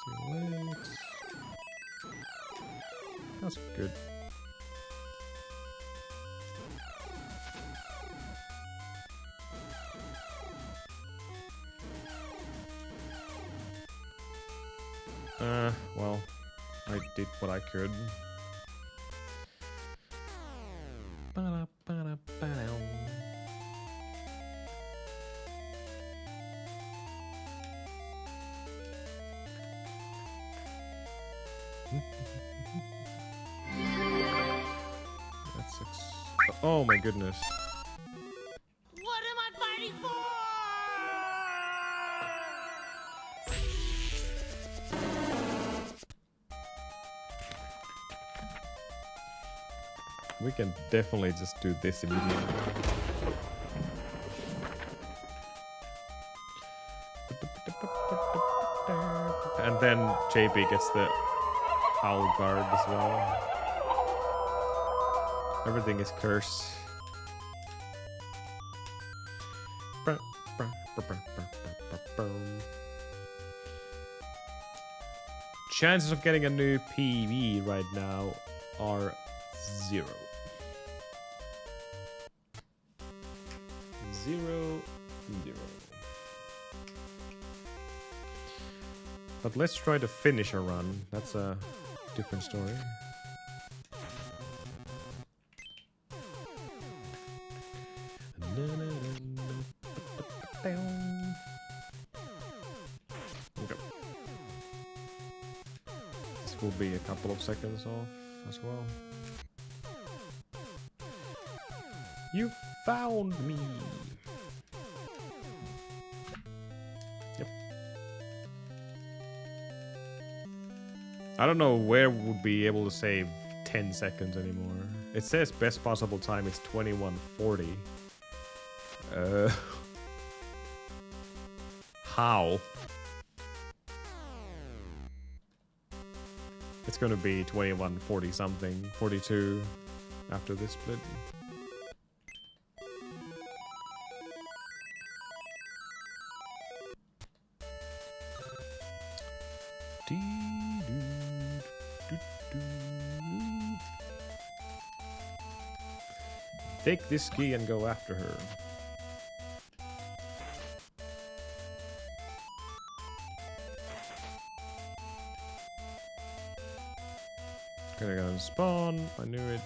Too late. That's good. Well, I did what I could. Oh my goodness. What am I fighting for? We can definitely just do this immediately. And then JP gets the owl guard as well. Everything is cursed. Chances of getting a new PV right now are 0. 0, 0. But let's try to finish a run. That's a different story. Okay. This will be a couple of seconds off as well. You found me! Yep. I don't know where would be able to save 10 seconds anymore. It says best possible time is 21:40. How? It's gonna be 21:40 something, 42 after this split. Take this key and go after her. Gonna go and spawn, I knew it.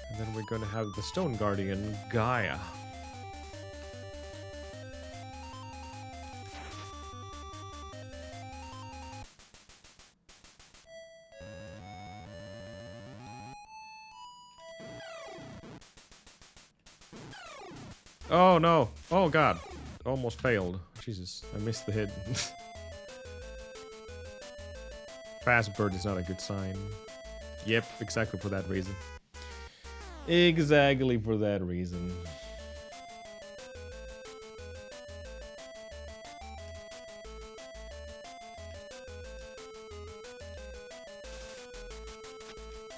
And then we're gonna have the Stone Guardian, Gaia. Oh no! Oh god! Almost failed. Jesus, I missed the hit. Fast bird is not a good sign. Yep, exactly for that reason. Exactly for that reason.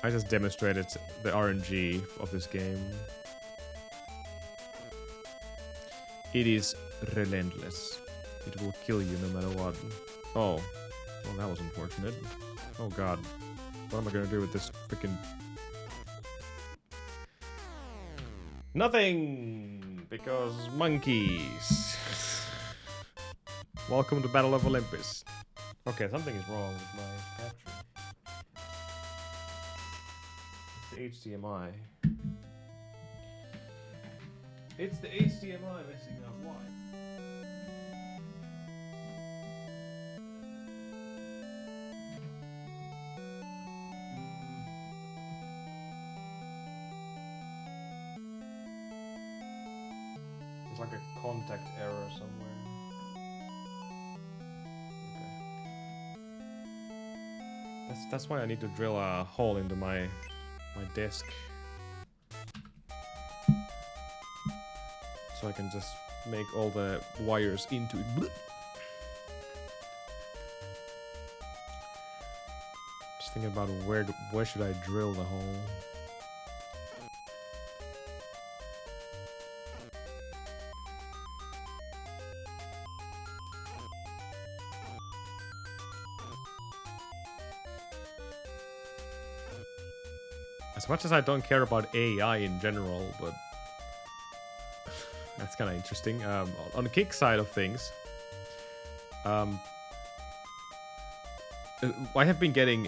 I just demonstrated the RNG of this game. It is relentless. It will kill you no matter what. Oh. Well, that was unfortunate. Oh god. What am I gonna do with this freaking... Nothing! Because monkeys. Welcome to Battle of Olympus. Okay, something is wrong with my capture. It's the HDMI. It's the HDMI messing up. Why? There's like a contact error somewhere. Okay. That's why I need to drill a hole into my desk. So I can just make all the wires into it. Just thinking about where should I drill the hole? As much as I don't care about AI in general, but that's kind of interesting. On the kick side of things, I have been getting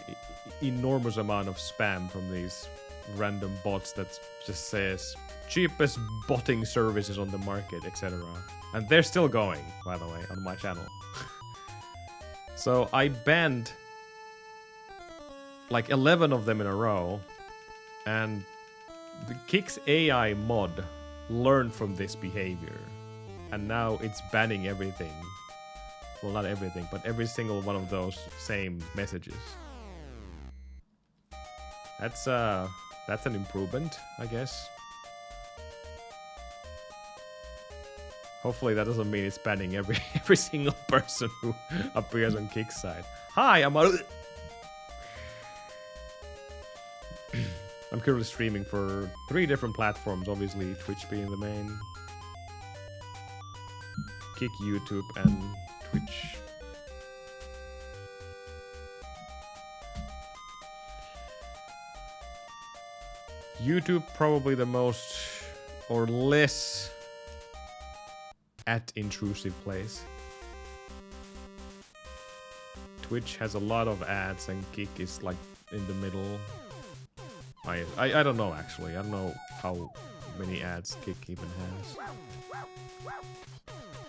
enormous amount of spam from these random bots that just says cheapest botting services on the market, etc. And they're still going, by the way, on my channel. So I banned like 11 of them in a row, and the Kick's AI mod learned from this behavior, and now it's banning everything. Well, not everything, but every single one of those same messages. That's an improvement, I guess. Hopefully that doesn't mean it's banning every single person who appears on Kick's side. Hi, I'm currently streaming for 3 different platforms, obviously Twitch being the main. Kick, YouTube, and Twitch. YouTube probably the most or less intrusive place. Twitch has a lot of ads and Kick is like in the middle. I don't know actually. I don't know how many ads Kick even has.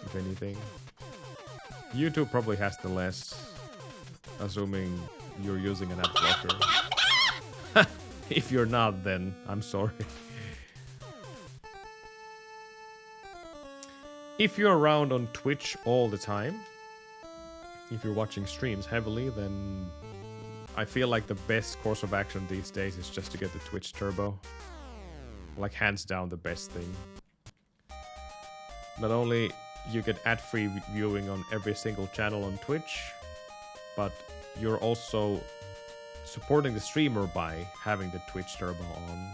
If anything. YouTube probably has the less, assuming you're using an ad blocker. If you're not, then I'm sorry. If you're around on Twitch all the time, if you're watching streams heavily, then I feel like the best course of action these days is just to get the Twitch Turbo. Like hands down the best thing. Not only you get ad-free viewing on every single channel on Twitch, but you're also supporting the streamer by having the Twitch Turbo on.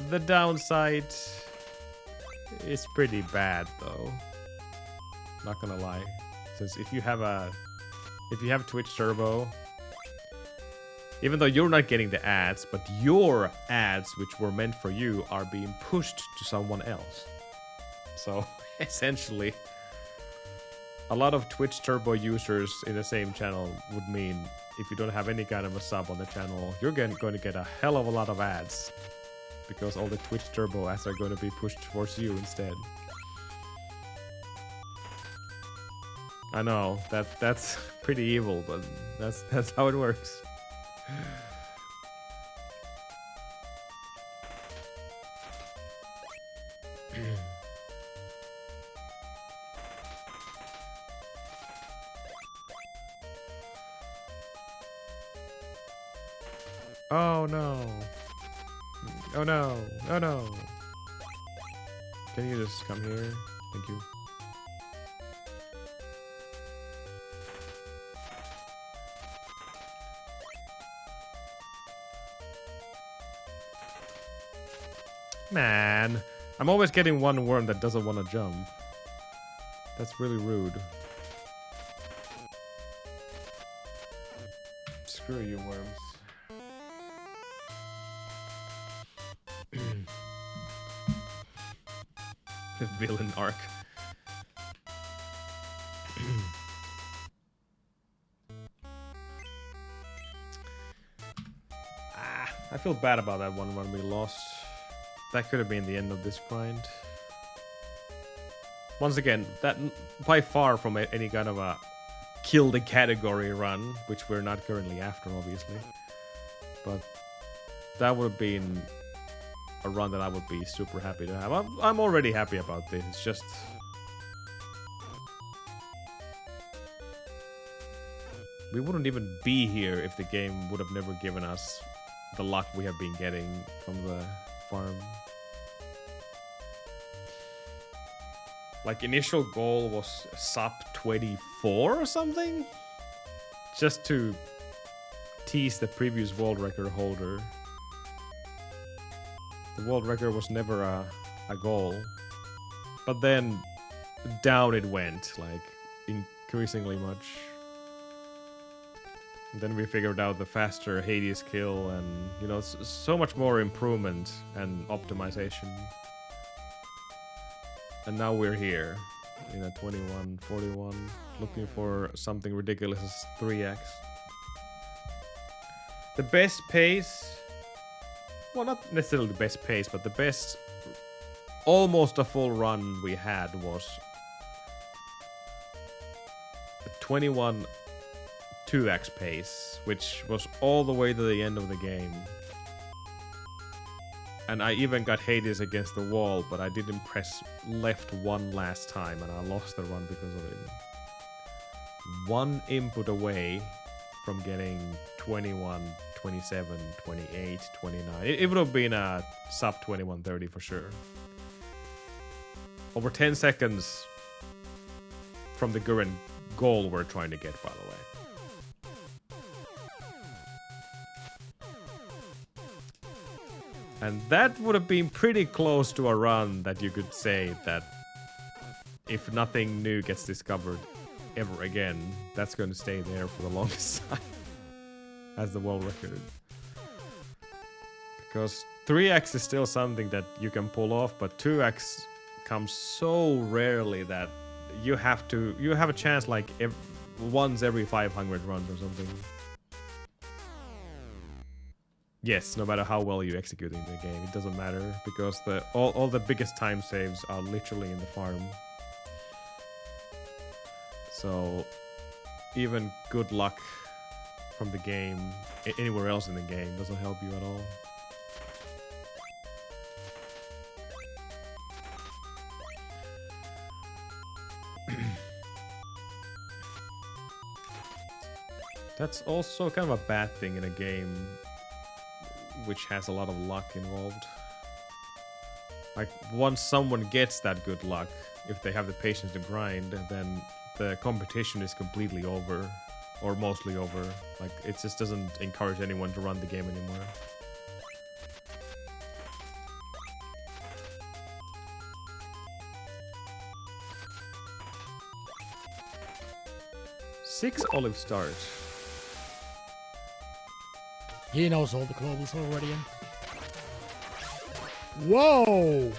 The downside is pretty bad though. Not gonna lie. Since if you have Twitch Turbo, even though you're not getting the ads, but your ads which were meant for you are being pushed to someone else. So essentially a lot of Twitch Turbo users in the same channel would mean if you don't have any kind of a sub on the channel, you're going to get a hell of a lot of ads. Because all the Twitch Turbo ads are going to be pushed towards you instead. I know, that's pretty evil, but that's how it works. Oh no. Oh no. Oh no. Can you just come here? Thank you. Man, I'm always getting one worm that doesn't want to jump. That's really rude. Screw you, worms. The villain arc. I feel bad about that one when we lost. That could have been the end of this grind. Once again, that by far from any kind of a kill the category run, which we're not currently after, obviously. But that would have been a run that I would be super happy to have. I'm already happy about this. It's just... we wouldn't even be here if the game would have never given us the luck we have been getting from the farm. Like, initial goal was sub 24 or something? Just to tease the previous world record holder. The world record was never a goal. But then down it went, like, increasingly much. And then we figured out the faster Hades kill and, you know, so much more improvement and optimization. And now we're here, in a 21-41, looking for something ridiculous as 3x. The best pace, well, not necessarily the best pace, but the best, almost a full run we had was a 21 2x pace, which was all the way to the end of the game. And I even got Hades against the wall, but I didn't press left one last time, and I lost the run because of it. One input away from getting 21, 27, 28, 29. It would have been a sub 21:30 for sure. Over 10 seconds from the current goal we're trying to get, by the way. And that would have been pretty close to a run that you could say that if nothing new gets discovered ever again, that's going to stay there for the longest time as the world record. Because 3x is still something that you can pull off, but 2x comes so rarely that you have a chance like once every 500 runs or something. Yes, no matter how well you execute in the game, it doesn't matter because all the biggest time saves are literally in the farm. So even good luck from the game anywhere else in the game doesn't help you at all. That's also kind of a bad thing in a game which has a lot of luck involved. Like, once someone gets that good luck, if they have the patience to grind, then the competition is completely over, or mostly over. Like, it just doesn't encourage anyone to run the game anymore. Six olive stars. He knows all the globals already. Whoa!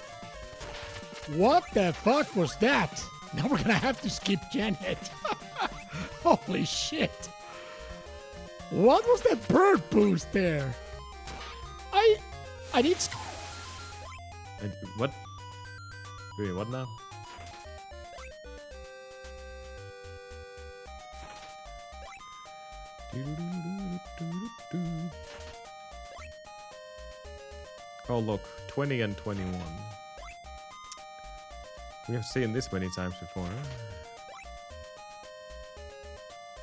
What the fuck was that? Now we're gonna have to skip Janet. Holy shit! What was that bird boost there? I need. What? Wait, what now? Oh look, 20 and 21. We have seen this many times before.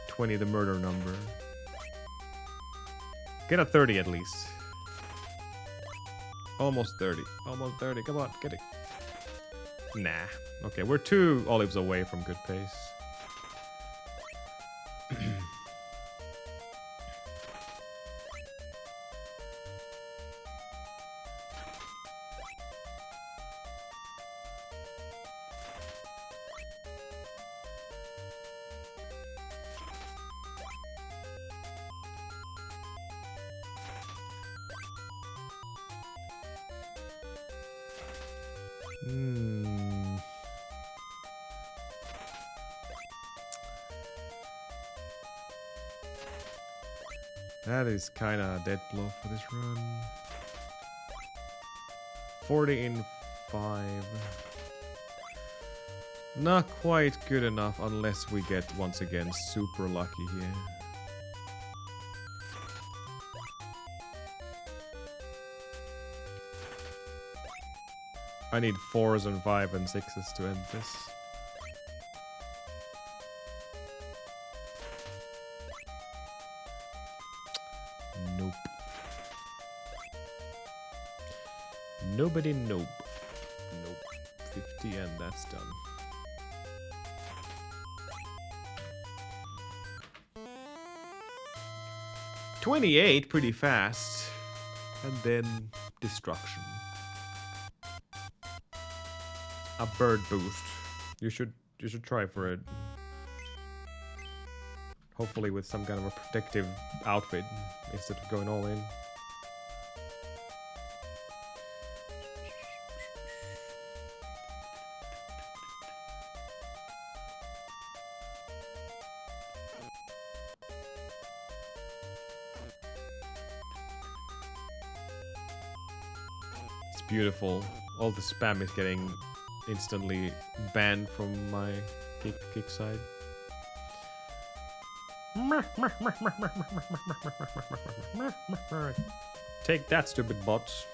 20, the murder number. Get a 30 at least. Almost 30. Almost 30. Come on, get it. Nah. Okay, we're 2 olives away from good pace. That is kind of a dead blow for this run. 40 in 5. Not quite good enough unless we get, once again, super lucky here. I need 4s and 5 and 6s to end this. Nope. Nobody nope. Nope. 50 and that's done. $28 pretty fast. And then destruction. A bird boost. You should try for it. Hopefully with some kind of a protective outfit instead of going all in. It's beautiful. All the spam is getting instantly banned from my kick side. Take that, stupid bots.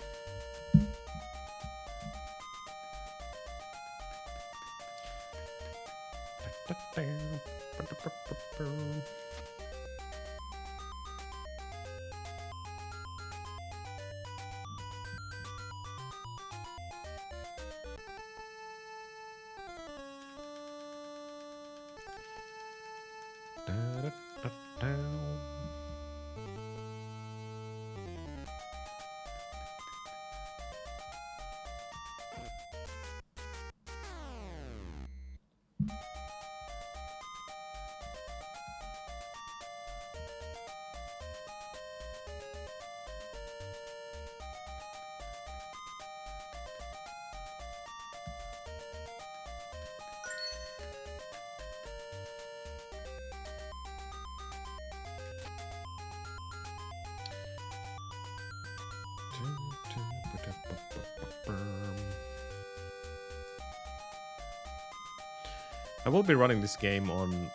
I will be running this game on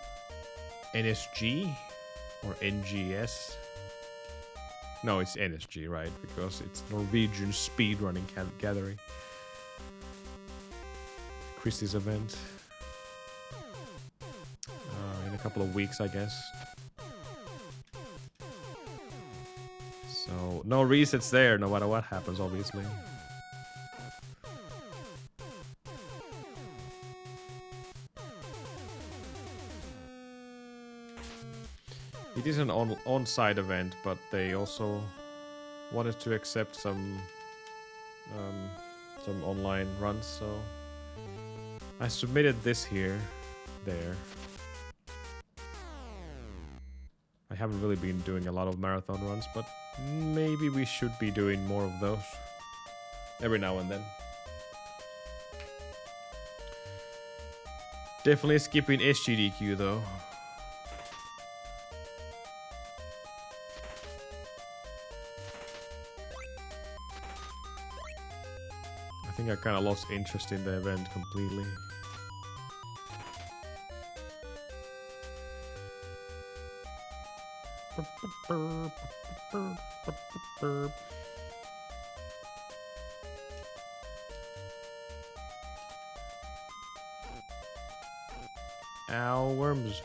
NSG or NGS. No, it's NSG, right? Because it's Norwegian speedrunning gathering. Christie's event. In a couple of weeks, I guess. So, no resets there, no matter what happens, obviously. It is an on-site event, but they also wanted to accept some online runs, so I submitted this there. I haven't really been doing a lot of marathon runs, but maybe we should be doing more of those every now and then. Definitely skipping SGDQ though. I think I kind of lost interest in the event completely. Ow, worms.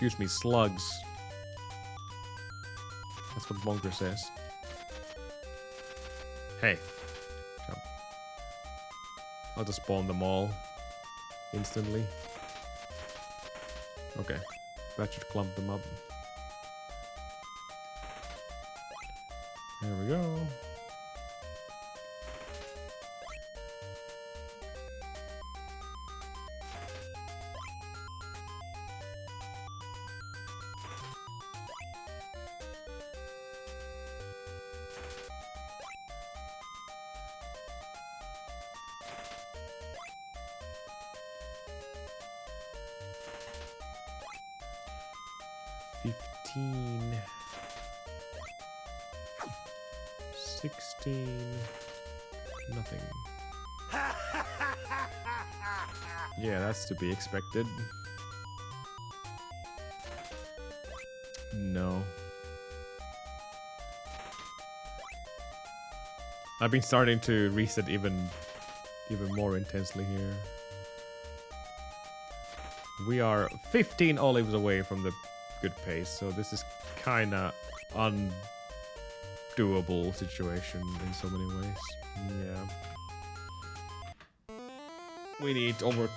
Excuse me, slugs. That's what Bunker says. Hey. Jump. I'll just spawn them all. Instantly. Okay. That should clump them up. There we go. $15, $16, nothing. Yeah, that's to be expected. No. I've been starting to reset even more intensely here. We are 15 olives away from the good pace, so this is kinda undoable situation in so many ways. Yeah. We need over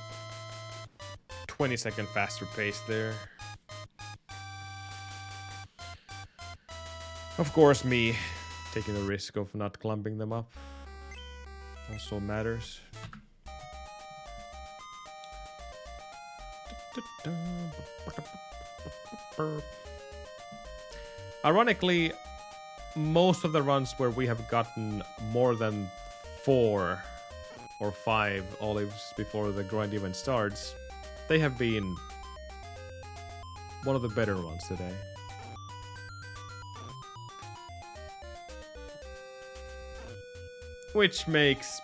20-second faster pace there. Of course, me taking the risk of not clumping them up also matters. Ironically, most of the runs where we have gotten more than 4 or 5 olives before the grind even starts, they have been one of the better ones today. Which makes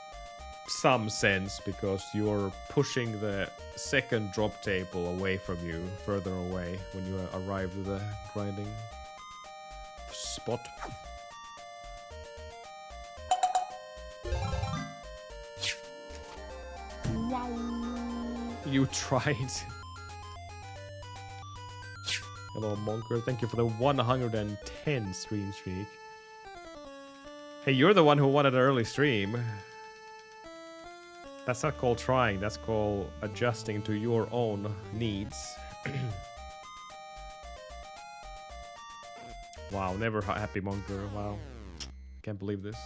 some sense because you're pushing the second drop table away from you, further away, when you arrive to the grinding spot. You tried. Hello, Monker. Thank you for the 110 stream streak. Hey, you're the one who wanted an early stream. That's not called trying, that's called adjusting to your own needs. Wow, never happy, Monker. Wow. Can't believe this.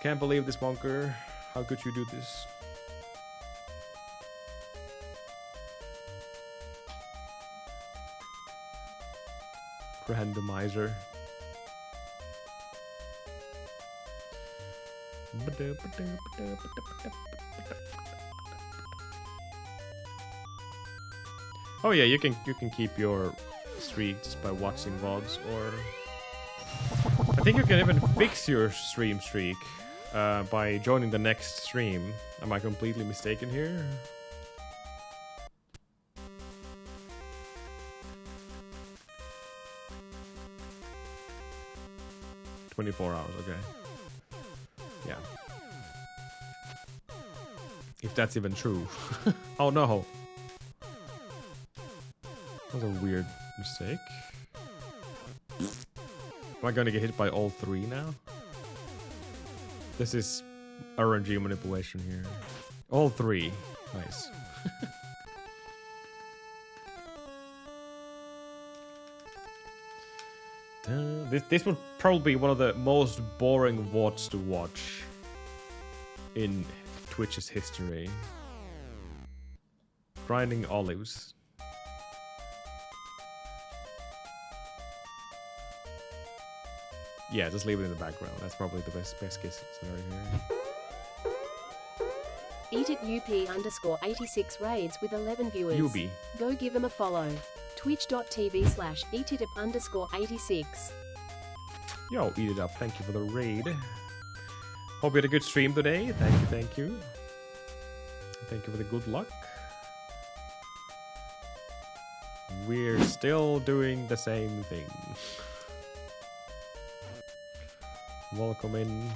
Can't believe this, Monker. How could you do this? Randomizer. Oh yeah, you can keep your streaks by watching VODs, or I think you can even fix your stream streak by joining the next stream. Am I completely mistaken here? "24 hours, okay. Yeah. If that's even true. Oh no. That was a weird mistake. Am I gonna get hit by all 3 now? This is RNG manipulation here. All 3. Nice. This would probably be one of the most boring VODs to watch in Twitch's history. Grinding olives. Yeah, just leave it in the background. That's probably the best case scenario here. Eat it UP_86 raids with 11 viewers. UB. Go give him a follow. Twitch.tv/eatitup_86. Yo, eat it up. Thank you for the raid. Hope you had a good stream today. Thank you. Thank you for the good luck. We're still doing the same thing. Welcome in.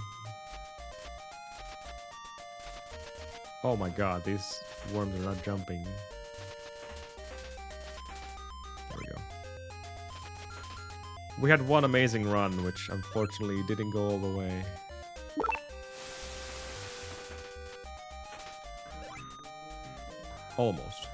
Oh my god, these worms are not jumping. We had one amazing run, which unfortunately didn't go all the way. Almost.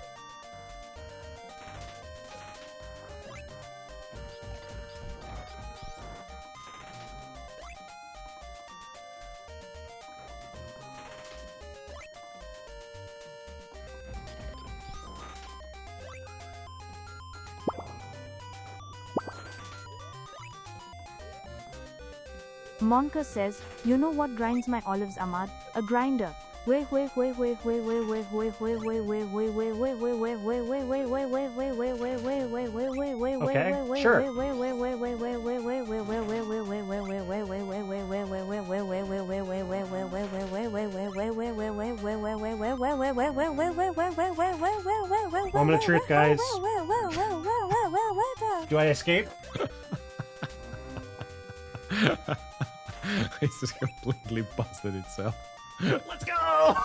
Monka says, you know what grinds my olives, Ahmad? A grinder. Okay, sure. Moment of truth, guys. Do I escape? It's just completely busted itself. Let's go!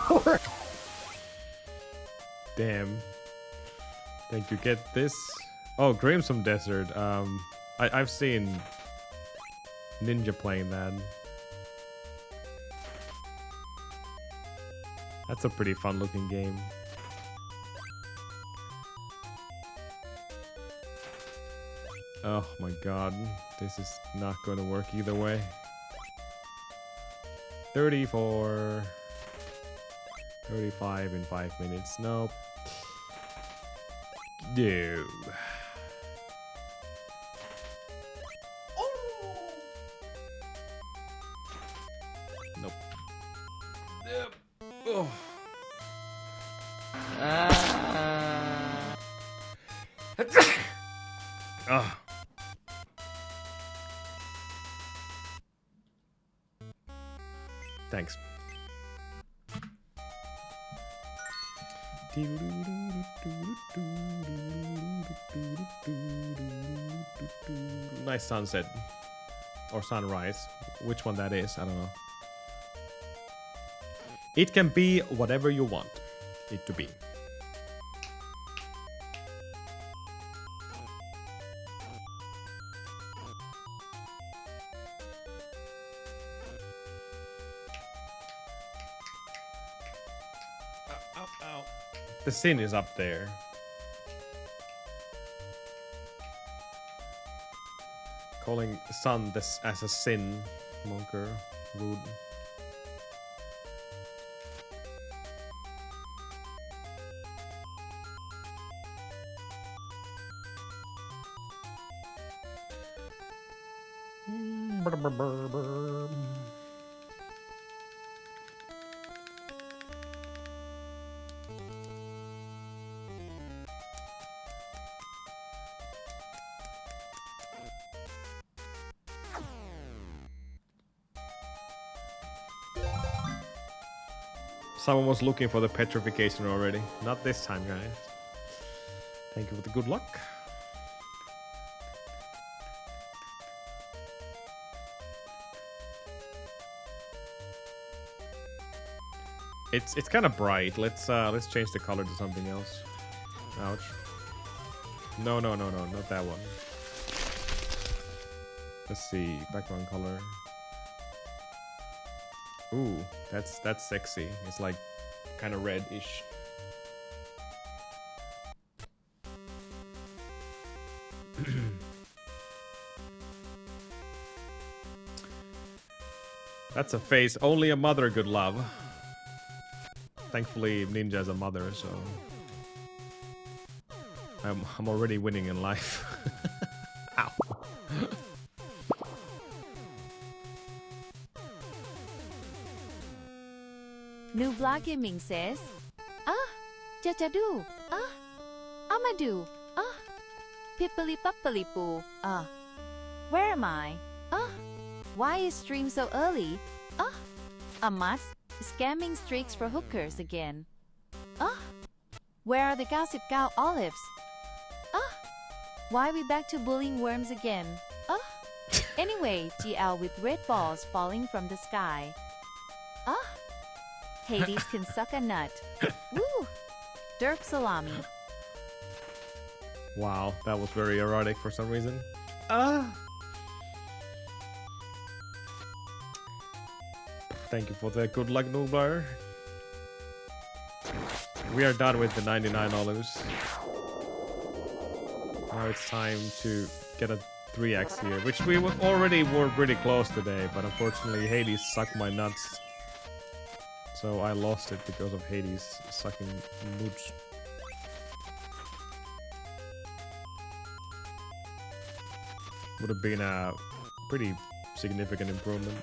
Damn. Thank you. Get this. Oh, Grimson Desert. I've seen Ninja playing that. That's a pretty fun looking game. Oh my god. This is not going to work either way. 34. 35 in 5 minutes. Nope. No. Nope. Yep. Oh. Ah. Thanks. Nice sunset. Or sunrise. Which one that is, I don't know. It can be whatever you want it to be. The sin is up there. Calling sun this as a sin, Monker, rude. Someone was looking for the petrification already. Not this time, guys. Thank you for the good luck. It's kind of bright. Let's change the color to something else. Ouch. No, not that one. Let's see, background color. Ooh, that's sexy. It's like kind of reddish. That's a face only a mother could love. Thankfully, Ninja's a mother, so I'm already winning in life. Ow. New Black Gaming says, Jajadu, Amadou, Pippali Pappali Poo, where am I? Why is stream so early? Amas, scamming streaks for hookers again. Where are the gossip cow olives? Why we back to bullying worms again? Anyway, GL with red balls falling from the sky. Hades can suck a nut. Woo! Derp salami. Wow, that was very erotic for some reason. Thank you for the good luck, Noobler. We are done with the 99 olives. Now it's time to get a 3x here, which we already were pretty close today, but unfortunately Hades sucked my nuts. So I lost it because of Hades sucking nuts. Would have been a pretty significant improvement.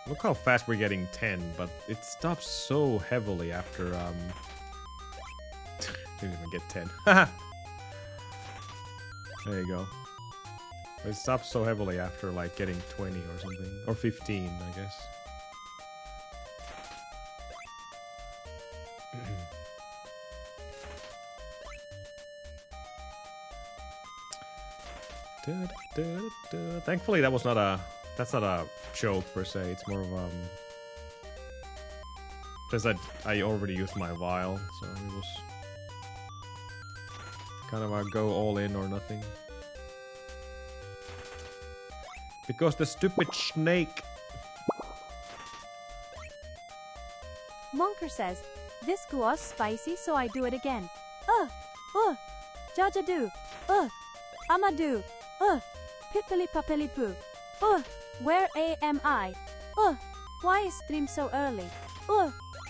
Look how fast we're getting 10, but it stops so heavily after didn't even get 10. There you go. It stops so heavily after like getting 20 or something. Or 15, I guess. Thankfully that's not a joke per se, it's more of just that I already used my vial, so it was kind of a go all in or nothing. Because the stupid snake. Monker says, this was spicy, so I do it again. Jaja do. Amadou. Pippily pappily poo. Where am I? Why is stream so early?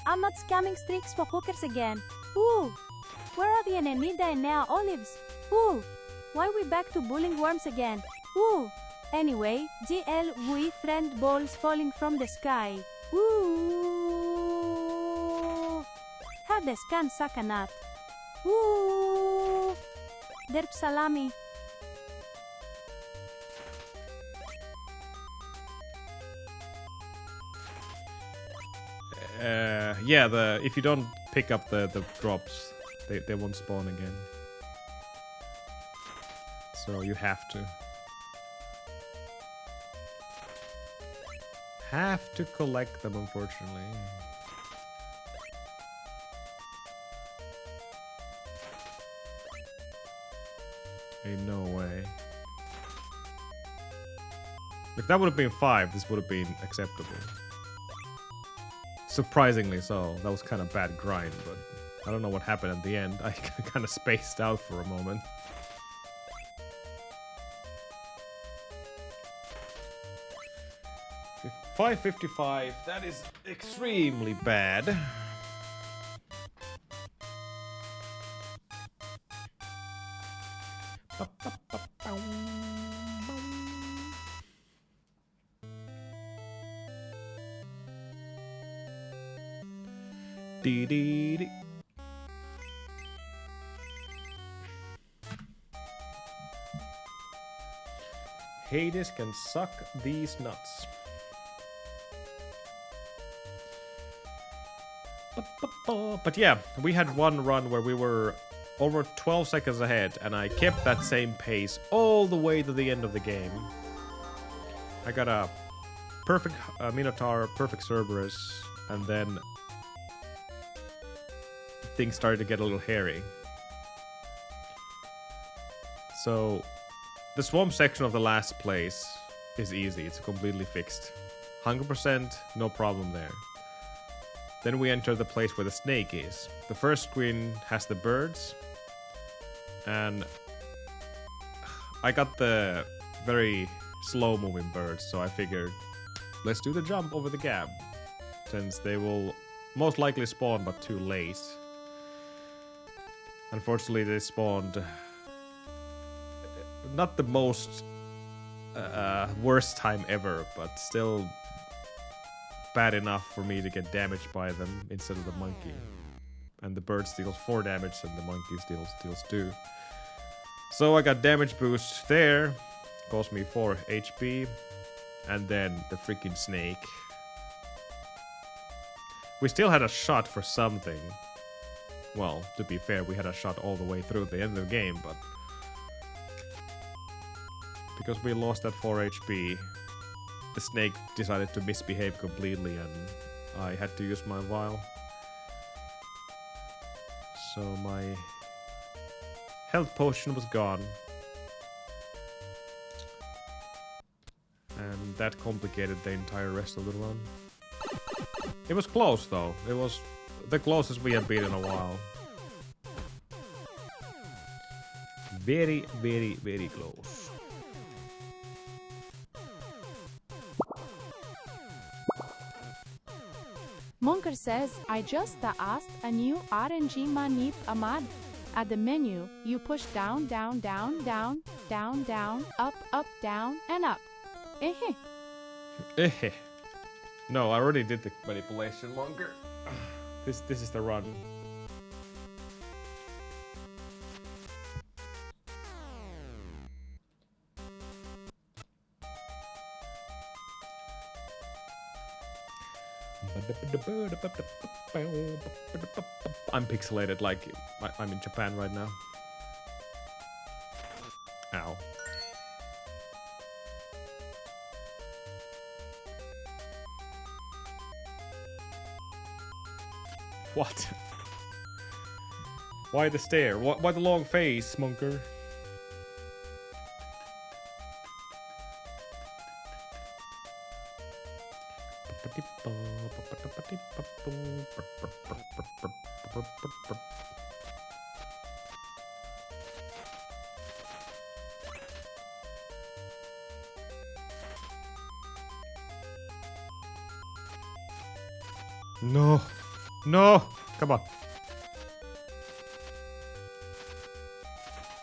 I'm not scamming streaks for hookers again. Where are the Ananida and now olives? Why we back to bullying worms again? Anyway, GL we friend balls falling from the sky. Hades can suck a nut. Derp salami. Yeah, if you don't pick up the drops, they won't spawn again. So you have to. Have to collect them, unfortunately. Ain't no way. If that would have been 5, this would have been acceptable. Surprisingly so. That was kind of bad grind, but I don't know what happened at the end. I kind of spaced out for a moment. $5.55. That is extremely bad. Dee. Hades can suck these nuts. But yeah, we had one run where we were over 12 seconds ahead, and I kept that same pace all the way to the end of the game. I got a perfect Minotaur, perfect Cerberus, and then things started to get a little hairy. So the swamp section of the last place is easy. It's completely fixed. 100%, no problem there. Then we enter the place where the snake is. The first screen has the birds. And I got the very slow moving birds, so I figured let's do the jump over the gap. Since they will most likely spawn, but too late. Unfortunately, they spawned not the most worst time ever, but still bad enough for me to get damaged by them instead of the monkey. And the bird deals 4 damage and the monkey deals 2. So I got damage boost there, cost me 4 HP, and then the freaking snake. We still had a shot for something. Well, to be fair, we had a shot all the way through the end of the game, but because we lost that 4 HP, the snake decided to misbehave completely and I had to use my vial. So my health potion was gone. And that complicated the entire rest of the run. It was close though. It was the closest we have been in a while. Very, very, very close. Monker says, I just asked a new RNG manip Ahmad. At the menu, you push down, down, down, down, down, down, up, up, down, and up. Eh. Eh. No, I already did the manipulation longer. This is the run. I'm pixelated like I'm in Japan right now. Ow. What? Why the stare? Why the long face, Monker? No. No! Come on.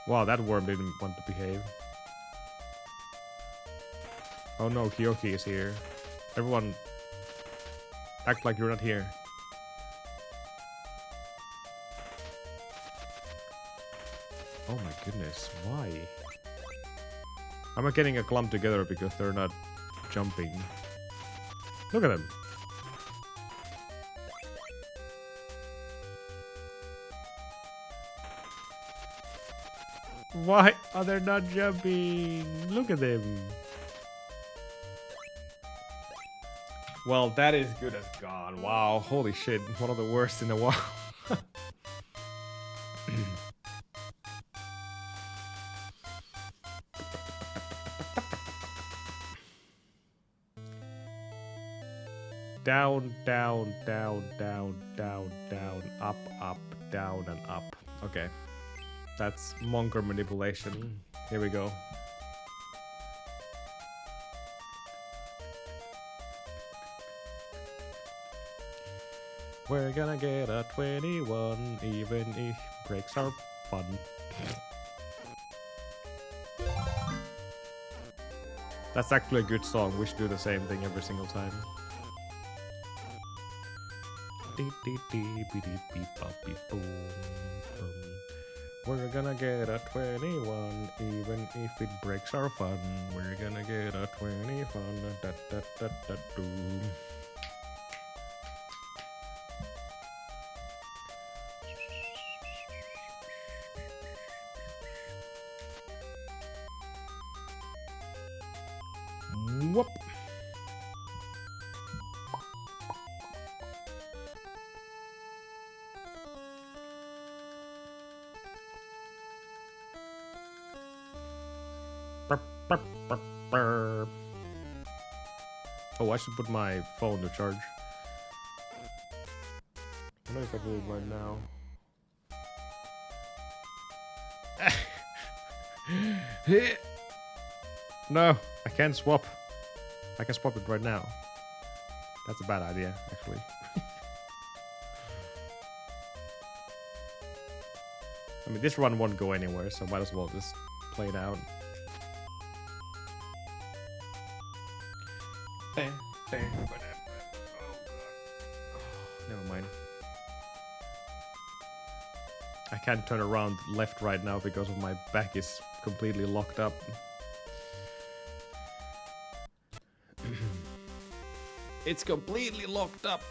Wow, that worm didn't want to behave. Oh no, Kyoki is here. Everyone, act like you're not here. Oh my goodness, why? I'm not getting a clump together because they're not jumping. Look at them. Why are they not jumping? Look at them. Well, that is good as gone. Wow, holy shit. One of the worst in a while. Down, down, down, down, down, down, up, up, down, and up. Okay. That's Monker manipulation. Here we go. We're gonna get a 21, even if breaks are fun. That's actually a good song. We should do the same thing every single time. We're gonna get a 21, even if it breaks our fun. We're gonna get a 20 fun. Da, da, da, da, do. Whoop. Oh, I should put my phone to charge. I don't know if I do it right now. No, I can't swap. I can swap it right now. That's a bad idea, actually. I mean, this run won't go anywhere, so might as well just play it out. Never mind. I can't turn around left right now because of my back is completely locked up. It's completely locked up.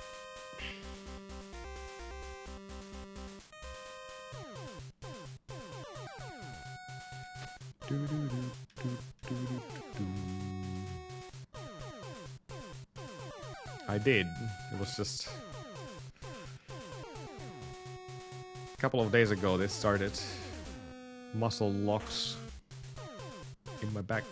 I did. It was just a couple of days ago they started muscle locks in my back.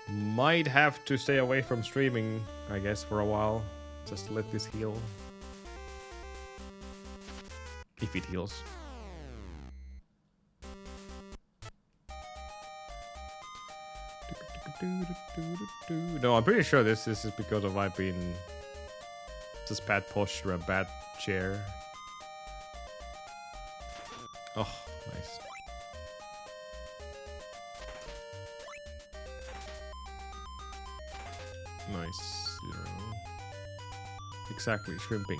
Might have to stay away from streaming, I guess, for a while. Just to let this heal. If it heals. No, I'm pretty sure this is because of I've been just bad posture and bad chair. Oh, nice. Nice. 0. Exactly, shrimping.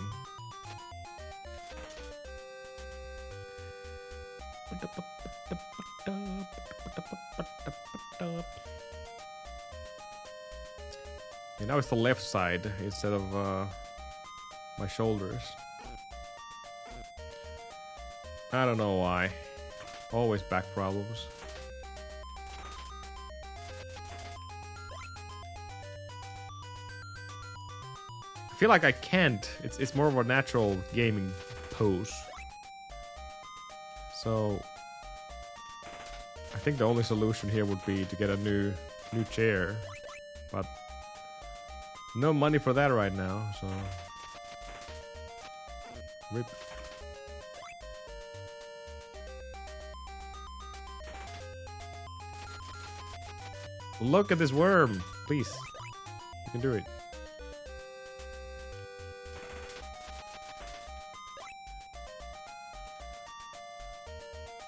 And now it's the left side instead of my shoulders. I don't know why. Always back problems. I feel like I can't. It's more of a natural gaming pose. So I think the only solution here would be to get a new chair, but no money for that right now, so rip. Look at this worm, please. You can do it.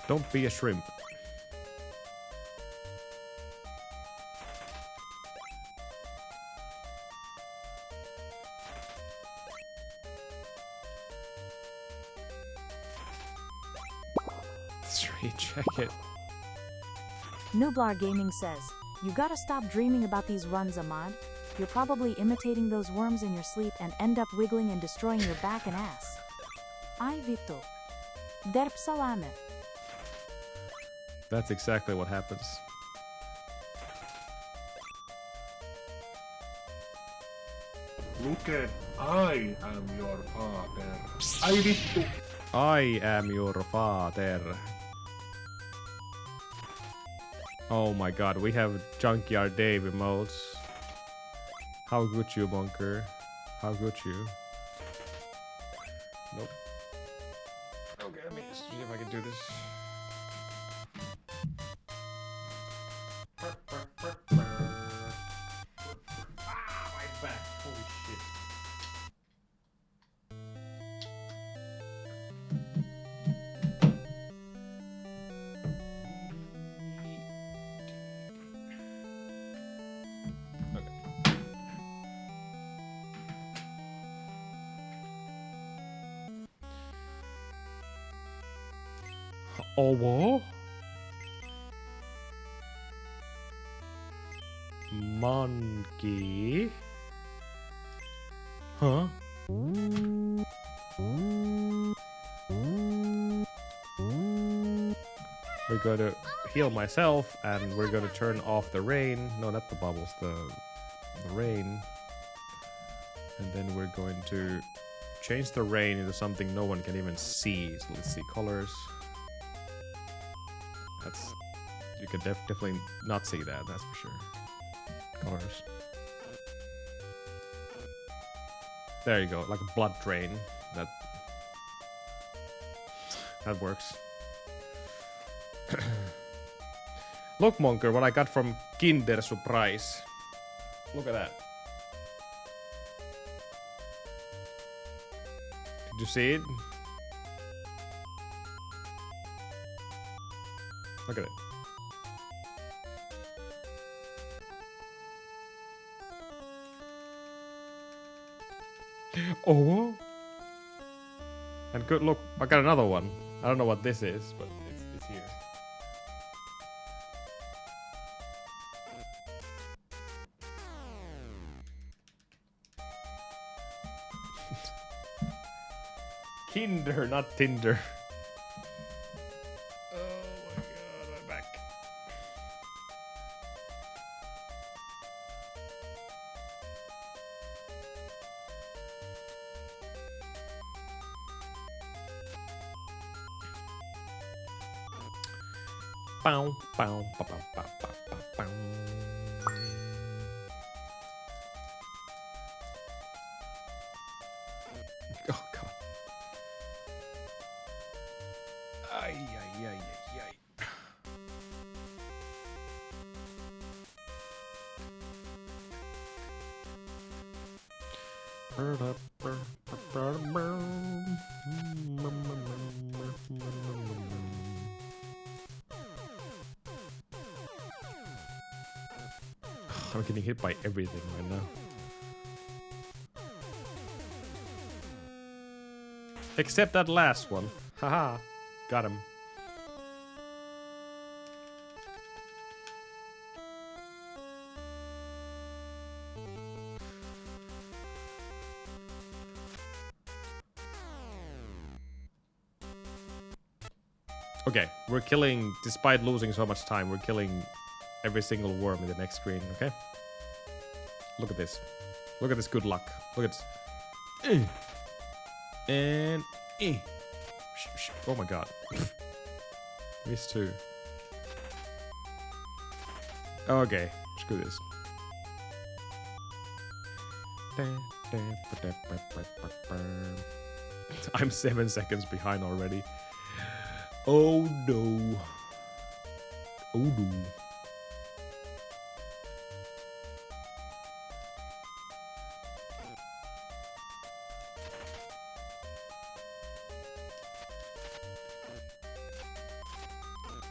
Don't be a shrimp. Straight jacket. Nublar Gaming says, you gotta stop dreaming about these runs, Ahmad. You're probably imitating those worms in your sleep and end up wiggling and destroying your back and ass. Ay Vito. Derp salame. That's exactly what happens. Look at, I am your father. I Vittu. I am your father. Oh my god, we have Junkyard Dave emotes. How good you, Bunker? How good you? Nope. Okay, let me see if I can do this. Ah, my back. Holy shit. Oh, what? Monkey? Huh? We're gonna heal myself and we're gonna turn off the rain. No, not the bubbles, the rain. And then we're going to change the rain into something no one can even see. So let's see, colors. That's, you can definitely not see that, that's for sure. Colors. There you go, like a blood drain. That works. Look, Monker, what I got from Kinder Surprise. Look at that. Did you see it? Look at it. Oh. And good look, I got another one. I don't know what this is, but it's here. Kinder, not Tinder. Oh my god, my back. Bow, bow, bow, bow, bow, bow, bow, bow. Oh god. Ay, ay, ay, ay, ay. I'm getting hit by everything right now. Except that last one. Haha. Got him. Okay, we're killing, despite losing so much time, we're killing every single worm in the next screen, okay? Look at this. Look at this good luck. Look at this. And... Oh my god. Missed two. Okay, screw this. I'm 7 seconds behind already. Oh no. Oh no.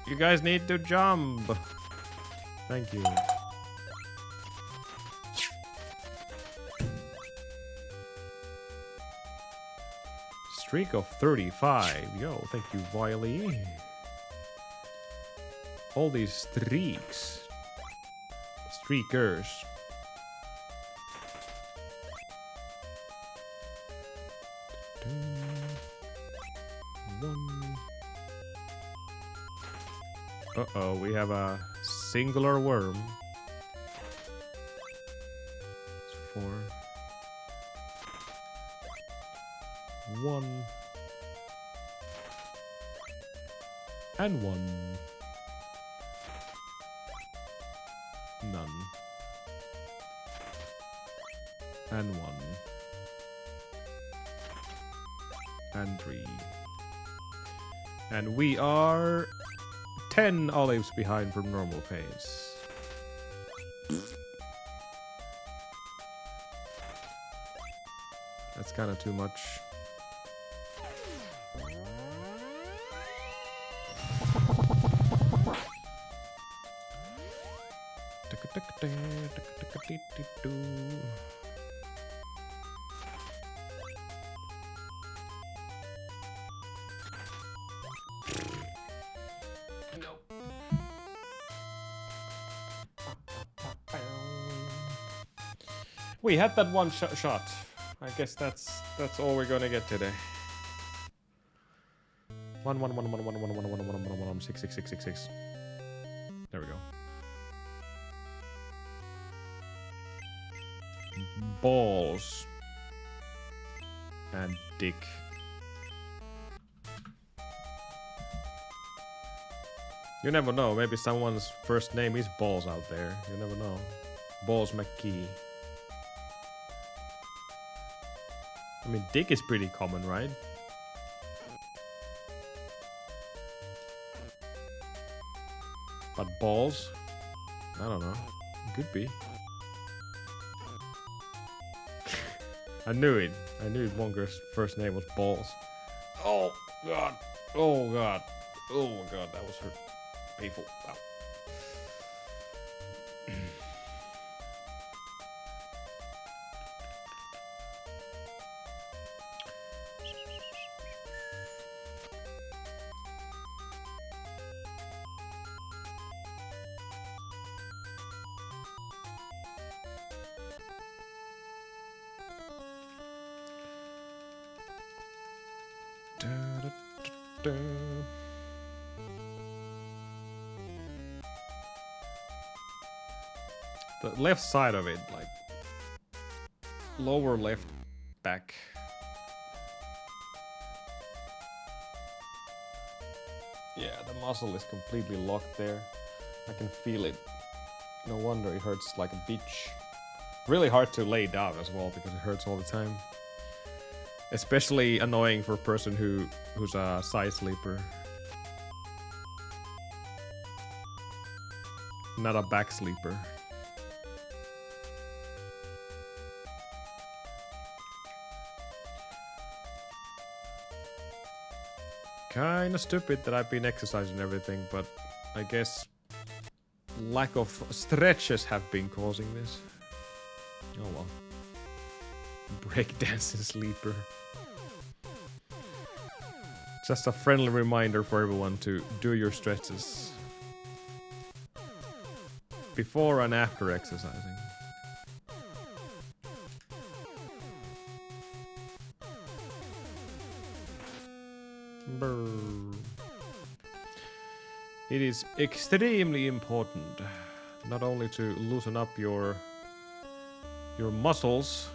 You guys need to jump. Thank you. Streak of 35. Yo, thank you, Wiley. All these streaks. Streakers. One. Uh-oh, we have a singular worm. It's 4. 1 and 1. None. And 1 and 3. And we are 10 olives behind from normal pace. That's kind of too much. We had that one shot. I guess that's all we're gonna get today. 1 1 1 1 1 1 1 1 1 1 1 1 6 6 6 6 6. There we go. Balls and dick. You never know. Maybe someone's first name is Balls out there. You never know. Balls McKee. I mean, dick is pretty common, right? But balls? I don't know. Could be. I knew it. I knew Wonger's first name was Balls. Oh god. Oh god. Oh my god, that was hurt. Painful. Wow. The left side of it, like lower left back. Yeah, the muscle is completely locked there. I can feel it. No wonder it hurts like a bitch. Really hard to lay down as well because it hurts all the time. Especially annoying for a person who's a side sleeper. Not a back sleeper. Kinda stupid that I've been exercising and everything, but I guess lack of stretches have been causing this. Oh well. Breakdancing sleeper. Just a friendly reminder for everyone to do your stretches before and after exercising. Brr. It is extremely important not only to loosen up your muscles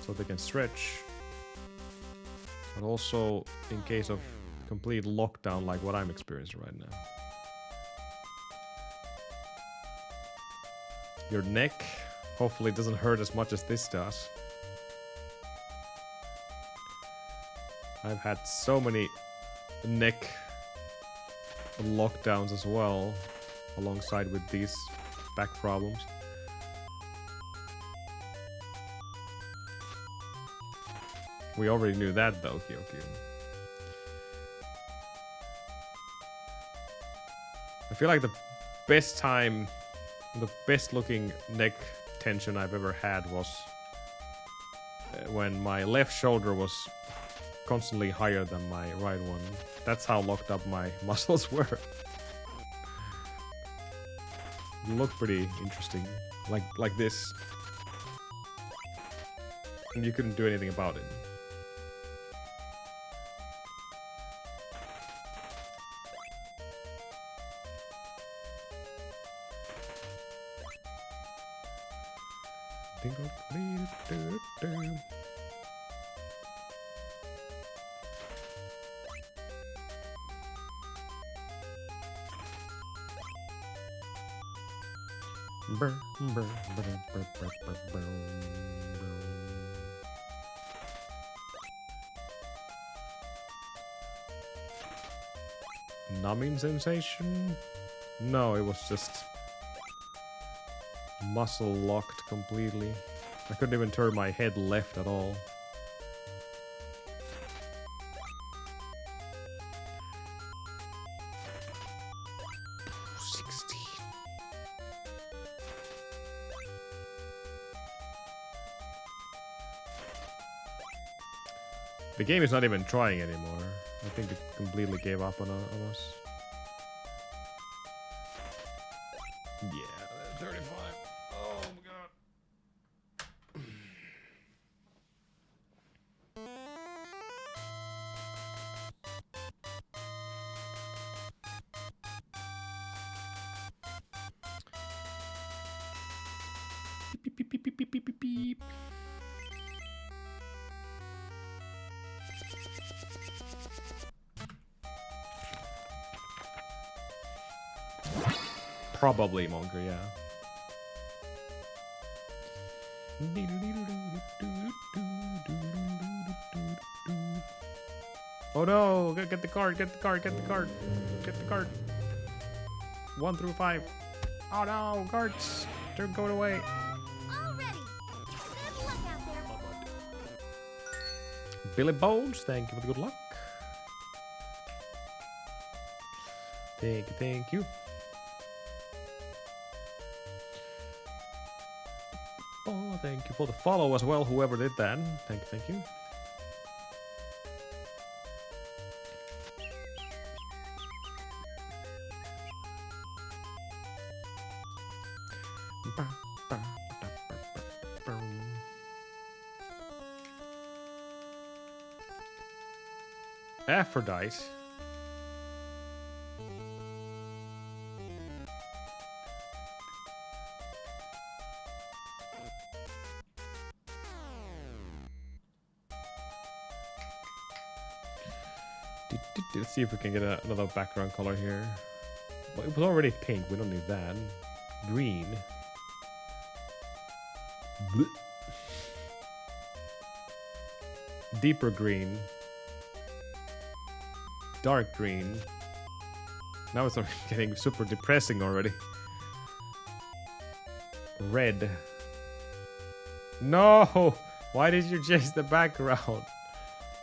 so they can stretch, but also in case of complete lockdown like what I'm experiencing right now. Your neck hopefully doesn't hurt as much as this does. I've had so many neck lockdowns as well, alongside with these back problems. We already knew that though, Kyoki. I feel like the best looking neck tension I've ever had was when my left shoulder was constantly higher than my right one. That's how locked up my muscles were. Look pretty interesting, like this. And you couldn't do anything about it. Numbing sensation? No, it was just muscle locked completely. I couldn't even turn my head left at all. The game is not even trying anymore. I think it completely gave up on us. Yeah, 35. Oh my god. Beep, beep, beep, beep, beep, beep, beep, beep. Probably Monger, yeah. Oh no! Get the card! Get the card! Get the card! Get the card! 1 through 5. Oh no! Cards! They're going away. Already. Good luck out there. Billy Bones, thank you for the good luck. Thank you. Oh, thank you for the follow as well, whoever did that. Thank you. Aphrodite. Let's see if we can get another background color here. Well, it was already pink. We don't need that. Green. Blech. Deeper green. Dark green. Now it's already getting super depressing already. Red. No! Why did you change the background?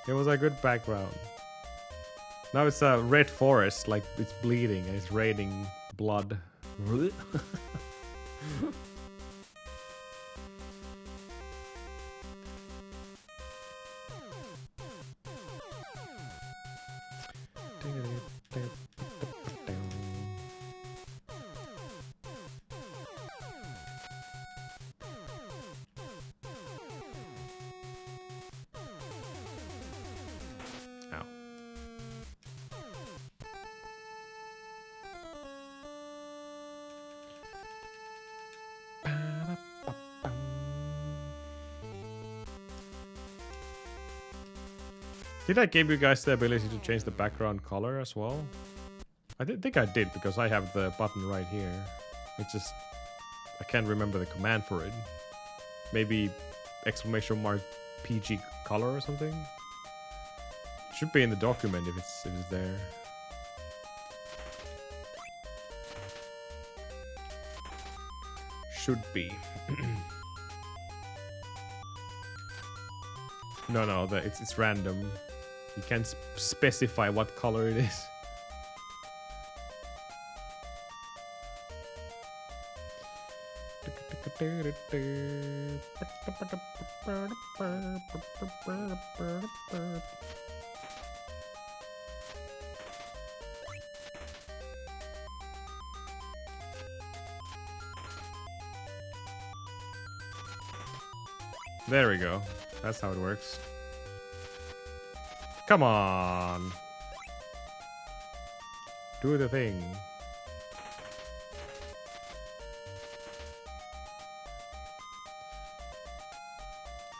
It was a good background. Now it's a red forest, like it's bleeding and it's raining blood. Did I give you guys the ability to change the background color as well? I think I did, because I have the button right here. It's just... I can't remember the command for it. Maybe exclamation mark PG color or something? Should be in the document if it's there. Should be. No, it's random. You can't specify what color it is. There we go. That's how it works. Come on. Do the thing.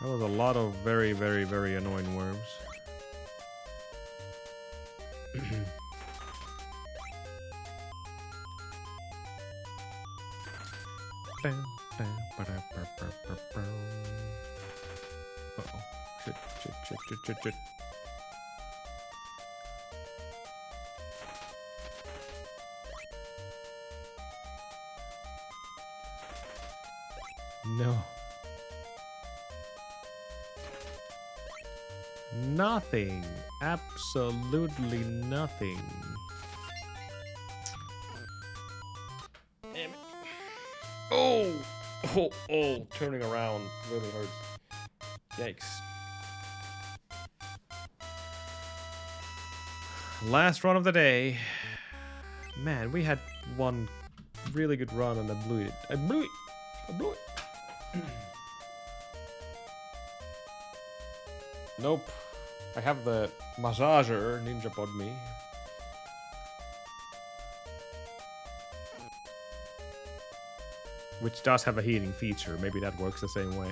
That was a lot of very, very, very annoying worms. Uh-oh. Shit. No. Nothing. Absolutely nothing. Damn it. Oh, turning around really hurts. Yikes. Last run of the day. Man, we had one really good run and I blew it. I blew it. Nope. I have the massager ninja pod me. Which does have a healing feature. Maybe that works the same way.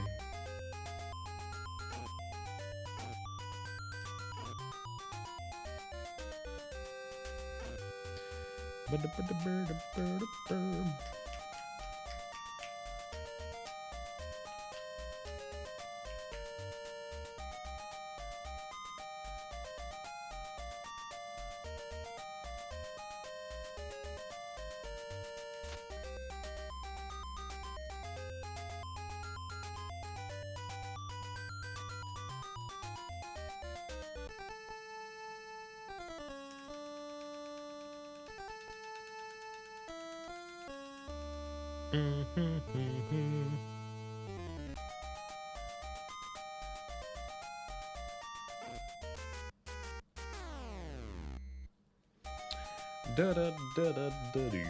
Da-da-da-da-da-doo.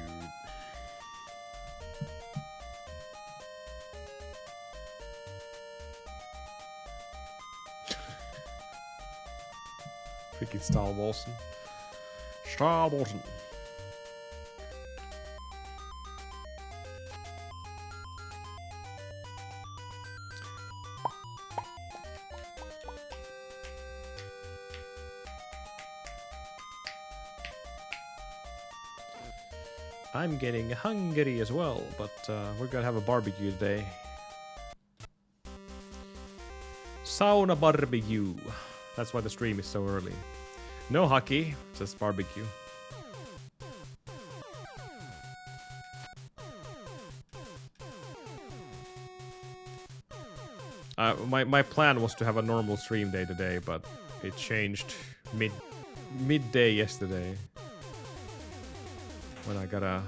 Freaking Stalwalsen. Stalwalsen. I'm getting hungry as well, but we're gonna have a barbecue today. Sauna barbecue. That's why the stream is so early. No hockey, just barbecue. My plan was to have a normal stream day today, but it changed midday yesterday when I got a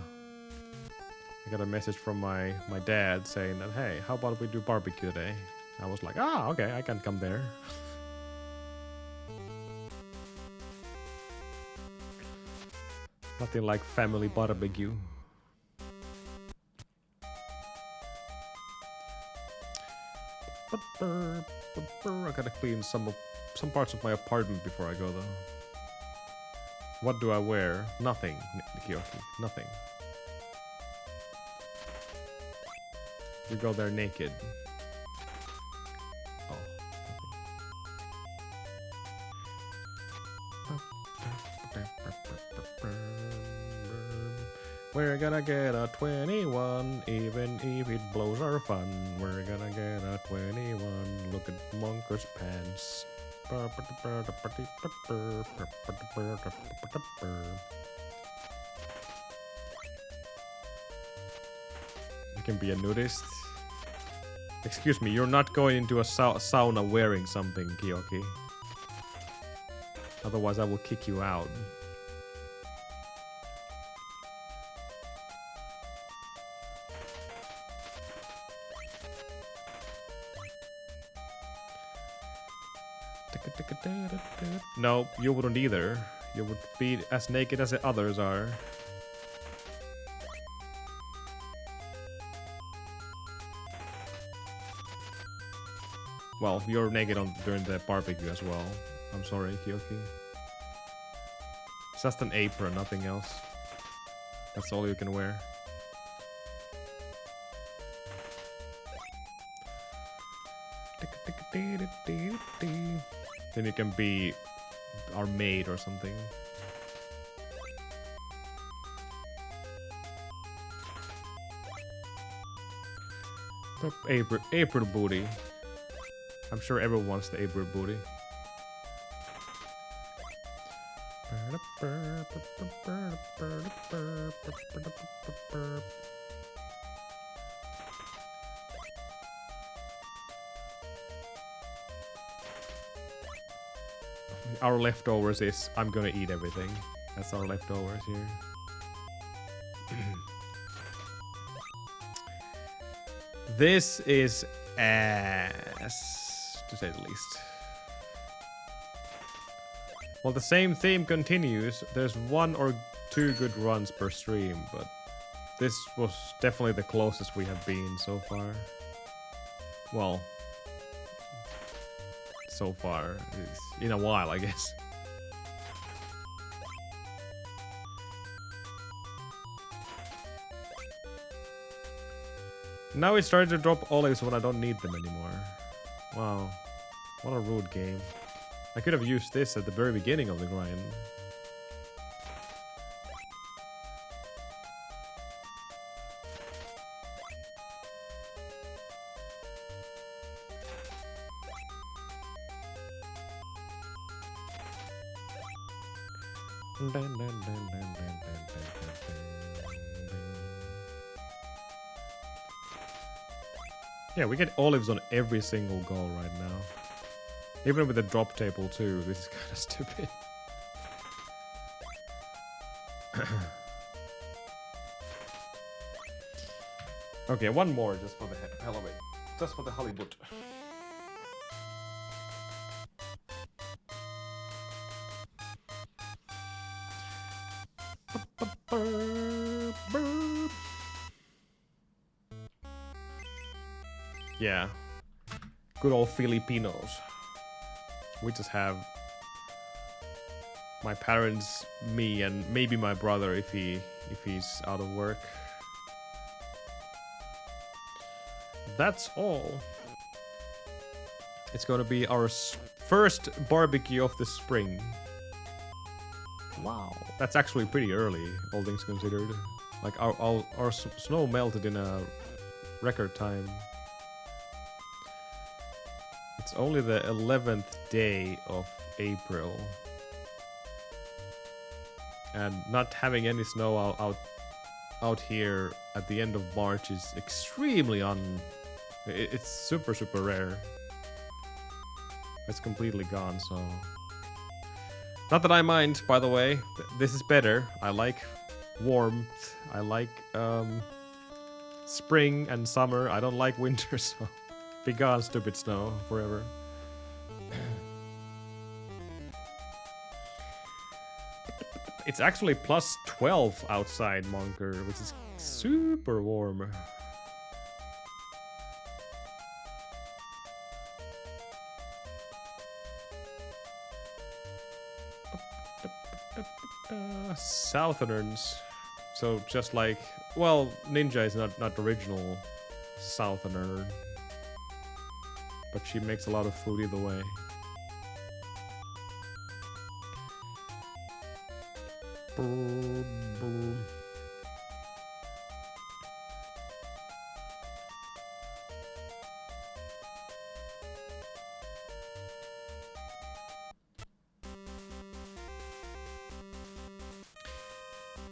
message from my dad saying that, hey, how about we do barbecue today? I was like, ah, okay, I can come there. Nothing like family barbecue. I gotta clean some parts of my apartment before I go though. What do I wear? Nothing, Kyoki. Nothing. You go there naked. Oh. We're gonna get a 21, even if it blows our fun. We're gonna get a 21. Look at Monker's pants. You can be a nudist. Excuse me, you're not going into a sauna wearing something, Kyoki. Otherwise I will kick you out. No, you wouldn't either. You would be as naked as the others are. Well, you're naked during the barbecue as well. I'm sorry, Kyoki. It's just an apron, nothing else. That's all you can wear. Then you can be our maid or something. April booty. I'm sure everyone wants the April booty. Our leftovers is I'm gonna eat everything. That's our leftovers here. This is ass, to say the least. Well, the same theme continues. There's 1 or 2 good runs per stream, but this was definitely the closest we have been so far. Well, so far. It's in a while, I guess. Now it started to drop olives when I don't need them anymore. Wow. What a rude game. I could have used this at the very beginning of the grind. Yeah, we get olives on every single goal right now. Even with the drop table too, this is kind of stupid. Okay, one more just for the hell of it. Just for the Hollywood. Yeah. Good old Filipinos. We just have my parents, me, and maybe my brother if he's out of work. That's all. It's gonna be our first barbecue of the spring. Wow. That's actually pretty early, all things considered. Like our snow melted in a record time. It's only the 11th day of April. And not having any snow out here at the end of March is extremely it's super rare. It's completely gone, so not that I mind, by the way. This is better. I like warmth. I like spring and summer. I don't like winter, so be gone, stupid snow, forever. It's actually plus 12 outside Monker, which is super warm. Southerners. So just like, well, Ninja is not original Southerner, but she makes a lot of food either way.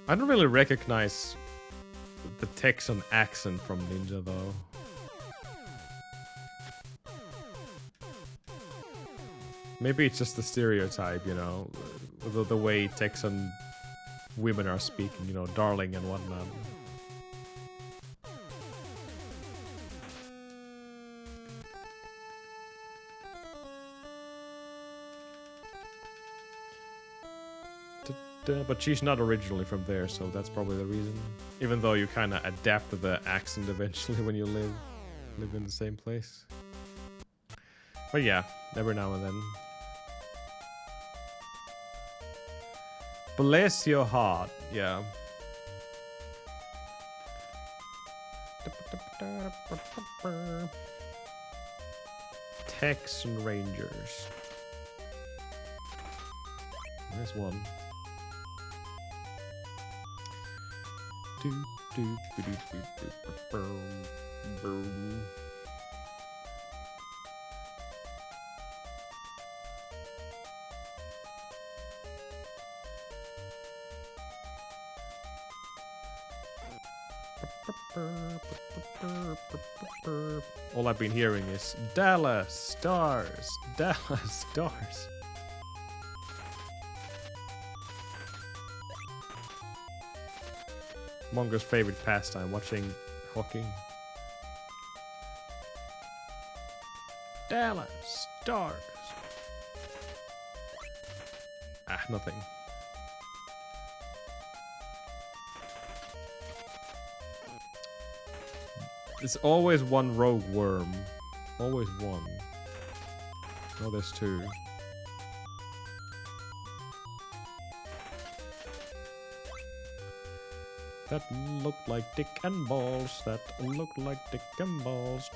I don't really recognize the Texan accent from Ninja though. Maybe it's just the stereotype, you know, the way Texan women are speaking, you know, darling and whatnot. But she's not originally from there, so that's probably the reason. Even though you kind of adapt to the accent eventually when you live in the same place. But yeah, every now and then. Bless your heart, yeah. Texan Rangers. There's one. All I've been hearing is Dallas Stars, Dallas Stars. Mongo's favorite pastime, watching hockey. Dallas Stars. Ah, nothing. There's always one rogue worm. Always one. Oh, there's two. That looked like dick and balls. That looked like dick and balls.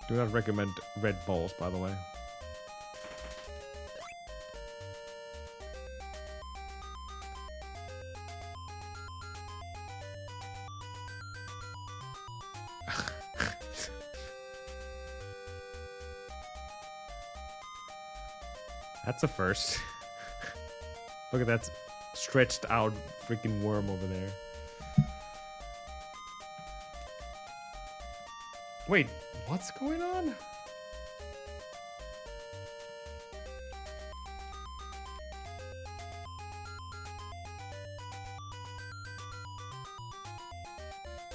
Do not recommend red balls, by the way. That's a first. Look at that stretched out freaking worm over there. Wait, what's going on?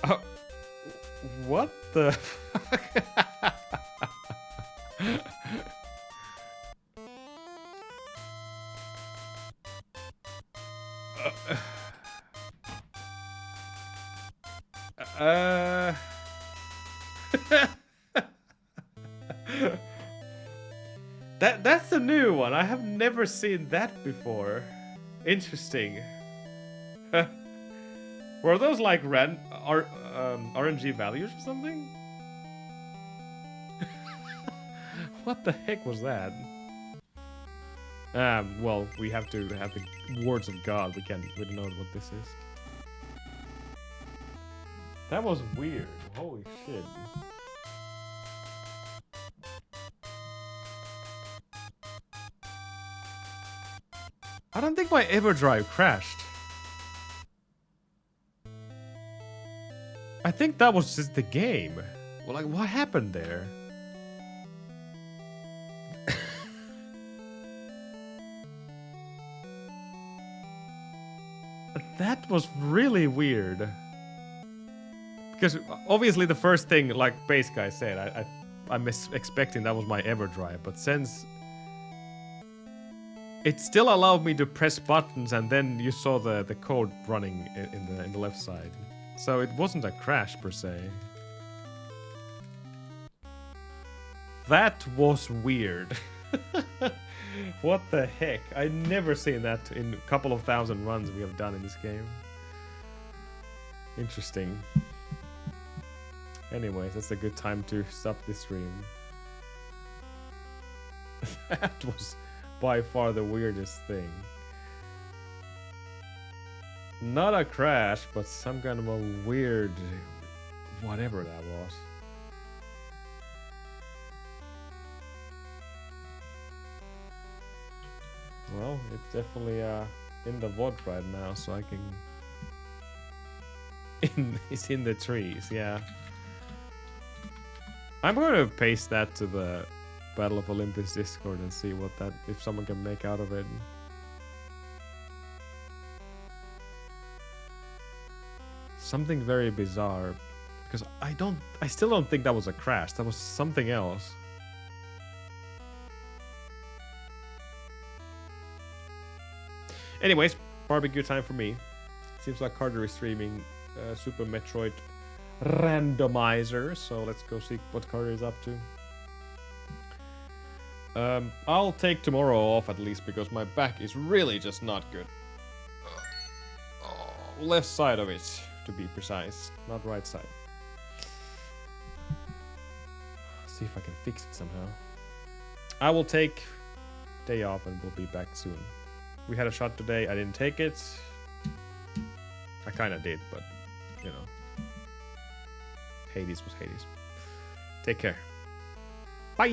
Oh, what the fuck? That's a new one. I have never seen that before. Interesting. Were those like RNG values or something? What the heck was that? Well, we have to have the words of God. We don't know what this is. That was weird. Holy shit. I don't think my EverDrive crashed. I think that was just the game. Well, like, what happened there? That was really weird. Because obviously the first thing, like Base Guy said, I'm expecting that was my EverDrive, but since it still allowed me to press buttons, and then you saw the code running in the left side, so it wasn't a crash per se. That was weird. What the heck? I've never seen that in a couple of thousand runs we have done in this game. Interesting. Anyways, that's a good time to stop this stream. That was by far the weirdest thing. Not a crash, but some kind of a weird... whatever that was. Well, it's definitely in the VOD right now, so I can... It's in the trees, yeah. I'm going to paste that to the Battle of Olympus Discord and see what that, if someone can make out of it. Something very bizarre, because I still don't think that was a crash. That was something else. Anyways, barbecue time for me. Seems like Carter is streaming Super Metroid Randomizer, so let's go see what Carter is up to. I'll take tomorrow off at least because my back is really just not good. Left side of it, to be precise, not right side. See if I can fix it somehow. I will take day off and we'll be back soon. We had a shot today. I didn't take it. I kind of did, but you know, Hades was Hades. Take care. Bye.